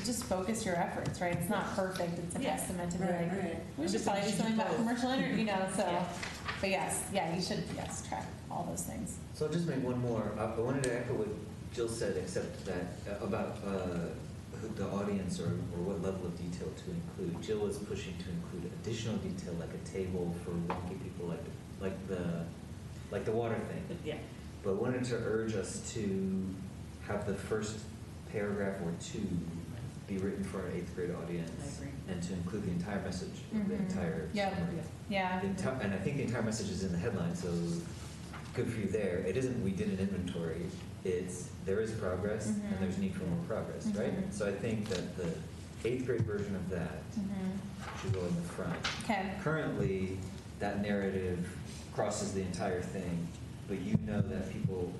just focus your efforts, right? It's not perfect, it's an Yeah. estimate to be Right, like, right. we should probably do something about commercial energy, you know, so. Yeah. But yes, yeah, you should, track all those things. So I'll just make one more. I wanted to echo what Jill said, except that about the audience or what level of detail to include. Jill was pushing to include additional detail, like a table for wonky people, like the water thing. Yeah. But wanted to urge us to have the first paragraph or two be written for our 8th grade audience. I agree. And to include the entire message of the Mhm. entire Yep. summary. Yeah. And I think the entire message is in the headline, so good for you there. It isn't we did an inventory. It's there is progress and there's need for more progress, right? So I think that the 8th grade version of that should go in the front. Okay. Currently, that narrative crosses the entire thing, but you know that people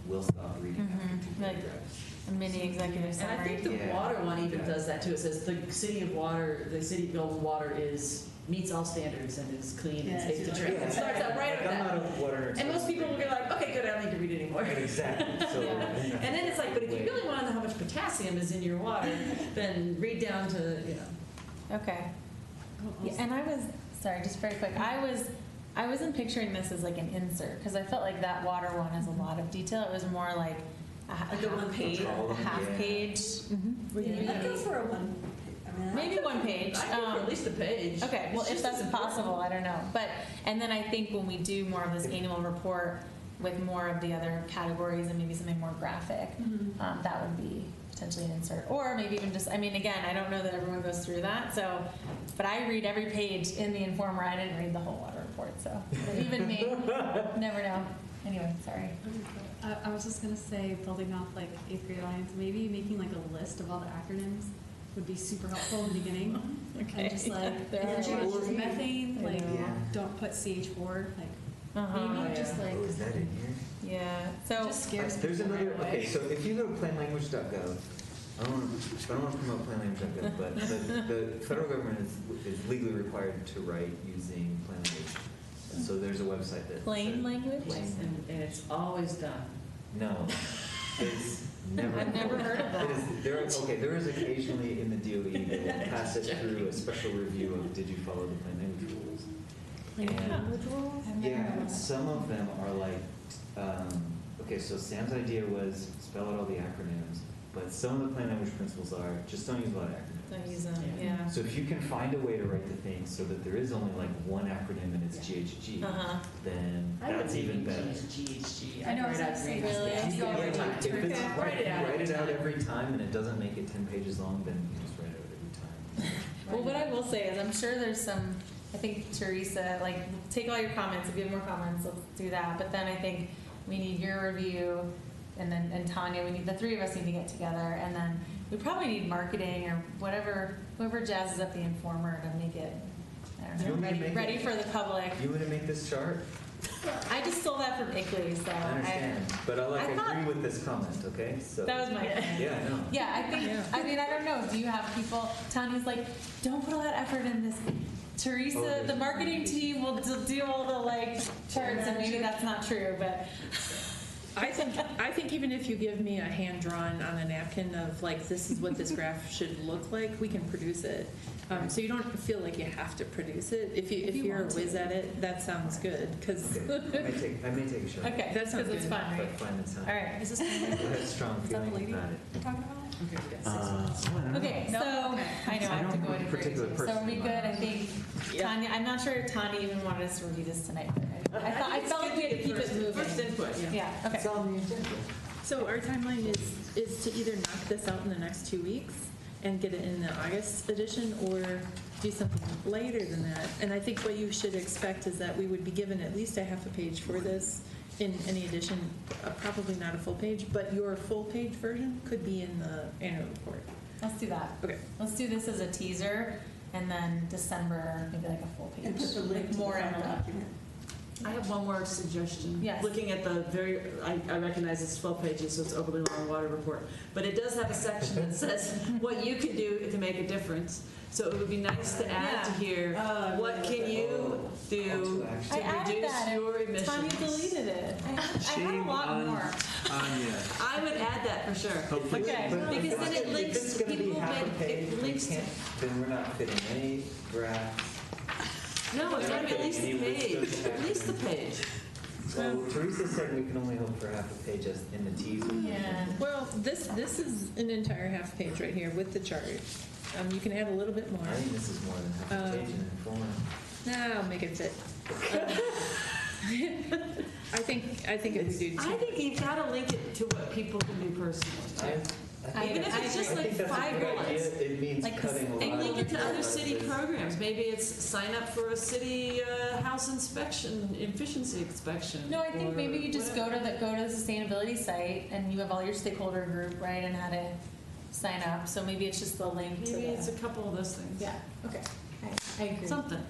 will stop reading after 2 Like paragraphs. a mini executive And summary. I think the Yeah. water one even Yeah. does that too. It says the city of Golden Water meets all standards and is clean and safe to drink. Yeah. It starts out right with Like, I'm that. not a water And most people will be like, okay, good, I don't need to read it anymore. Exactly. So, Yeah. And then it's like, but if you really want to know how much potassium is in your water, then read down to, you know. Okay. Yeah, and I was, sorry, just very quick, I wasn't picturing this as like an insert, because I felt like that water one has a lot of detail. It was more like a Like a one page. a half Yeah. page. I'd go for a one, I mean, Maybe one page. I think for at least a page. Okay, well, It's if just that's as possible, important. I don't know. But, and then I think when we do more of this annual report with more of the other categories and maybe something more graphic, that would be potentially an insert. Or maybe even just, I mean, again, I don't know that everyone goes through that, so, but I read every page in the Informer. I didn't read the whole water report, so even me, never know. Anyway, sorry. I was just gonna say, building off like 8th grade lines, maybe making like a list of all the acronyms would be super helpful in the beginning. Okay. And just like, There if are you're a lot. gonna choose methane, I like, know. don't put CH4, like, Uh-huh. maybe just like, oh, is that in here? Yeah, so, just scares There's people another, right away. okay, so if you go to plainlanguage.gov, I don't want to promote plainlanguage.gov, but the federal government is legally required to write using plain language. And so there's a website that. plain language? And it's always done. No, it's never. I've never heard of that. It is, there is occasionally in the DOE, they will pass it through a special review of, did you follow the plain language rules? And- Yeah, some of them are like, okay, so Sam's idea was spell out all the acronyms, but some of the plain language principles are just don't use a lot of acronyms. Don't use them, yeah. So if you can find a way to write the thing so that there is only like one acronym and it's GHG, Uh-huh. then that's even better. GHG. I know, I'd it's write really- out Yeah, green. you go Yeah, every if time. it's Yeah, write it out time. every time and it doesn't make it 10 pages long, then you just write it out every time. Well, what I will say is I'm sure there's some, I think Teresa, like, take all your comments. If you have more comments, let's do that. But then I think we need your review, and Tanya, the three of us need to get together. And then we probably need marketing or whatever, whoever jazzes up the Informer to make it, I You don't want know, me to make ready it? for the public. You want to make this chart? I just stole that from Ickley, so I understand, but I I thought- agree with this comment, okay? So that was my. yeah, I know. Yeah, I think, I mean, I don't know, do you have people, Tanya's like, don't put all that effort in this. Teresa, Oh, the marketing team will do all the like charts, and maybe that's not true, but. I think even if you give me a hand drawn on a napkin of like, this is what this graph should look like, we can produce it. So you don't feel like you have to produce it. If you're a whiz at it, that sounds good, because. Okay, I may take a shot. Okay, That sounds because it's good. fun, But right? find the time. All right. Is this, I had strong is that the feelings lady about it. you're talking about? Okay, we got 6 minutes. Okay, so, I know I have to go into particular So are we person. good? I think Yeah. Tanya, I'm not sure if Tanya even wanted us to review this tonight. I felt like we had to keep it First moving. input, yeah. Yeah, okay. It's on the agenda. So our timeline is to either knock this out in the next 2 weeks and get it in the August edition, or do something later than that. And I think what you should expect is that we would be given at least a half a page for this in any edition, probably not a full page, but your full page version could be in the annual report. Let's do that. Okay. Let's do this as a teaser, and then December, maybe like a full page. And put the link with to the more final info. document. I have one more suggestion. Yes. Looking at the I recognize it's 12 pages, so it's overly long water report, but it does have a section that says what you can do to make a difference. So it would be nice to add to here, what can you do I to added reduce that, your and emissions? Tanya deleted it. I had a Shame lot on more. Anya. I would add that for sure. Hopefully. Okay. But Because then it if links- it's gonna be people half a make- page, it we links to- can't- then we're not fitting any graphs. No, it's gotta be at least Any a page, list of at least a page. So Teresa said we can only hope for half a page as in the teaser. Yeah. Well, this is an entire half page right here with the chart. You can add a little bit more. I think this is more than half a page in Informer. Nah, I'll make it fit. I think if we do I two. think you've gotta link it to what people can do personally. Even if it's just I like think that's a 5 good idea. bullets. It means Like cutting a lot. And link it to of other city expenses. programs. Maybe it's sign up for a city house inspection, efficiency inspection. No, I think or maybe you just go whatever. to the sustainability site and you have all your stakeholder group, right, and how to sign up. So maybe it's just the link to Maybe it's a the. couple of those things. Yeah, okay. I agree. Something.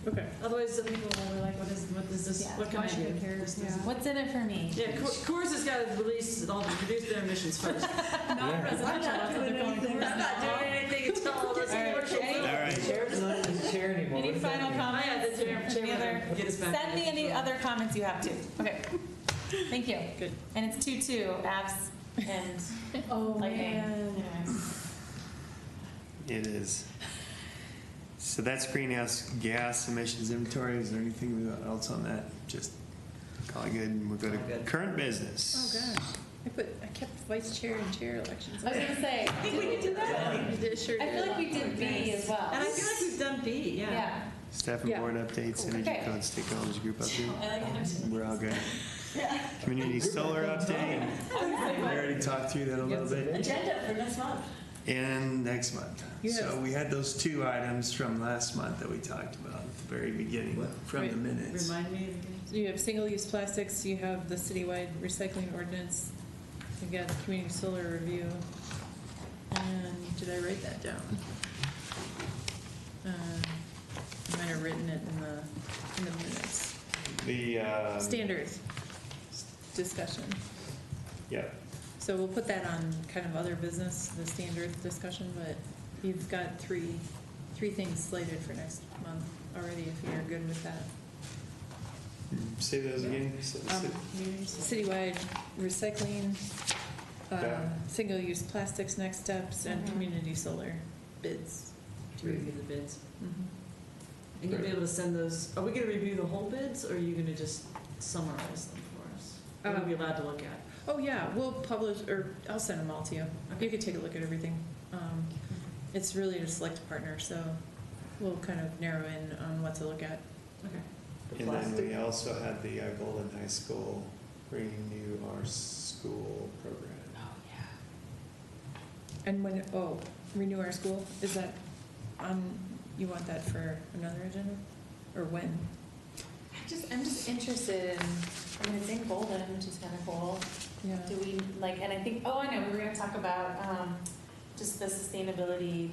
Okay. Otherwise, the people are like, what is this? Yeah. What can I do? Cares, yeah. What's in it for me? Yeah, Coors has got to reduce their emissions first. Non-residential, that's what they're calling Coors. I'm not doing anything until all this All right, commercial. ready? All right. The chair's not the chair anymore. Any What does that final mean? comments? Oh, yeah, the chair- Any other? get us back Send to me any control. other comments you have too. Okay. Thank you. Good. And it's 2-2, abs and Oh, lightning. man. Anyways. It is. So that's greenhouse gas emissions inventory. Is there anything else on that? Just call it good and we'll go to All good. current business. Oh, gosh. I kept vice chair and chair elections. I was gonna say, I think we can do that. You did, sure I did. feel like we did B as well. And I feel like we've done B, yeah. Yeah. Staff and Yeah. board updates, energy Okay. code, stakeholders group update. I like it. We're all good. Community solar update. We already talked through that a little bit. Agenda for next month. And next month. You So have- we had those 2 items from last month that we talked about at the very beginning from the Right. minutes. Remind me again. So you have single-use plastics, you have the citywide recycling ordinance, you've got the community solar review, and did I write that down? I might have written it in the minutes. The, Standards discussion. yeah, So we'll put that on kind of other business, the standard discussion, but you've got three things slated for next month already, if you're good with that. say those again. Citywide recycling, Yeah. single-use plastics next steps, and Mhm. community solar bids. To review the bids. Mhm. And you'll be able to send those, are we gonna review the whole bids, or are you gonna just summarize them for us? What are we allowed to look at? Oh, yeah, we'll publish, or I'll send them all to you. You could take a look at everything. It's really to select a partner, so we'll kind of narrow in on what to look at. Okay. The And then plastic, we also had the Golden High School Renew Our School program. And renew our school, is that, you want that for another agenda? Or when? I'm just interested in, I mean, it's in Golden, which is kind of cool. Yeah. Do we, like, and I think, I know, we were gonna talk about, just the sustainability,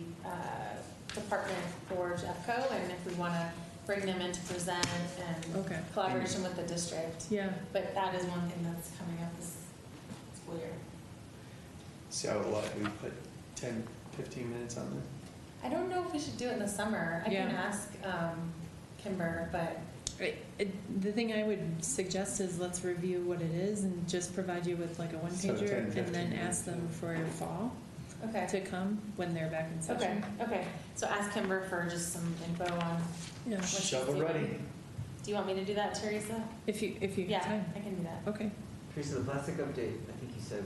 department for Jeffco, and if we wanna bring them in to present and Okay. collaboration with the district. Yeah. But that is one thing that's coming up this school year. So what, we put 10, 15 minutes on that? I don't know if we should do it in the summer. I can Yeah. ask, Kimber, but Right. The thing I would suggest is let's review what it is and just provide you with like a So one-pager 10, and 15 then minutes. ask them for fall okay. to come when they're back in Okay, session. okay. So ask Kimber for just some info on Yeah, what she's Shovel doing. ready. Do you want me to do that, Teresa? if you have Yeah, time. I can do that. Okay. Teresa, the plastic update, I think you said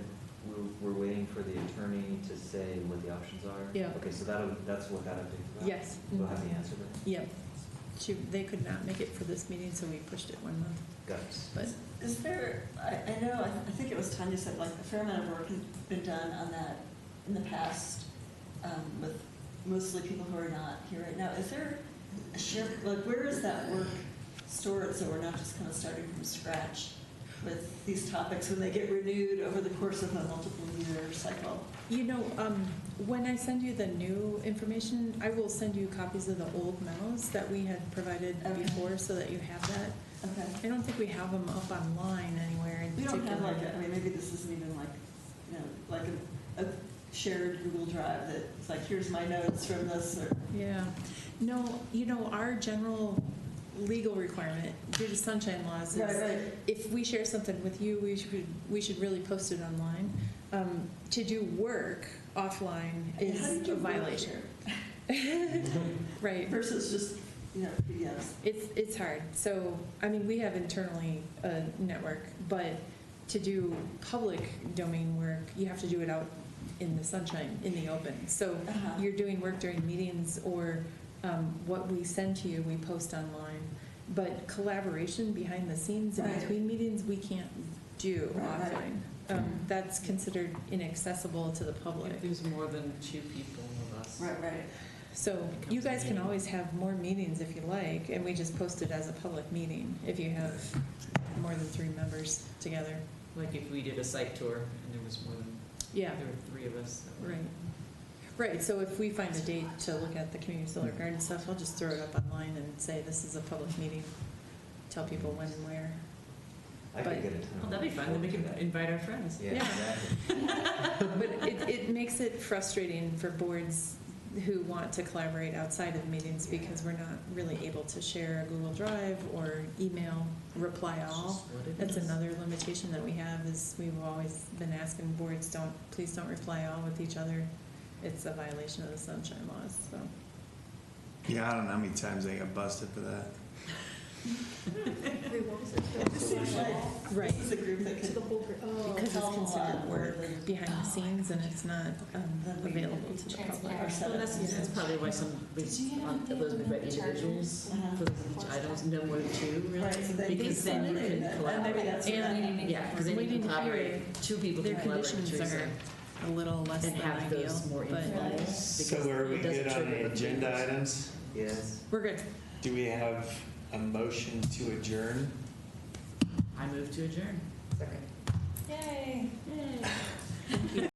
we're waiting for the attorney to say what the options are? Yeah. Okay, so that's what that update's about? Yes. We'll have the answer then? Yep. They could not make it for this meeting, so we pushed it 1 month. Got it. But Is there, I know, I think it was Tanya said, like, a fair amount of work has been done on that in the past, with mostly people who are not here right now. Is there a share, like, where is that work stored, so we're not just kind of starting from scratch with these topics when they get renewed over the course of a multiple-year cycle? when I send you the new information, I will send you copies of the old memos that we had provided Okay. before so that you have that. Okay. I don't think we have them up online anywhere in We don't particular. have like, maybe this isn't even like, like a shared Google Drive that it's like, here's my notes from this, or. Yeah. No, our general legal requirement due to sunshine laws is Right. if we share something with you, we should really post it online. To do work offline How do you is do a work violation. here? Right. Versus just, PDFs. It's hard. So, we have internally a network, but to do public domain work, you have to do it out in the sunshine, in the open. So Uh-huh. you're doing work during meetings or what we send to you, we post online. But collaboration behind the scenes in Right. between meetings, we can't do Right, right. offline. That's considered inaccessible to the public. If there's more than 2 people of us. Right, right. So you guys can always have more meetings if you like, and we just post it as a public meeting if you have more than 3 members together. Like if we did a site tour and there was more than, Yeah, there were 3 of us. that were- right. Right, so if we find a date to look at the community solar garden stuff, I'll just throw it up online and say this is a public meeting. Tell people when and where. I But- could get a ton Oh, of. that'd be fun, then we can invite our friends. Yeah, Yeah. exactly. But it makes it frustrating for boards who want to collaborate outside of meetings because we're not really able to share a Google Drive or email reply all. Just what it That's is. another limitation that we have is we've always been asking boards, please don't reply all with each other. It's a violation of the sunshine laws, so. Yeah, I don't know how many times I got busted for that. This seems like, Right. this is a group that could. Because it's considered work behind the scenes and it's not available to the public. Well, that's probably why some, those invite individuals Uh-huh. for each items, no more than 2, really. Right, so then Because they then you sign it, can and collaborate. maybe that's what I And- need. Yeah, because then you Waiting can collaborate, period, 2 people their can collaborate. conditions Teresa. are a little less And than have ideal, those more but informal. So because are we it doesn't good on trigger the the agenda meetings. items? Yes. we're good. Do we have a motion to adjourn? I move to adjourn. Second. Yay. Yay.